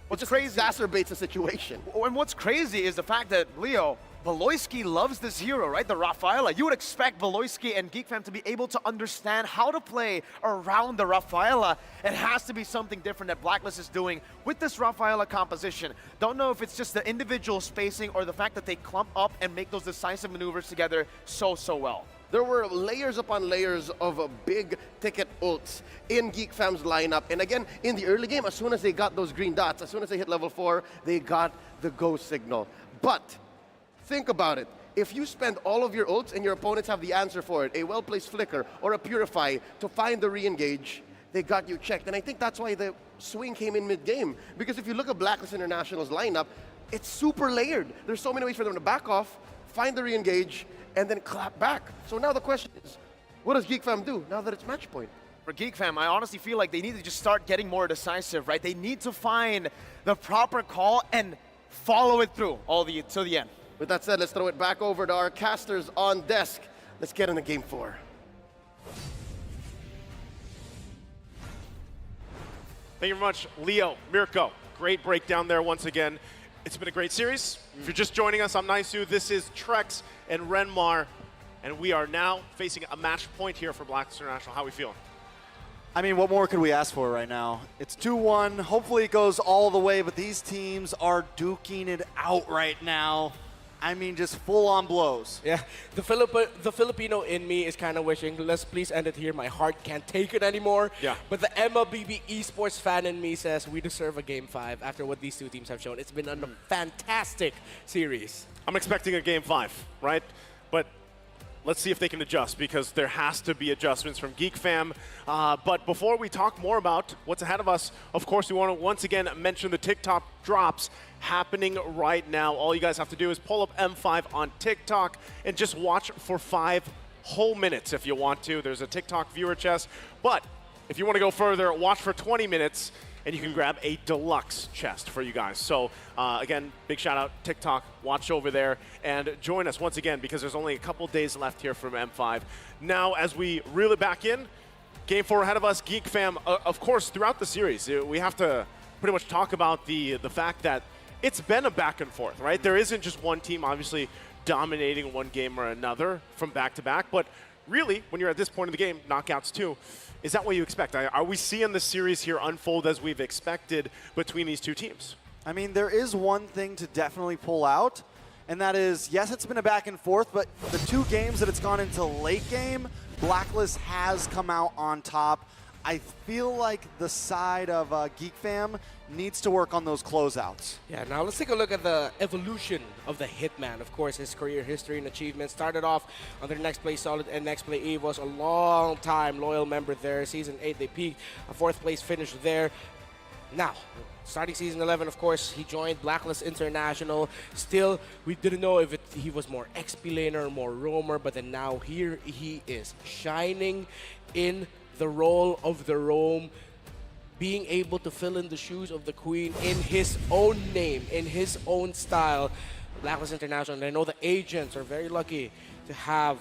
Speaker 4: What's crazy exacerbates the situation.
Speaker 5: And what's crazy is the fact that, Leo, Valoisky loves this hero, right? The Rafaela. You would expect Valoisky and GeekFam to be able to understand how to play around the Rafaela. It has to be something different that Blacklist is doing with this Rafaela composition. Don't know if it's just the individual spacing or the fact that they clump up and make those decisive maneuvers together so well.
Speaker 4: There were layers upon layers of big ticket ults in GeekFam's lineup. And again, in the early game, as soon as they got those green dots, as soon as they hit level 4, they got the go signal. But think about it. If you spend all of your ults and your opponents have the answer for it, a well-placed flicker or a purify to find the re-engage, they got you checked. And I think that's why the swing came in mid-game. Because if you look at Blacklist International's lineup, it's super layered. There's so many ways for them to back off, find the re-engage, and then clap back. So now the question is, what does GeekFam do now that it's match point?
Speaker 5: For GeekFam, I honestly feel like they need to just start getting more decisive, right? They need to find the proper call and follow it through till the end.
Speaker 4: With that said, let's throw it back over to our casters on desk. Let's get into game 4.
Speaker 1: Thank you very much, Leo, Mirko. Great breakdown there once again. It's been a great series. If you're just joining us, I'm Naisu. This is Trex and Renmar, and we are now facing a match point here for Blacklist International. How are we feeling?
Speaker 3: I mean, what more could we ask for right now? It's 2-1. Hopefully it goes all the way, but these teams are duking it out right now. I mean, just full-on blows.
Speaker 2: Yeah, the Filipino in me is kind of wishing, let's please end it here. My heart can't take it anymore.
Speaker 1: Yeah.
Speaker 2: But the MLBB esports fan in me says we deserve a Game 5 after what these two teams have shown. It's been a fantastic series.
Speaker 1: I'm expecting a Game 5, right? But let's see if they can adjust, because there has to be adjustments from GeekFam. But before we talk more about what's ahead of us, of course, we want to once again mention the TikTok drops happening right now. All you guys have to do is pull up M5 on TikTok and just watch for 5 whole minutes if you want to. There's a TikTok viewer chest. But if you want to go further, watch for 20 minutes. And you can grab a deluxe chest for you guys. So again, big shout out TikTok, watch over there, and join us once again, because there's only a couple days left here from M5. Now, as we reel it back in, Game 4 ahead of us, GeekFam. Of course, throughout the series, we have to pretty much talk about the fact that it's been a back and forth, right? There isn't just one team obviously dominating one game or another from back to back, but really, when you're at this point in the game, knockouts too, is that what you expect? Are we seeing the series here unfold as we've expected between these two teams?
Speaker 5: I mean, there is one thing to definitely pull out, and that is, yes, it's been a back and forth, but the 2 games that it's gone into late game, Blacklist has come out on top. I feel like the side of GeekFam needs to work on those closeouts.
Speaker 2: Yeah, now let's take a look at the evolution of the Hitman. Of course, his career history and achievements started off under Next Play Solid and Next Play EVOS, a long time loyal member there. Season 8, they peaked, a 4th place finish there. Now, starting Season 11, of course, he joined Blacklist International. Still, we didn't know if he was more XP laner or more roamer, but then now here he is, shining in the role of the roam, being able to fill in the shoes of the queen in his own name, in his own style. Blacklist International, and I know the agents are very lucky to have,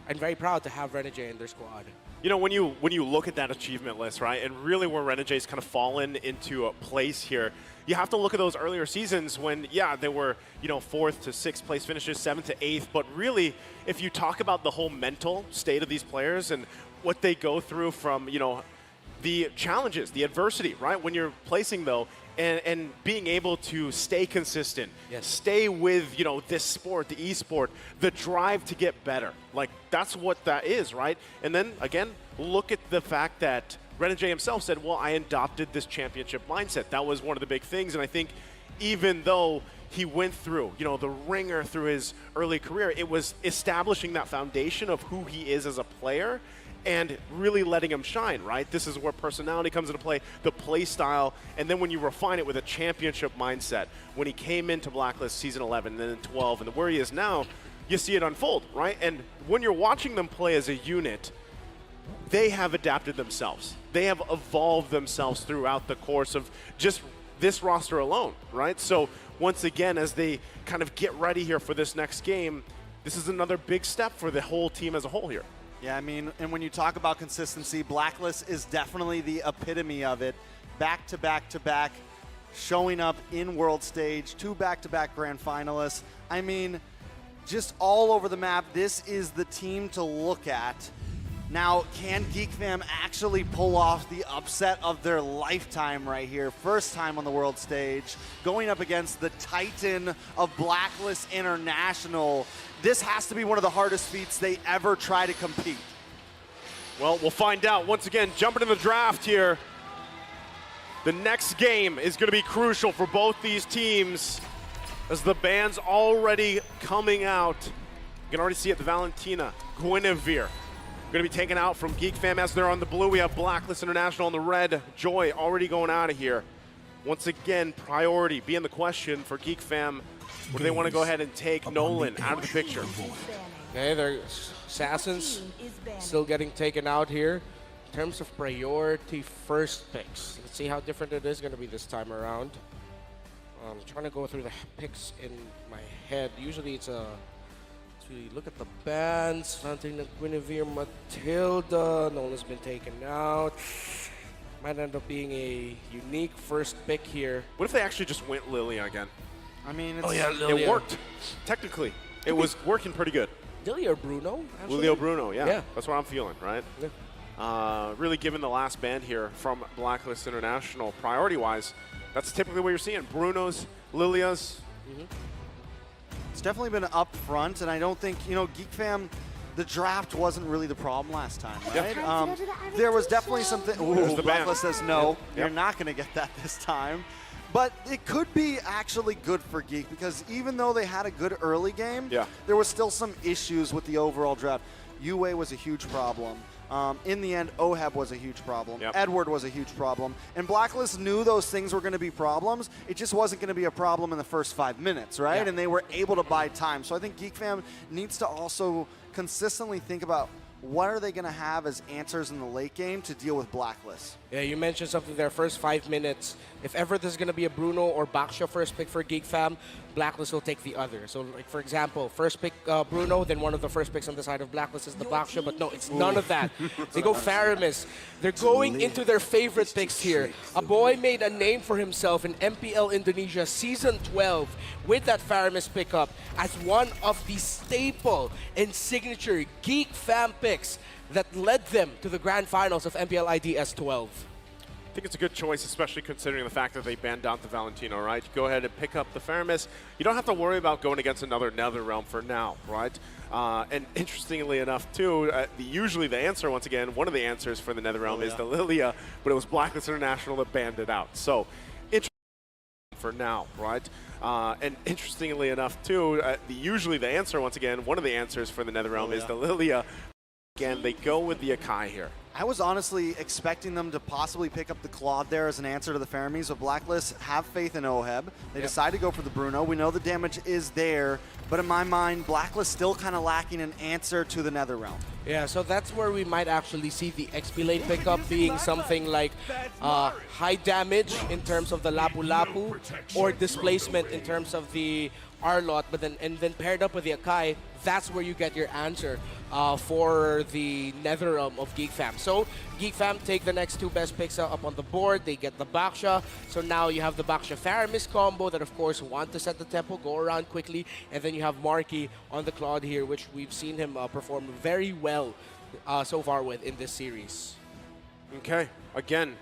Speaker 2: and very proud to have Renegade in their squad.
Speaker 1: You know, when you look at that achievement list, right, and really where Renegade's kind of fallen into a place here, you have to look at those earlier seasons when, yeah, they were, 4th to 6th place finishes, 7th to 8th, but really, if you talk about the whole mental state of these players and what they go through from, the challenges, the adversity, right? When you're placing, though, and being able to stay consistent, stay with, this sport, the esport, the drive to get better. Like, that's what that is, right? And then, again, look at the fact that Renegade himself said, well, I adopted this championship mindset. That was one of the big things, and I think even though he went through, the ringer through his early career, it was establishing that foundation of who he is as a player and really letting him shine, right? This is where personality comes into play, the play style, and then when you refine it with a championship mindset, when he came into Blacklist Season 11, then 12, and where he is now, you see it unfold, right? And when you're watching them play as a unit, they have adapted themselves. They have evolved themselves throughout the course of just this roster alone, right? So once again, as they kind of get ready here for this next game, this is another big step for the whole team as a whole here.
Speaker 5: Yeah, I mean, and when you talk about consistency, Blacklist is definitely the epitome of it. Back to back to back, showing up in World Stage, 2 back-to-back grand finalists. I mean, just all over the map, this is the team to look at. Now, can GeekFam actually pull off the upset of their lifetime right here? First time on the world stage, going up against the titan of Blacklist International. This has to be one of the hardest feats they ever try to compete.
Speaker 1: Well, we'll find out. Once again, jumping in the draft here. The next game is going to be crucial for both these teams as the band's already coming out. You can already see it, the Valentina, Guinevere. Going to be taken out from GeekFam as they're on the blue. We have Blacklist International on the red. Joy already going out of here. Once again, priority being the question for GeekFam. Or do they want to go ahead and take Nolan out of the picture?
Speaker 2: Okay, their Assassins still getting taken out here. In terms of priority first picks, let's see how different it is going to be this time around. I'm trying to go through the picks in my head. Usually it's a... look at the bands, something like Guinevere, Matilda, Nolan's been taken out. Might end up being a unique first pick here.
Speaker 1: What if they actually just went Lilia again?
Speaker 5: I mean,
Speaker 2: it's, Lilia.
Speaker 1: It worked. Technically, it was working pretty good.
Speaker 2: Lilia or Bruno? Actually?
Speaker 1: Lilia Bruno, yeah. That's what I'm feeling, right? Yeah. Really given the last band here from Blacklist International, priority-wise, that's typically what you're seeing. Bruno's, Lilia's.
Speaker 5: It's definitely been up front, and I don't think, GeekFam, the draft wasn't really the problem last time, right? There was definitely something. Ooh,
Speaker 1: the
Speaker 5: Blacklist says no, you're not going to get that this time.
Speaker 3: But it could be actually good for Geek because even though they had a good early game,
Speaker 1: Yeah.
Speaker 3: there was still some issues with the overall draft. Yue was a huge problem. In the end, Oheb was a huge problem.
Speaker 1: Yep.
Speaker 3: Edward was a huge problem. And Blacklist knew those things were going to be problems. It just wasn't going to be a problem in the first 5 minutes, right?
Speaker 2: Yeah.
Speaker 3: And they were able to buy time. So I think GeekFam needs to also consistently think about what are they going to have as answers in the late game to deal with Blacklist.
Speaker 2: Yeah, you mentioned something there, first 5 minutes. If ever there's going to be a Bruno or Baksha first pick for GeekFam, Blacklist will take the other. So, like for example, first pick Bruno, then one of the first picks on the side of Blacklist is the Baksha, but no, it's none of that. They go Faramis. They're going into their favorite picks here. A boy made a name for himself in MPL Indonesia Season 12 with that Faramis pickup as one of the staple and signature GeekFam picks that led them to the grand finals of MPL IDS 12.
Speaker 1: I think it's a good choice, especially considering the fact that they banned out the Valentino, right? Go ahead and pick up the Faramis. You don't have to worry about going against another Netherrealm for now, right? And interestingly enough, too, usually the answer, once again, one of the answers for the Netherrealm is the Lilia, but it was Blacklist International that banned it out. So, interesting for now, right? And interestingly enough, too, usually the answer, once again, one of the answers for the Netherrealm is the Lilia. Again, they go with the Akai here.
Speaker 3: I was honestly expecting them to possibly pick up the Claude there as an answer to the Faramis, but Blacklist have faith in Oheb. They decide to go for the Bruno. We know the damage is there, but in my mind, Blacklist still kind of lacking an answer to the Netherrealm.
Speaker 2: Yeah, so that's where we might actually see the XP lane pickup being something like high damage in terms of the Lapu Lapu or displacement in terms of the Arlot, but then paired up with the Akai, that's where you get your answer for the Netherrealm of GeekFam. So GeekFam take the next two best picks up on the board. They get the Baksha. So now you have the Baksha Faramis combo that of course want to set the tempo, go around quickly, and then you have Marky on the Claude here, which we've seen him perform very well so far with in this series.
Speaker 1: Okay, again,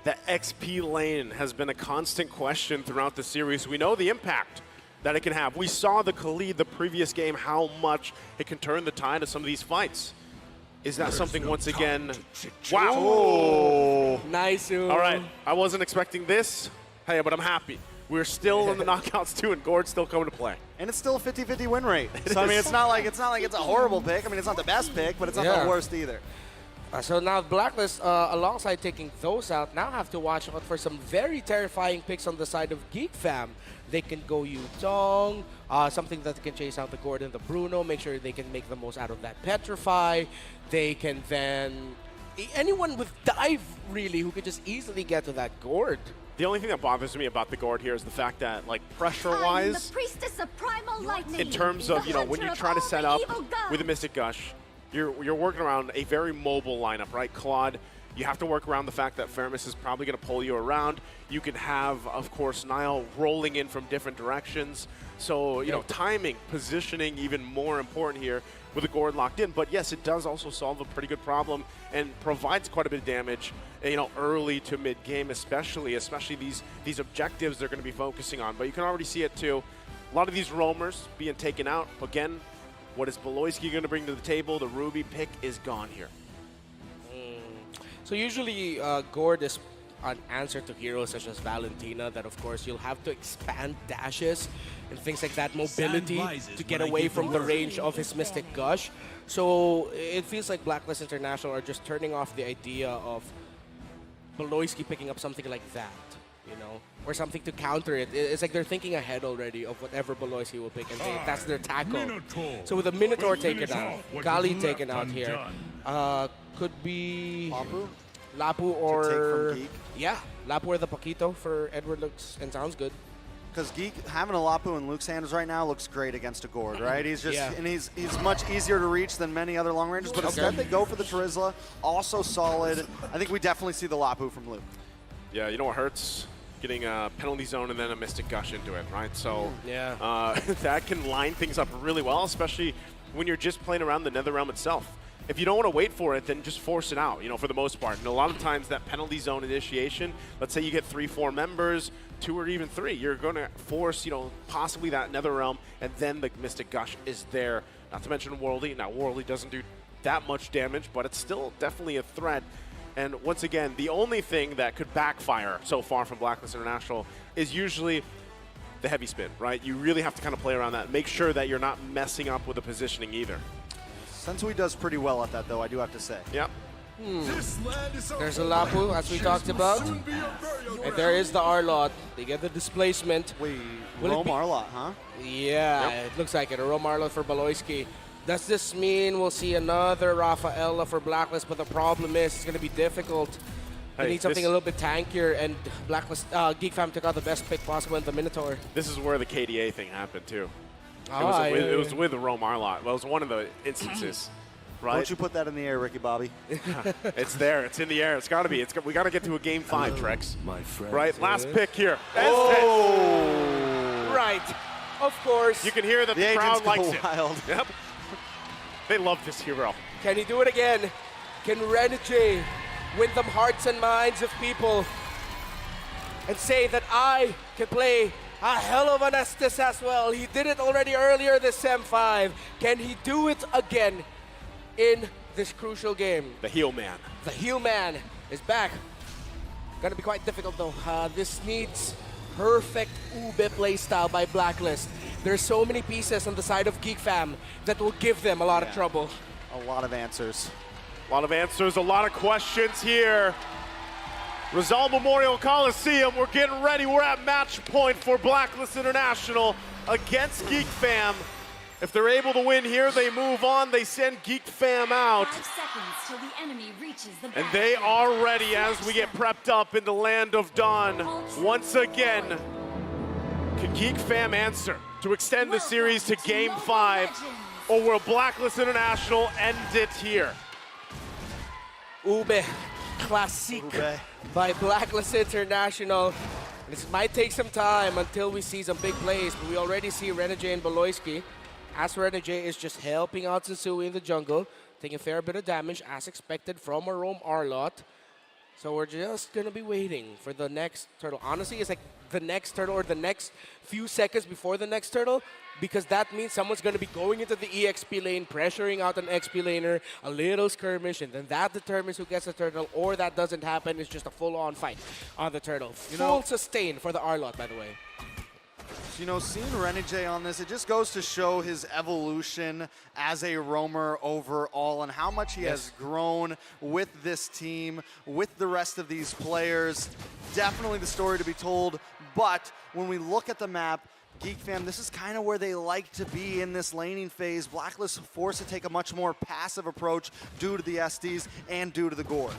Speaker 1: the XP lane has been a constant question throughout the series. We know the impact that it can have. We saw the Khalid the previous game, how much it can turn the tide of some of these fights. Is that something once again? Wow.
Speaker 2: Oh. Nice.
Speaker 1: All right, I wasn't expecting this. Hey, but I'm happy. We're still in the knockouts too, and Gord's still coming to play.
Speaker 3: And it's still a 50-50 win rate. So I mean, it's not like it's a horrible pick. I mean, it's not the best pick, but it's not the worst either.
Speaker 2: So now Blacklist, alongside taking those out, now have to watch out for some very terrifying picks on the side of GeekFam. They can go Yutong, something that can chase out the Gord and the Bruno, make sure they can make the most out of that Petrify. They can then... anyone with Dive, really, who could just easily get to that Gord.
Speaker 1: The only thing that bothers me about the Gord here is the fact that, like, pressure-wise, in terms of, you know, when you try to set up with a Mystic Gush, you're working around a very mobile lineup, right? Claude, you have to work around the fact that Faramis is probably going to pull you around. You can have, of course, Nile rolling in from different directions. So, you know, timing, positioning, even more important here with the Gord locked in. But yes, it does also solve a pretty good problem and provides quite a bit of damage, you know, early to mid-game, especially these objectives they're going to be focusing on. But you can already see it too. A lot of these roamers being taken out. Again, what is Beloyski going to bring to the table? The Ruby pick is gone here.
Speaker 2: So usually Gord is an answer to heroes such as Valentina that of course you'll have to expand dashes and things like that, mobility to get away from the range of his Mystic Gush. So it feels like Blacklist International are just turning off the idea of Beloyski picking up something like that, you know, or something to counter it. It's like they're thinking ahead already of whatever Beloyski will pick, and that's their tackle. So with the Minotaur taken out, Kali taken out here, could be Lapu or Lapu or the Paquito for Edward looks and sounds good.
Speaker 3: Because Geek having a Lapu in Luke's hands right now looks great against a Gord, right? He's just and he's much easier to reach than many other long rangers, but instead they go for the Terizla, also solid. I think we definitely see the Lapu from Luke.
Speaker 1: Yeah, you know what hurts? Getting a penalty zone and then a Mystic Gush into it, right? So that can line things up really well, especially when you're just playing around the Netherrealm itself. If you don't want to wait for it, then just force it out, you know, for the most part. And a lot of times that penalty zone initiation, let's say you get 3-4 members, 2 or even 3, you're going to force, you know, possibly that Netherrealm, and then the Mystic Gush is there. Not to mention Worldy. Now, Worldy doesn't do that much damage, but it's still definitely a threat. And once again, the only thing that could backfire so far from Blacklist International is usually the heavy spin, right? You really have to kind of play around that. Make sure that you're not messing up with the positioning either.
Speaker 3: Sensui does pretty well at that, though, I do have to say.
Speaker 1: Yep.
Speaker 2: There's a Lapu, as we talked about. And there is the Arlot. They get the displacement.
Speaker 3: Wait,
Speaker 2: Will it
Speaker 3: Rome
Speaker 2: be-
Speaker 3: Arlot, huh?
Speaker 2: Yeah, it looks like it. A Rome Arlot for Baloyski. Does this mean we'll see another Rafaela for Blacklist? But the problem is it's going to be difficult. They
Speaker 1: Hey,
Speaker 2: need something a little bit tankier, and Blacklist, GeekFam took out the best pick possible in the Minotaur.
Speaker 1: This is where the KDA thing happened, too.
Speaker 2: Ah,
Speaker 1: It was with the Rome Arlot. Well, it was one of the instances, right?
Speaker 3: Don't you put that in the air, Ricky Bobby.
Speaker 1: It's there. It's in the air. It's got to be. We got to get to a game 5, Trex.
Speaker 3: My friend.
Speaker 1: Right? Last pick here.
Speaker 2: Oh! Right. Of course.
Speaker 1: You can hear that the crowd likes it. Yep. They love this hero.
Speaker 2: Can he do it again? Can Renegade win the hearts and minds of people and say that I can play a hell of an Estes as well? He did it already earlier this Sem 5. Can he do it again in this crucial game?
Speaker 1: The heel man.
Speaker 2: The heel man is back. Gonna be quite difficult though. This needs perfect Ube playstyle by Blacklist. There's so many pieces on the side of GeekFam that will give them a lot of trouble.
Speaker 3: A lot of answers.
Speaker 1: A lot of answers, a lot of questions here. Rizal Memorial Coliseum, we're getting ready. We're at match point for Blacklist International against GeekFam. If they're able to win here, they move on. They send GeekFam out.
Speaker 19: 5 seconds till the enemy reaches the
Speaker 1: And they are ready as we get prepped up in the land of Dawn. Once again, can GeekFam answer to extend the series to Game 5, or will Blacklist International end it here?
Speaker 2: Ube Classic by Blacklist International. This might take some time until we see some big plays, but we already see Renegade and Baloyski. As Renegade is just helping out Sensui in the jungle, taking a fair bit of damage as expected from a Rome Arlot. So we're just gonna be waiting for the next turtle. Honestly, it's like the next turtle or the next few seconds before the next turtle, because that means someone's gonna be going into the EXP lane, pressuring out an XP laner, a little skirmish, and then that determines who gets the turtle, or that doesn't happen, it's just a full-on fight on the turtle. Full sustain for the Arlot, by the way.
Speaker 3: You know, seeing Renegade on this, it just goes to show his evolution as a roamer overall and how much he has grown with this team, with the rest of these players. Definitely the story to be told, but when we look at the map, GeekFam, this is kind of where they like to be in this laning phase. Blacklist forced to take a much more passive approach due to the SDs and due to the Gore.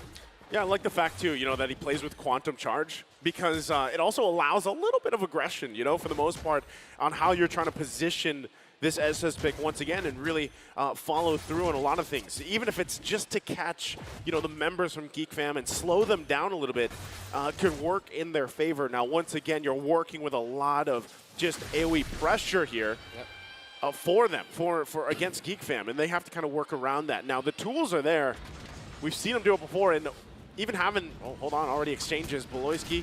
Speaker 1: Yeah, I like the fact, too, that he plays with Quantum Charge, because it also allows a little bit of aggression, for the most part, on how you're trying to position this SS pick once again and really follow through on a lot of things. Even if it's just to catch, the members from GeekFam and slow them down a little bit, could work in their favor. Now, once again, you're working with a lot of just AoE pressure here. For them, for against GeekFam, and they have to kind of work around that. Now, the tools are there. We've seen them do it before, and even having, already exchanges. Baloyski,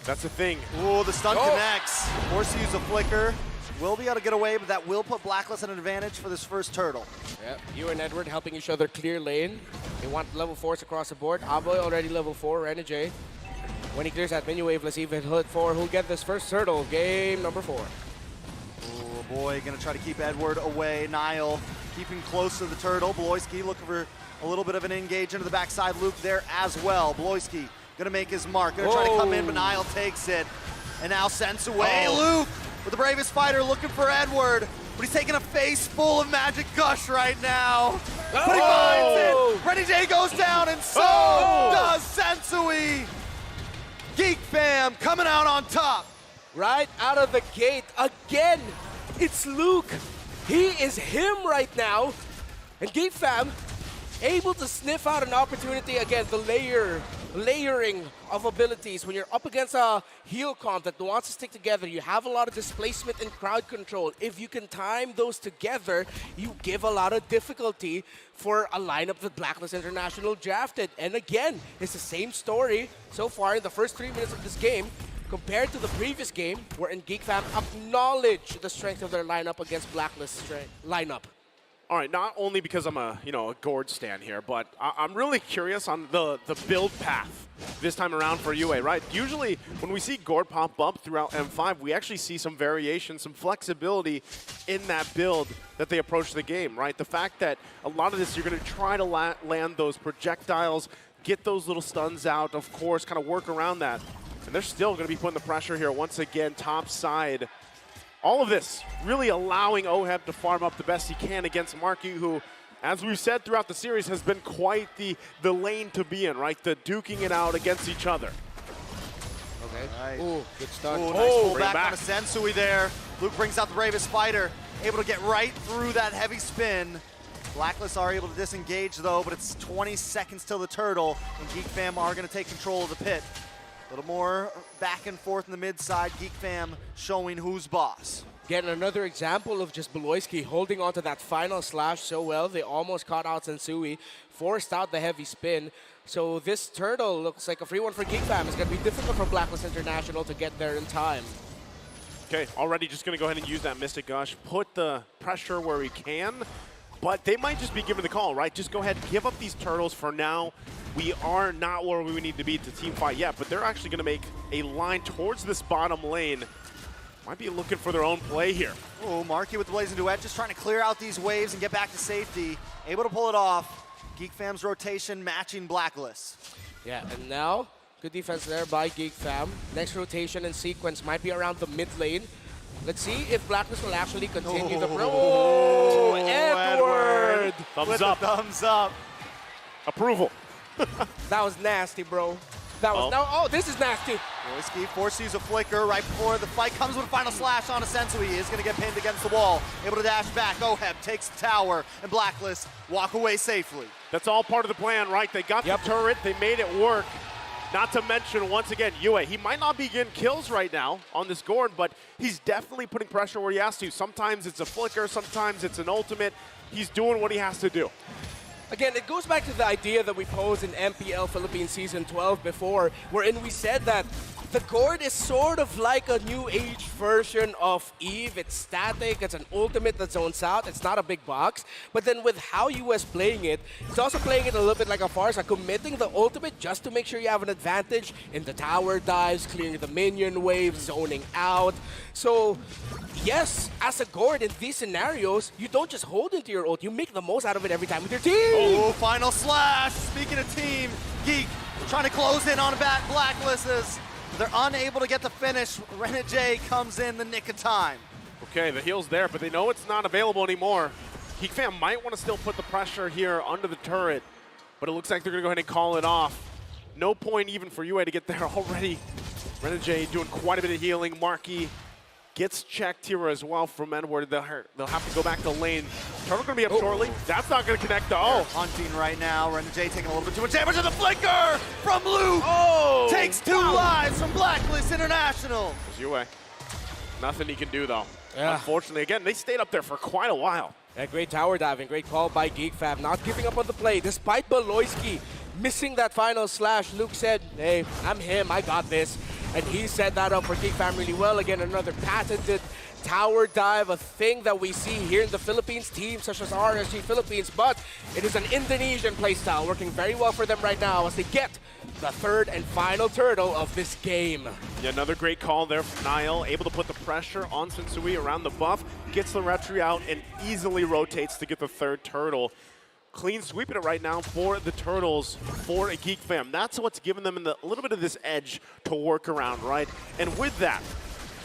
Speaker 1: that's the thing.
Speaker 3: Ooh, the stun connects. Forced to use a flicker. Will be able to get away, but that will put Blacklist at an advantage for this first turtle.
Speaker 2: Yep, you and Edward helping each other clear lane. They want level 4s across the board. Aboy already level 4, Renegade. When he clears that menu wave, let's see if it hit 4. Who'll get this first turtle? Game number 4.
Speaker 3: Oh boy, gonna try to keep Edward away. Nile keeping close to the turtle. Baloyski looking for a little bit of an engage into the backside loop there as well. Baloyski gonna make his mark, gonna try to come in, but Nile takes it. And now Sensui, Luke with the bravest fighter looking for Edward, but he's taking a face full of magic gush right now. But he finds it! Renegade goes down, and so does Sensui! GeekFam coming out on top.
Speaker 2: Right out of the gate, again, it's Luke. He is him right now. And GeekFam able to sniff out an opportunity again, the layering of abilities. When you're up against a heal comp that wants to stick together, you have a lot of displacement and crowd control. If you can time those together, you give a lot of difficulty for a lineup that Blacklist International drafted. And again, it's the same story so far in the first 3 minutes of this game compared to the previous game, wherein GeekFam acknowledged the strength of their lineup against Blacklist's lineup.
Speaker 1: All right, not only because I'm a Gord stan here, but I'm really curious on the build path this time around for UA, right? Usually when we see Gord pop up throughout M5, we actually see some variation, some flexibility in that build that they approach the game, right? The fact that a lot of this, you're going to try to land those projectiles, get those little stuns out, of course, kind of work around that. And they're still going to be putting the pressure here once again, top side. All of this really allowing OHEB to farm up the best he can against Marky, who, as we've said throughout the series, has been quite the lane to be in, right? The duking it out against each other.
Speaker 2: Okay.
Speaker 3: Right.
Speaker 2: Ooh, good start.
Speaker 3: Ooh, nice pullback on a Sensui there. Luke brings out the bravest fighter, able to get right through that heavy spin. Blacklist are able to disengage though, but it's 20 seconds till the turtle, and GeekFam are going to take control of the pit. A little more back and forth in the mid side. GeekFam showing who's boss.
Speaker 2: Getting another example of just Beloyski holding on to that final slash so well. They almost caught out Sensui, forced out the heavy spin. So this turtle looks like a free one for GeekFam. It's going to be difficult for Blacklist International to get there in time.
Speaker 1: Okay, already just going to go ahead and use that Mystic Gush, put the pressure where he can, but they might just be given the call, right? Just go ahead, give up these turtles for now. We are not where we need to be to team fight yet, but they're actually going to make a line towards this bottom lane. Might be looking for their own play here.
Speaker 3: Oh, Marky with the Blazing Duet, just trying to clear out these waves and get back to safety. Able to pull it off. GeekFam's rotation matching Blacklist.
Speaker 2: Yeah, and now, good defense there by GeekFam. Next rotation and sequence might be around the mid lane. Let's see if Blacklist will actually continue the pro. Oh, Edward!
Speaker 1: Thumbs up.
Speaker 3: Thumbs up.
Speaker 1: Approval.
Speaker 2: That was nasty, bro. That was this is nasty.
Speaker 3: Beloyski forced to use a flicker right before the fight comes with a final slash on a Sensui. He is going to get pinned against the wall. Able to dash back. OHEB takes the tower, and Blacklist walk away safely.
Speaker 1: That's all part of the plan, right? They got the turret. They made it work. Not to mention, once again, UA. He might not be getting kills right now on this Gord, but he's definitely putting pressure where he has to. Sometimes it's a flicker. Sometimes it's an ultimate. He's doing what he has to do.
Speaker 2: Again, it goes back to the idea that we posed in MPL Philippines Season 12 before, wherein we said that the Gord is sort of like a new age version of Eve. It's static, it's an ultimate that zones out, it's not a big box. But then with how US playing it, it's also playing it a little bit like a Farsa, committing the ultimate just to make sure you have an advantage in the tower dives, clearing the minion waves, zoning out. So, yes, as a Gord in these scenarios, you don't just hold into your ult, you make the most out of it every time with your team.
Speaker 3: Oh, final slash. Speaking of team, Geek trying to close in on back Blacklist. They're unable to get the finish. Renegade comes in the nick of time.
Speaker 1: Okay, the heal's there, but they know it's not available anymore. GeekFam might want to still put the pressure here under the turret, but it looks like they're going to go ahead and call it off. No point even for UA to get there already. Renegade doing quite a bit of healing. Marky gets checked here as well from Edward. They'll have to go back to lane. Turtle going to be up shortly. That's not going to connect.
Speaker 3: Hunting right now. Renegade taking a little bit too much damage to the flicker from Luke. Takes 2 lives from Blacklist International.
Speaker 1: There's UA. Nothing he can do though. Yeah. Unfortunately, again, they stayed up there for quite a while.
Speaker 2: Yeah, great tower diving, great call by GeekFam, not giving up on the play despite Beloyski missing that final slash. Luke said, hey, I'm him, I got this. And he set that up for GeekFam really well. Again, another patented tower dive, a thing that we see here in the Philippines, teams such as RSG Philippines, but it is an Indonesian playstyle working very well for them right now as they get the third and final turtle of this game.
Speaker 1: Yeah, another great call there from Niall, able to put the pressure on Sensui around the buff, gets the retry out and easily rotates to get the third turtle. Clean sweeping it right now for the Turtles, for a GeekFam. That's what's given them a little bit of this edge to work around, right? And with that,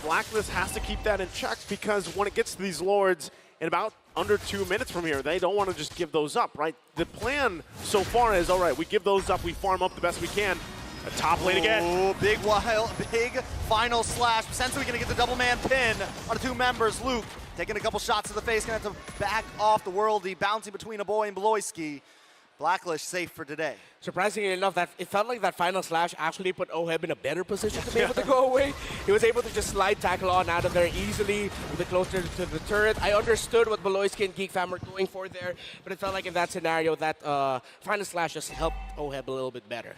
Speaker 1: Blacklist has to keep that in check because when it gets to these Lords in about under 2 minutes from here, they don't want to just give those up, right? The plan so far is, all right, we give those up, we farm up the best we can. A top lane again.
Speaker 3: Oh, big final slash. Sensui gonna get the double man pin on the 2 members. Luke taking a couple shots to the face, gonna have to back off the worldie, bouncing between a boy and Beloyski. Blacklist safe for today.
Speaker 2: Surprisingly enough, that it felt like that final slash actually put OHEB in a better position to be able to go away. He was able to just slide tackle on out of there easily, a bit closer to the turret. I understood what Beloyski and GeekFam were going for there, but it felt like in that scenario, that final slash just helped OHEB a little bit better.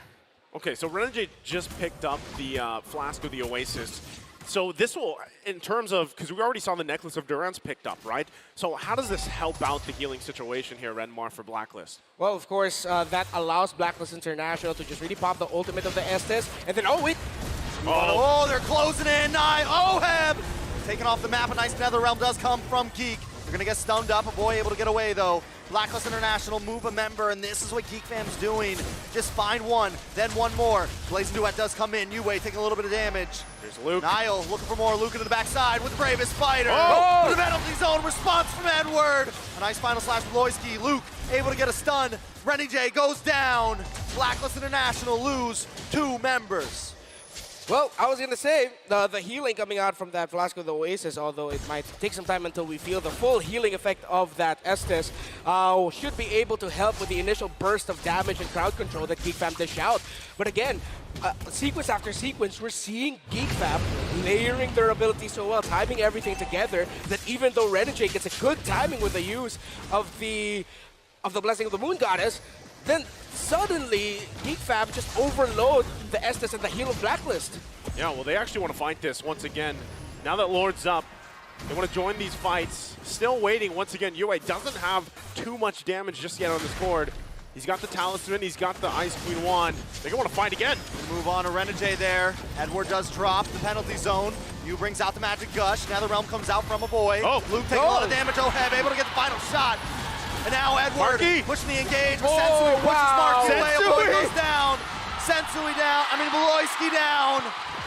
Speaker 1: Okay, so Renegade just picked up the Flask of the Oasis. So this will, in terms of, because we already saw the Necklace of Durance picked up, right? So how does this help out the healing situation here, Renmar, for Blacklist?
Speaker 2: Well, of course, that allows Blacklist International to just really pop the ultimate of the Estes, and then, oh, wait.
Speaker 3: Oh, they're closing in. Oheb taking off the map. A nice NetherRealm does come from Geek. They're going to get stunned up. A boy able to get away, though. Blacklist International move a member, and this is what GeekFam's doing. Just find one, then one more. Blazing Duet does come in. Yue taking a little bit of damage.
Speaker 1: There's Luke.
Speaker 3: Niall looking for more. Luke into the backside with the bravest fighter.
Speaker 1: Oh!
Speaker 3: The penalty zone response from Edward. A nice final slash from Loiski. Luke able to get a stun. Renny J goes down. Blacklist International lose 2 members.
Speaker 2: Well, I was going to say, the healing coming out from that Flask of the Oasis, although it might take some time until we feel the full healing effect of that Estes, should be able to help with the initial burst of damage and crowd control that GeekFam dish out. But again, sequence after sequence, we're seeing GeekFam layering their abilities so well, timing everything together, that even though Renegade gets a good timing with the use of the Blessing of the Moon Goddess, then suddenly GeekFam just overload the Estes and the heal of Blacklist.
Speaker 1: Yeah, well, they actually want to fight this once again. Now that Lord's up, they want to join these fights. Still waiting. Once again, Yue doesn't have too much damage just yet on this board. He's got the Talisman, he's got the Ice Queen wand. They're going to want to fight again.
Speaker 3: Move on to Renegade there. Edward does drop the penalty zone. Yu brings out the Magic Gush. NetherRealm comes out from a boy.
Speaker 1: Oh,
Speaker 3: Luke taking a lot of damage. Oheb able to get the final shot. And now Edward pushing the engage. Sensui pushes Marky away. A boy goes down. Sensui down. Beloyski down.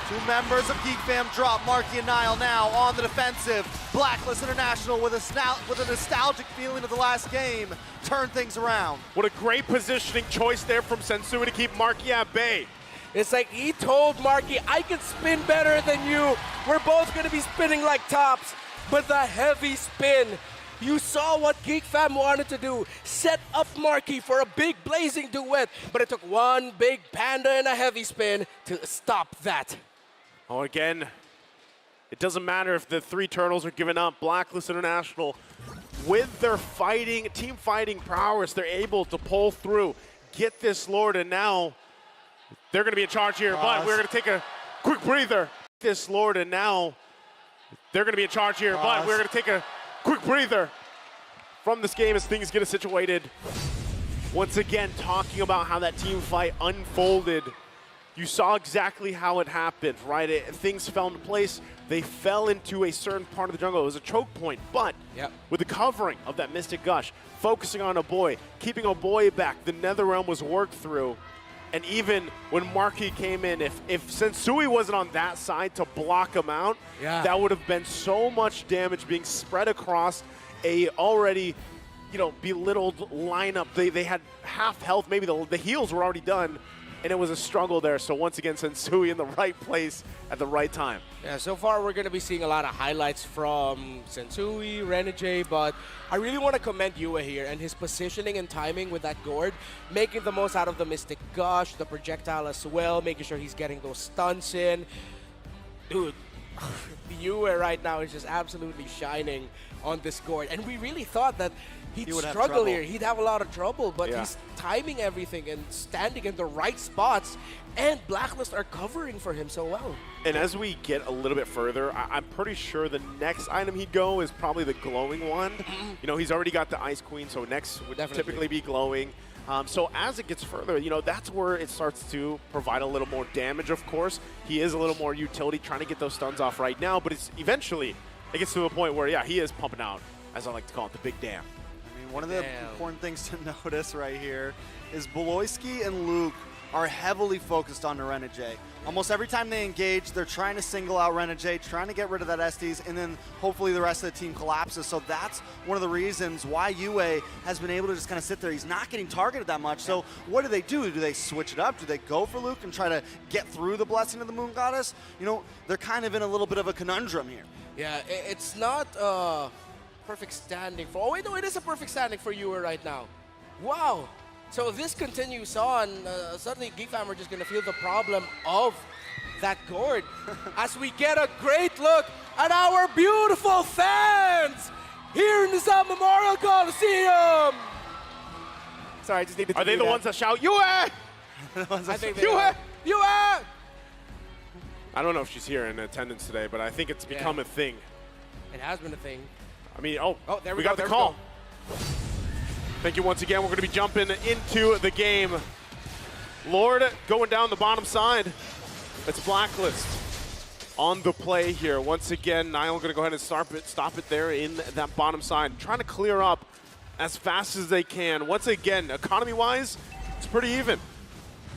Speaker 3: 2 members of GeekFam drop. Marky and Niall now on the defensive. Blacklist International with a nostalgic feeling of the last game. Turn things around.
Speaker 1: What a great positioning choice there from Sensui to keep Marky at bay.
Speaker 2: It's like he told Marky, I can spin better than you. We're both going to be spinning like tops. But the heavy spin, you saw what GeekFam wanted to do. Set up Marky for a big blazing duet. But it took one big panda and a heavy spin to stop that.
Speaker 1: Oh, again, it doesn't matter if the 3 turtles are giving up. Blacklist International, with their team fighting prowess, they're able to pull through, get this Lord, and now they're going to be in charge here. But we're going to take a quick breather. This Lord, and now they're going to be in charge here. But we're going to take a quick breather from this game as things get situated. Once again, talking about how that team fight unfolded. You saw exactly how it happened, right? Things fell into place. They fell into a certain part of the jungle. It was a choke point, but with the covering of that Mystic Gush, focusing on Oboy, keeping Oboy back, the NetherRealm was worked through. And even when Marky came in, if Sensui wasn't on that side to block him out, that would have been so much damage being spread across a already, belittled lineup. They had half health, maybe the heals were already done, and it was a struggle there. So once again, Sensui in the right place at the right time.
Speaker 2: Yeah, so far we're going to be seeing a lot of highlights from Sensui, Renegade, but I really want to commend Yue here and his positioning and timing with that gourd, making the most out of the Mystic Gush, the projectile as well, making sure he's getting those stunts in. Dude, Yue right now is just absolutely shining on this gourd, and we really thought that he'd struggle here. He'd have a lot of trouble, but he's timing everything and standing in the right spots, and Blacklist are covering for him so well.
Speaker 1: And as we get a little bit further, I'm pretty sure the next item he'd go is probably the glowing wand. He's already got the Ice Queen, so next would typically be glowing. So as it gets further, that's where it starts to provide a little more damage, of course. He is a little more utility, trying to get those stuns off right now, but it's eventually, it gets to a point where, he is pumping out, as I like to call it, the big dam.
Speaker 3: One of the important things to notice right here is Beloyski and Luke are heavily focused on the Renegade. Almost every time they engage, they're trying to single out Renegade, trying to get rid of that Estes, and then hopefully the rest of the team collapses. So that's one of the reasons why Yue has been able to just kind of sit there. He's not getting targeted that much. So what do? Do they switch it up? Do they go for Luke and try to get through the Blessing of the Moon Goddess? They're kind of in a little bit of a conundrum here.
Speaker 2: Yeah, it's not perfect standing for... Oh, wait, no, it is a perfect standing for Yue right now. Wow. So if this continues on, suddenly GeekFam are just going to feel the problem of that gourd as we get a great look at our beautiful fans here in the Sun Memorial Coliseum. Sorry, I just needed to
Speaker 1: Are they the ones that shout, Yue?
Speaker 2: I think Yue! Yue!
Speaker 1: I don't know if she's here in attendance today, but I think it's become a thing.
Speaker 2: It has been a thing.
Speaker 1: I mean,
Speaker 2: there
Speaker 1: we got the call. Thank you once again. We're going to be jumping into the game. Lord going down the bottom side. It's Blacklist on the play here. Once again, Niall going to go ahead and stop it there in that bottom side. Trying to clear up as fast as they can. Once again, economy-wise, it's pretty even.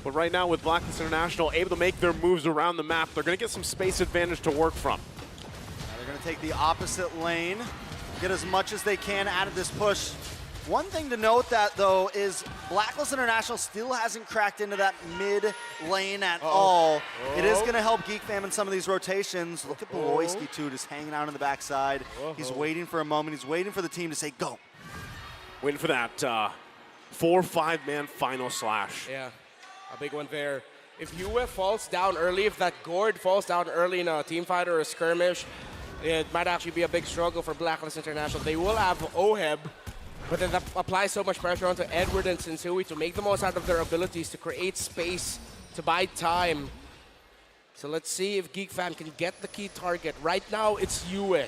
Speaker 1: But right now with Blacklist International able to make their moves around the map, they're going to get some space advantage to work from.
Speaker 5: They're going to take the opposite lane, get as much as they can out of this push. One thing to note that, though, is Blacklist International still hasn't cracked into that mid lane at all. It is going to help GeekFam in some of these rotations. Look at Beloyski, too, just hanging out on the backside. He's waiting for a moment. He's waiting for the team to say, go.
Speaker 1: Waiting for that 4-5-man final slash.
Speaker 2: Yeah, a big one there. If UF falls down early, if that Gord falls down early in a team fight or a skirmish, it might actually be a big struggle for Blacklist International. They will have Oheb, but then that applies so much pressure onto Edward and Sensui to make the most out of their abilities to create space, to buy time. So let's see if GeekFam can get the key target. Right now, it's Yue.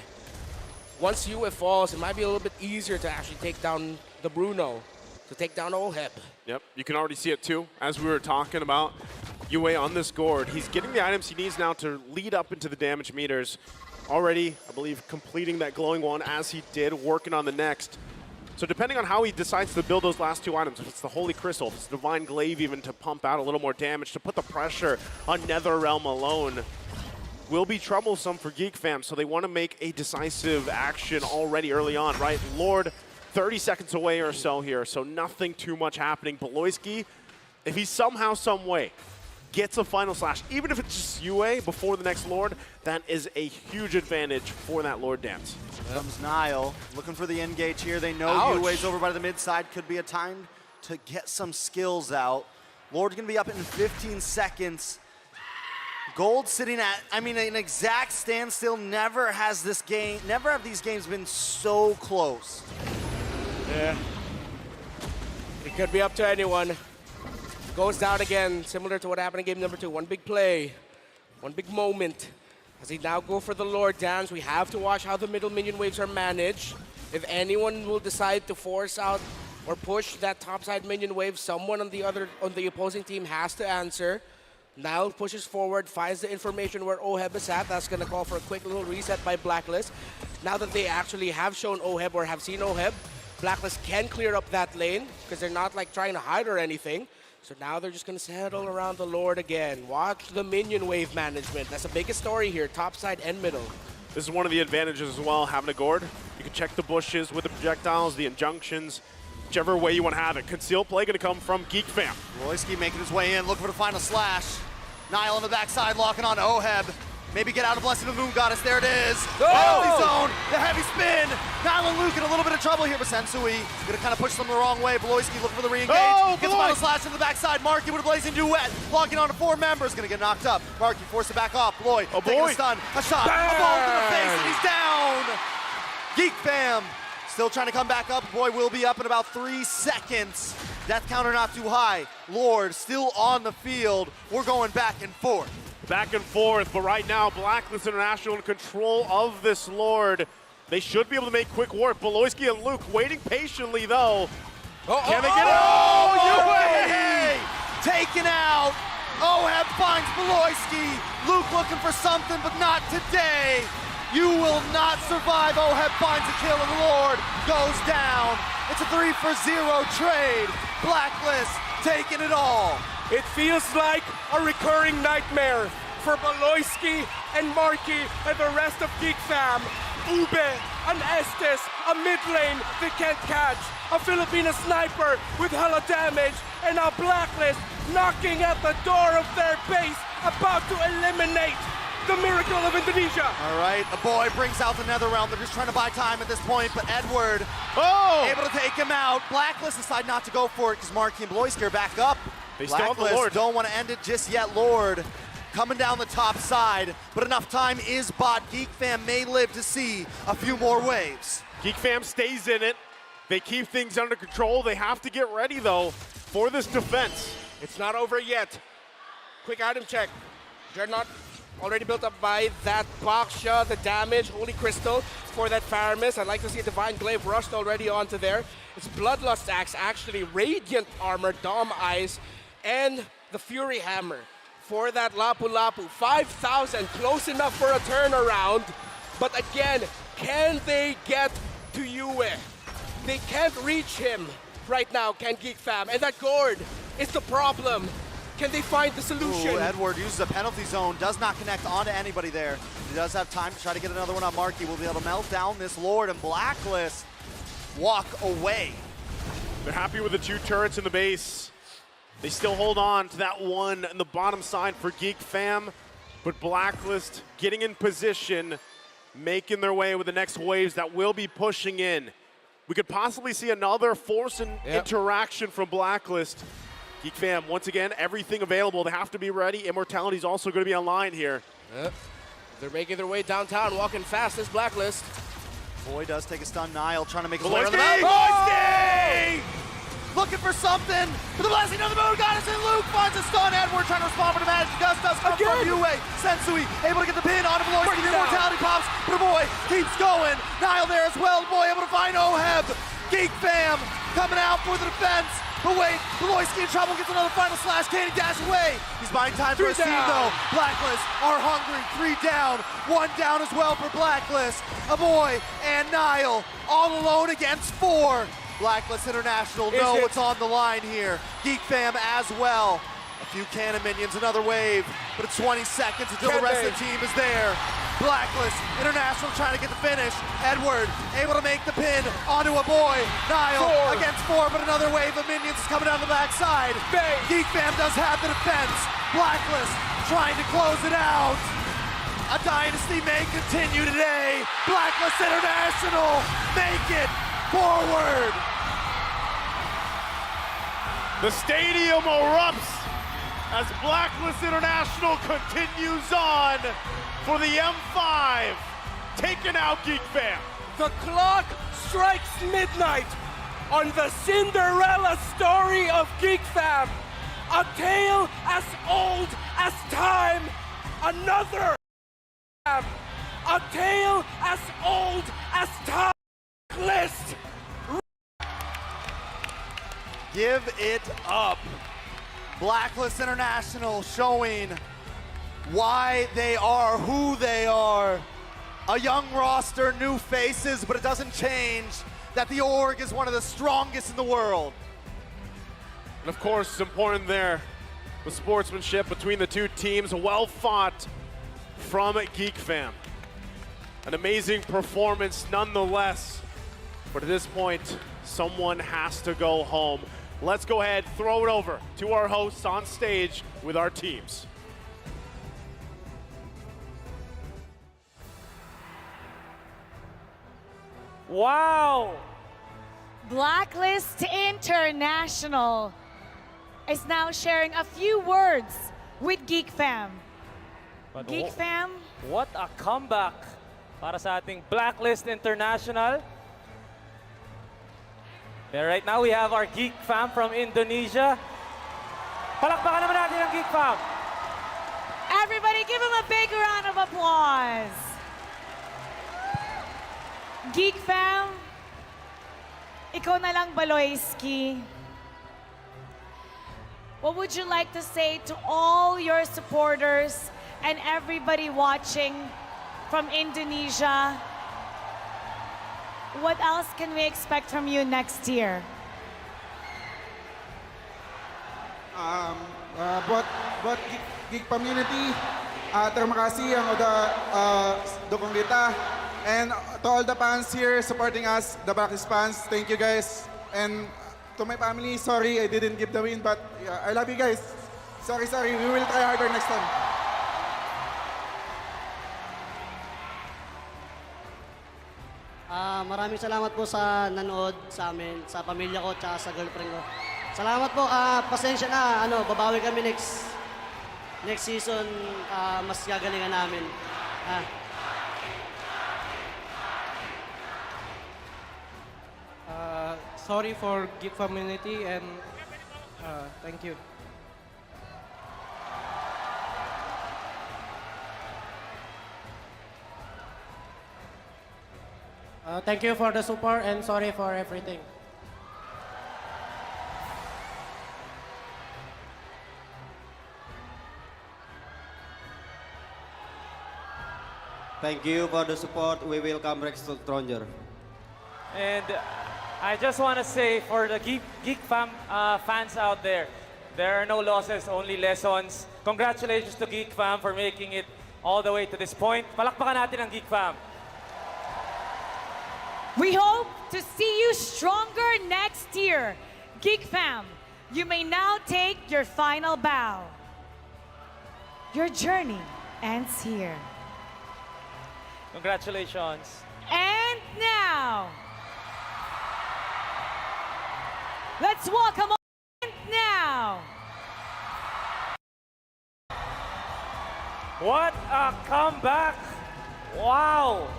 Speaker 2: Once Yue falls, it might be a little bit easier to actually take down the Bruno, to take down Oheb.
Speaker 1: Yep, you can already see it too, as we were talking about. Yue on this Gord. He's getting the items he needs now to lead up into the damage meters. Already, I believe, completing that glowing one as he did, working on the next. So depending on how he decides to build those last two items, if it's the Holy Crystal, if it's Divine Glaive even to pump out a little more damage, to put the pressure on NetherRealm alone, will be troublesome for GeekFam, so they want to make a decisive action already early on, right? Lord, 30 seconds away or so here, so nothing too much happening. Beloyski, if he somehow, some way, gets a final slash, even if it's just Yue before the next Lord, that is a huge advantage for that Lord dance.
Speaker 5: Here comes Niall, looking for the engage here. They know Yue's over by the mid side. Could be a time to get some skills out. Lord's gonna be up in 15 seconds. Gold sitting at, I mean, an exact standstill. Never have these games been so close.
Speaker 2: Yeah. It could be up to anyone. Goes down again, similar to what happened in game number 2. One big play, one big moment. As he now go for the Lord dance, we have to watch how the middle minion waves are managed. If anyone will decide to force out or push that topside minion wave, someone on the opposing team has to answer. Niall pushes forward, finds the information where Oheb is at. That's going to call for a quick little reset by Blacklist. Now that they actually have shown Oheb or have seen Oheb, Blacklist can clear up that lane because they're not like trying to hide or anything. So now they're just going to settle around the Lord again. Watch the minion wave management. That's the biggest story here, top side and middle.
Speaker 1: This is one of the advantages as well, having a Gord. You can check the bushes with the projectiles, the injunctions, whichever way you want to have it. Concealed play going to come from GeekFam.
Speaker 5: Royski making his way in, looking for the final slash. Niall on the backside, locking on Oheb. Maybe get out of Blessing of the Moon Goddess. There it is. Penalty zone, the heavy spin. Niall and Luke in a little bit of trouble here, but Sensui gonna kind of push them the wrong way. Beloyski looking for the re-engage. Gets the final slash to the backside. Marky with a blazing duet. Logging on to 4 members. Gonna get knocked up. Marky forced to back off. Bloy taking a stun. A shot. A ball to the face, and he's down. GeekFam still trying to come back up. Boy will be up in about 3 seconds. Death counter not too high. Lord still on the field. We're going back and forth.
Speaker 1: Back and forth, but right now, Blacklist International in control of this Lord. They should be able to make quick work. Beloyski and Luke waiting patiently, though. Can they get it?
Speaker 5: Hey! Taken out. Oheb finds Beloyski. Luke looking for something, but not today. You will not survive. Oheb finds a kill, and the Lord goes down. It's a 3-for-0 trade. Blacklist taking it all.
Speaker 2: It feels like a recurring nightmare for Beloyski and Marky and the rest of GeekFam. Ube, an Estes, a mid lane they can't catch, a Filipino sniper with hella damage, and a Blacklist knocking at the door of their base, about to eliminate the miracle of Indonesia.
Speaker 5: All right, the boy brings out the NetherRealm. They're just trying to buy time at this point, but Edward able to take him out. Blacklist decide not to go for it because Marky and Beloyski are back up.
Speaker 1: They still have the Lord.
Speaker 5: Don't want to end it just yet. Lord coming down the top side, but enough time is bought. GeekFam may live to see a few more waves.
Speaker 1: GeekFam stays in it. They keep things under control. They have to get ready, though, for this defense.
Speaker 2: It's not over yet. Quick item check. Dreadnought Already built up by that Baksha, the damage, Holy Crystal for that Faramis. I'd like to see a Divine Glaive rushed already onto there. It's Bloodlust Axe, actually, Radiant Armor, Dom Eyes, and the Fury Hammer for that Lapu Lapu. 5,000, close enough for a turnaround. But again, can they get to Yue? They can't reach him right now, can GeekFam. And that Gord is the problem. Can they find the solution?
Speaker 3: Ooh, Edward uses a penalty zone, does not connect onto anybody there. He does have time to try to get another one on Marky. Will be able to melt down this Lord, and Blacklist walk away.
Speaker 1: They're happy with the 2 turrets in the base. They still hold on to that one in the bottom side for GeekFam, but Blacklist getting in position, making their way with the next waves that will be pushing in. We could possibly see another force and interaction from Blacklist. GeekFam, once again, everything available. They have to be ready. Immortality's also going to be online here.
Speaker 2: They're making their way downtown, walking fast as Blacklist.
Speaker 3: Boy does take a stun. Niall trying to make his way
Speaker 1: Bloisky!
Speaker 3: around the
Speaker 1: Bloisky!
Speaker 3: Looking for something. For the blessing of the moon goddess, and Luke finds a stun. Edward trying to respond, but the magic dust does come from Yue. Sensui able to get the pin onto Bloisky. The immortality pops, but boy keeps going. Niall there as well. Boy able to find Oheb. GeekFam coming out for the defense. But wait, Bloisky in trouble, gets another final slash. Can he dash away? He's buying time for a team though. Blacklist are hungry. 3 down, 1 down as well for Blacklist. A boy and Niall all alone against 4. Blacklist International know what's on the line here. GeekFam as well. A few cannon minions, another wave, but it's 20 seconds until the rest of the team is there. Blacklist International trying to get the finish. Edward able to make the pin onto a boy. Niall against 4, but another wave of minions is coming down the backside. GeekFam does have the defense. Blacklist trying to close it out. A dynasty may continue today. Blacklist International make it forward.
Speaker 1: The stadium erupts as Blacklist International continues on for the M5, taking out GeekFam.
Speaker 2: The clock strikes midnight on the Cinderella story of GeekFam. A tale as old as time. Another a tale as old as time. List.
Speaker 3: Give it up. Blacklist International showing why they are who they are. A young roster, new faces, but it doesn't change that the org is one of the strongest in the world.
Speaker 1: And of course, it's important there, the sportsmanship between the 2 teams, well fought from GeekFam. An amazing performance nonetheless, but at this point, someone has to go home. Let's go ahead, throw it over to our hosts on stage with our teams.
Speaker 17: Wow!
Speaker 16: Blacklist International is now sharing a few words with GeekFam.
Speaker 17: But
Speaker 16: GeekFam?
Speaker 17: What a comeback para sa ating Blacklist International. And right now we have our GeekFam from Indonesia. Palakpakan naman natin ang GeekFam.
Speaker 16: Everybody give him a big round of applause. GeekFam, ikaw na lang Bloisky. What would you like to say to all your supporters and everybody watching from Indonesia? What else can we expect from you next year?
Speaker 20: Buat Geek community, terima kasih yang udah dukung kita. And to all the fans here supporting us, the Blacklist fans, thank you guys. And to my family, sorry I didn't give the win, but yeah, I love you guys. Sorry, we will try harder next time.
Speaker 21: Maraming salamat po sa nanood sa amin, sa pamilya ko, at sa girlfriend ko. Salamat po, pasensya na, babawi kami next season, mas gagalingan namin.
Speaker 22: Sorry for Geek community and thank you. Thank you for the support and sorry for everything.
Speaker 7: Thank you for the support. We will come back stronger.
Speaker 17: And I just want to say for the GeekFam fans out there, there are no losses, only lessons. Congratulations to GeekFam for making it all the way to this point. Palakpakan natin ang GeekFam.
Speaker 16: We hope to see you stronger next year. GeekFam, you may now take your final bow. Your journey ends here.
Speaker 17: Congratulations.
Speaker 16: And now, let's welcome on now.
Speaker 17: What a comeback! Wow!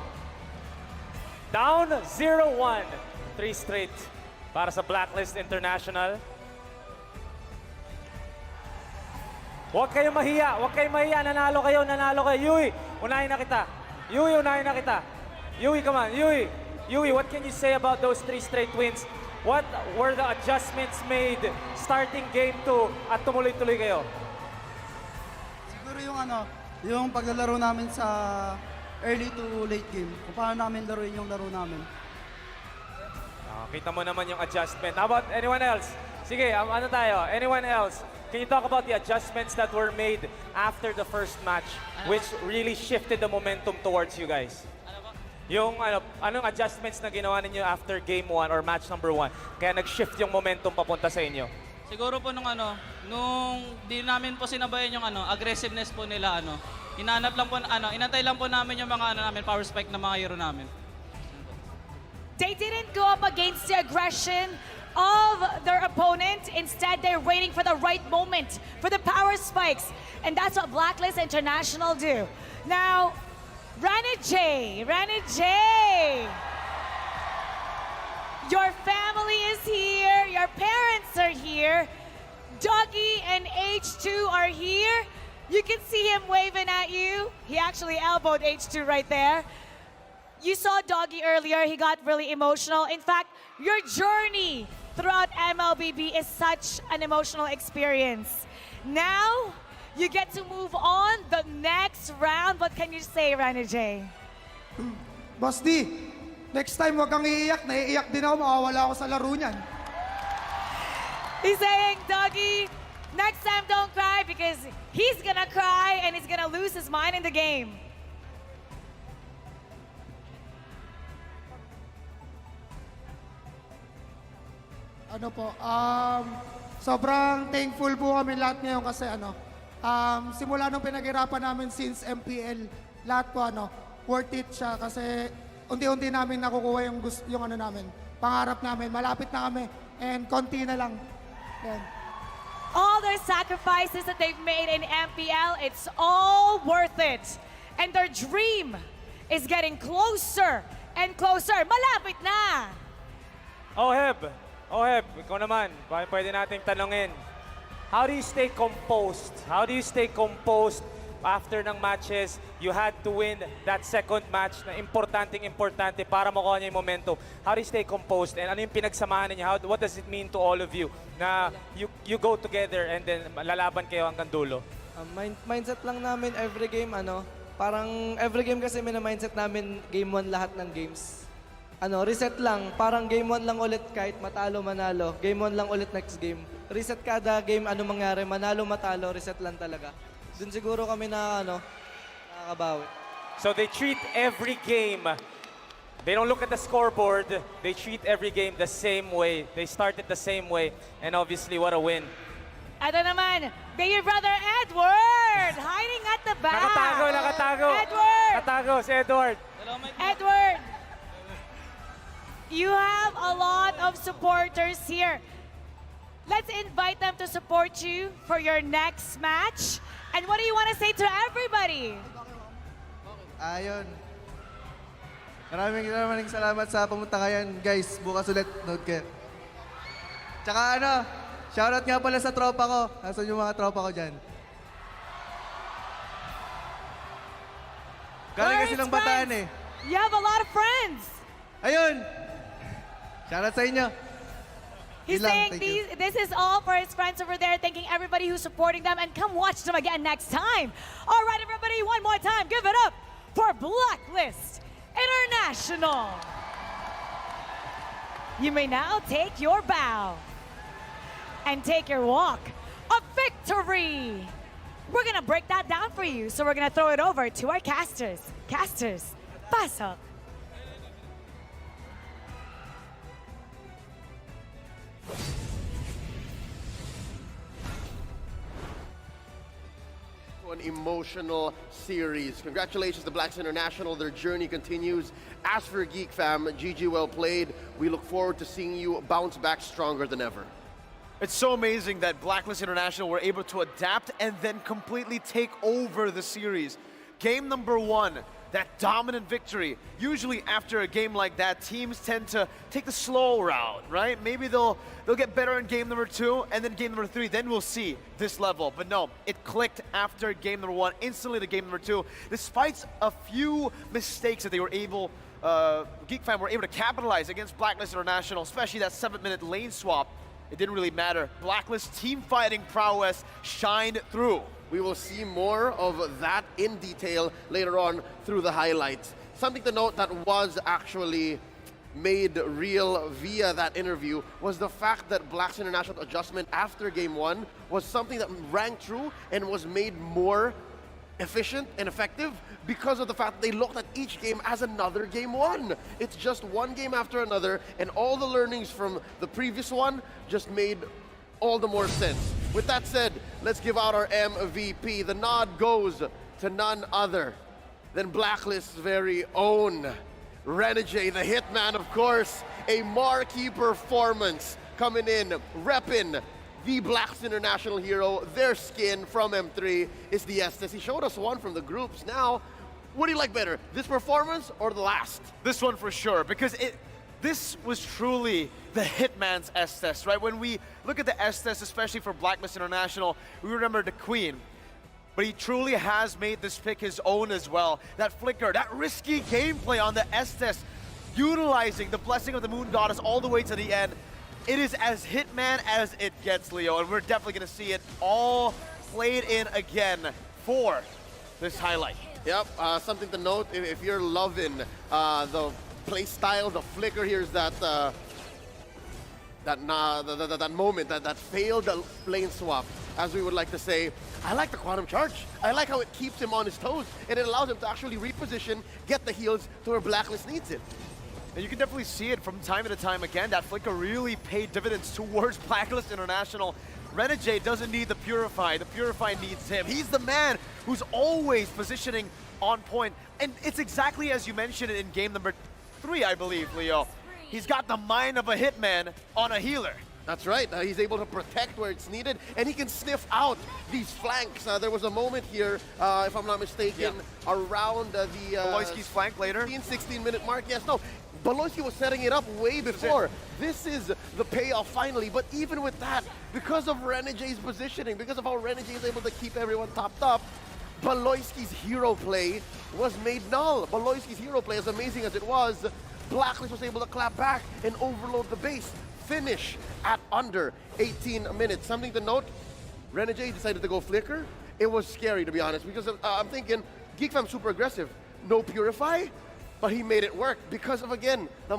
Speaker 17: Down 0-1. 3 straight para sa Blacklist International. Huwag kayong mahiya, huwag kayong mahiya. Nanalo kayo, nanalo kayo. Yui, unahin na kita. Yui, unahin na kita. Yui, come on. Yui, what can you say about those 3 straight wins? What were the adjustments made starting game 2 at tumuloy-tuloy kayo?
Speaker 8: Siguro yung paglalaro namin sa early to late game. Kung paano namin laruin yung laro namin.
Speaker 17: Kita mo naman yung adjustment. How about anyone else? Sige, ano tayo? Anyone else? Can you talk about the adjustments that were made after the first match, which really shifted the momentum towards you guys? Yung anong adjustments na ginawa ninyo after game 1 or match number 1, kaya nag-shift yung momentum papunta sa inyo?
Speaker 18: Siguro po nung di namin po sinabayan yung aggressiveness po nila inantay lang po namin yung mga power spike na mga hero namin.
Speaker 16: They didn't go up against the aggression of their opponent. Instead, they're waiting for the right moment for the power spikes. And that's what Blacklist International do. Now, Rana J, your family is here, your parents are here, Dougie and H2 are here. You can see him waving at you. He actually elbowed H2 right there. You saw Dougie earlier, he got really emotional. In fact, your journey throughout MLBB is such an emotional experience. Now, you get to move on the next round. What can you say, Rana J?
Speaker 8: Boss D, next time wag kang iiyak. Naiiyak din ako, mawawala ako sa laro niyan.
Speaker 16: He's saying, Dougie, next time don't cry because he's gonna cry and he's gonna lose his mind in the game.
Speaker 8: Sobrang thankful po kami lahat ngayon kasi simula nung pinaghirapan namin since MPL, lahat po worth it siya kasi unti-unti namin nakukuha yung namin, pangarap namin, malapit na kami and konti na lang. Yan.
Speaker 16: All their sacrifices that they've made in MPL, it's all worth it. And their dream is getting closer and closer. Malapit na!
Speaker 17: Oheb, ikaw naman, pwede nating tanungin. How do you stay composed? How do you stay composed after ng matches? You had to win that second match na importante para makuha niya yung momentum. How do you stay composed? And ano yung pinagsamahan niya? What does it mean to all of you na you go together and then lalaban kayo hanggang dulo?
Speaker 23: Mindset lang namin every game, parang every game kasi mindset namin game 1 lahat ng games. Reset lang. Parang game 1 lang ulit kahit matalo, manalo. Game 1 lang ulit next game. Reset kada game, mangyari, manalo, matalo, reset lang talaga. Dun siguro kami nakakabawi.
Speaker 17: So they treat every game, they don't look at the scoreboard, they treat every game the same way. They start it the same way, and obviously, what a win.
Speaker 16: Ito naman, baby brother Edward, hiding at the back.
Speaker 17: Nakatago.
Speaker 16: Edward!
Speaker 17: Nakatago si Edward.
Speaker 16: Edward, you have a lot of supporters here. Let's invite them to support you for your next match. And what do you want to say to everybody?
Speaker 8: Ayun. Maraming salamat sa pumunta kayan. Guys, bukas ulit. Note kayo. Tsaka shoutout nga pala sa tropa ko. Nasaan yung mga tropa ko dyan? Galing kasi silang Bataan eh.
Speaker 16: You have a lot of friends.
Speaker 23: Ayun! Shoutout sa inyo.
Speaker 16: He's
Speaker 23: Yun lang,
Speaker 16: saying
Speaker 23: thank you.
Speaker 16: this is all for his friends over there, thanking everybody who's supporting them, and come watch them again next time. All right, everybody, one more time, give it up for Blacklist International. You may now take your bow and take your walk of victory. We're gonna break that down for you, so we're gonna throw it over to our casters. Casters, pasok.
Speaker 4: An emotional series. Congratulations to Blacks International. Their journey continues. As for GeekFam, GG well played. We look forward to seeing you bounce back stronger than ever.
Speaker 5: It's so amazing that Blacklist International were able to adapt and then completely take over the series. Game number 1, that dominant victory. Usually after a game like that, teams tend to take the slow route, right? Maybe they'll get better in game number 2, and then game number 3, then we'll see this level. But no, it clicked after game number 1, instantly to game number 2. Despite a few mistakes that they were able, GeekFam were able to capitalize against Blacklist International, especially that 7-minute lane swap. It didn't really matter. Blacklist team fighting prowess shined through.
Speaker 4: We will see more of that in detail later on through the highlights. Something to note that was actually made real via that interview was the fact that Blacks International adjustment after game 1 was something that rang true and was made more efficient and effective because of the fact that they looked at each game as another game 1. It's just one game after another, and all the learnings from the previous one just made all the more sense. With that said, let's give out our MVP. The nod goes to none other than Blacklist's very own Renegade, the Hitman, of course. A marquee performance coming in, repping the Blacks International hero. Their skin from M3 is the Estes. He showed us one from the groups. Now, what do you like better, this performance or the last?
Speaker 5: This one for sure, because this was truly the Hitman's Estes, right? When we look at the Estes, especially for Blacklist International, we remember the Queen. But he truly has made this pick his own as well. That flicker, that risky gameplay on the Estes, utilizing the blessing of the Moon Goddess all the way to the end. It is as Hitman as it gets, Leo, and we're definitely going to see it all played in again for this highlight.
Speaker 4: Yep, something to note, if you're loving the play style, the flicker, here's that moment, that failed lane swap, as we would like to say. I like the Quantum Charge. I like how it keeps him on his toes, and it allows him to actually reposition, get the heals to where Blacklist needs it.
Speaker 5: And you can definitely see it from time to time again. That flicker really paid dividends towards Blacklist International. Renegade doesn't need the Purify. The Purify needs him. He's the man who's always positioning on point. And it's exactly as you mentioned in game number 3, I believe, Leo. He's got the mind of a hitman on a healer.
Speaker 4: That's right. He's able to protect where it's needed, and he can sniff out these flanks. There was a moment here, if I'm not mistaken, around the
Speaker 5: Baloyski's flank later.
Speaker 4: 16-minute mark. Yes, no. Baloyski was setting it up way before. This is the payoff finally. But even with that, because of Renegade's positioning, because of how Renegade is able to keep everyone topped up, Baloyski's hero play was made null. Baloyski's hero play, as amazing as it was, Blacklist was able to clap back and overload the base. Finish at under 18 minutes. Something to note, Renegade decided to go flicker. It was scary, to be honest, because I'm thinking, GeekFam super aggressive. No Purify, but he made it work because of, again, the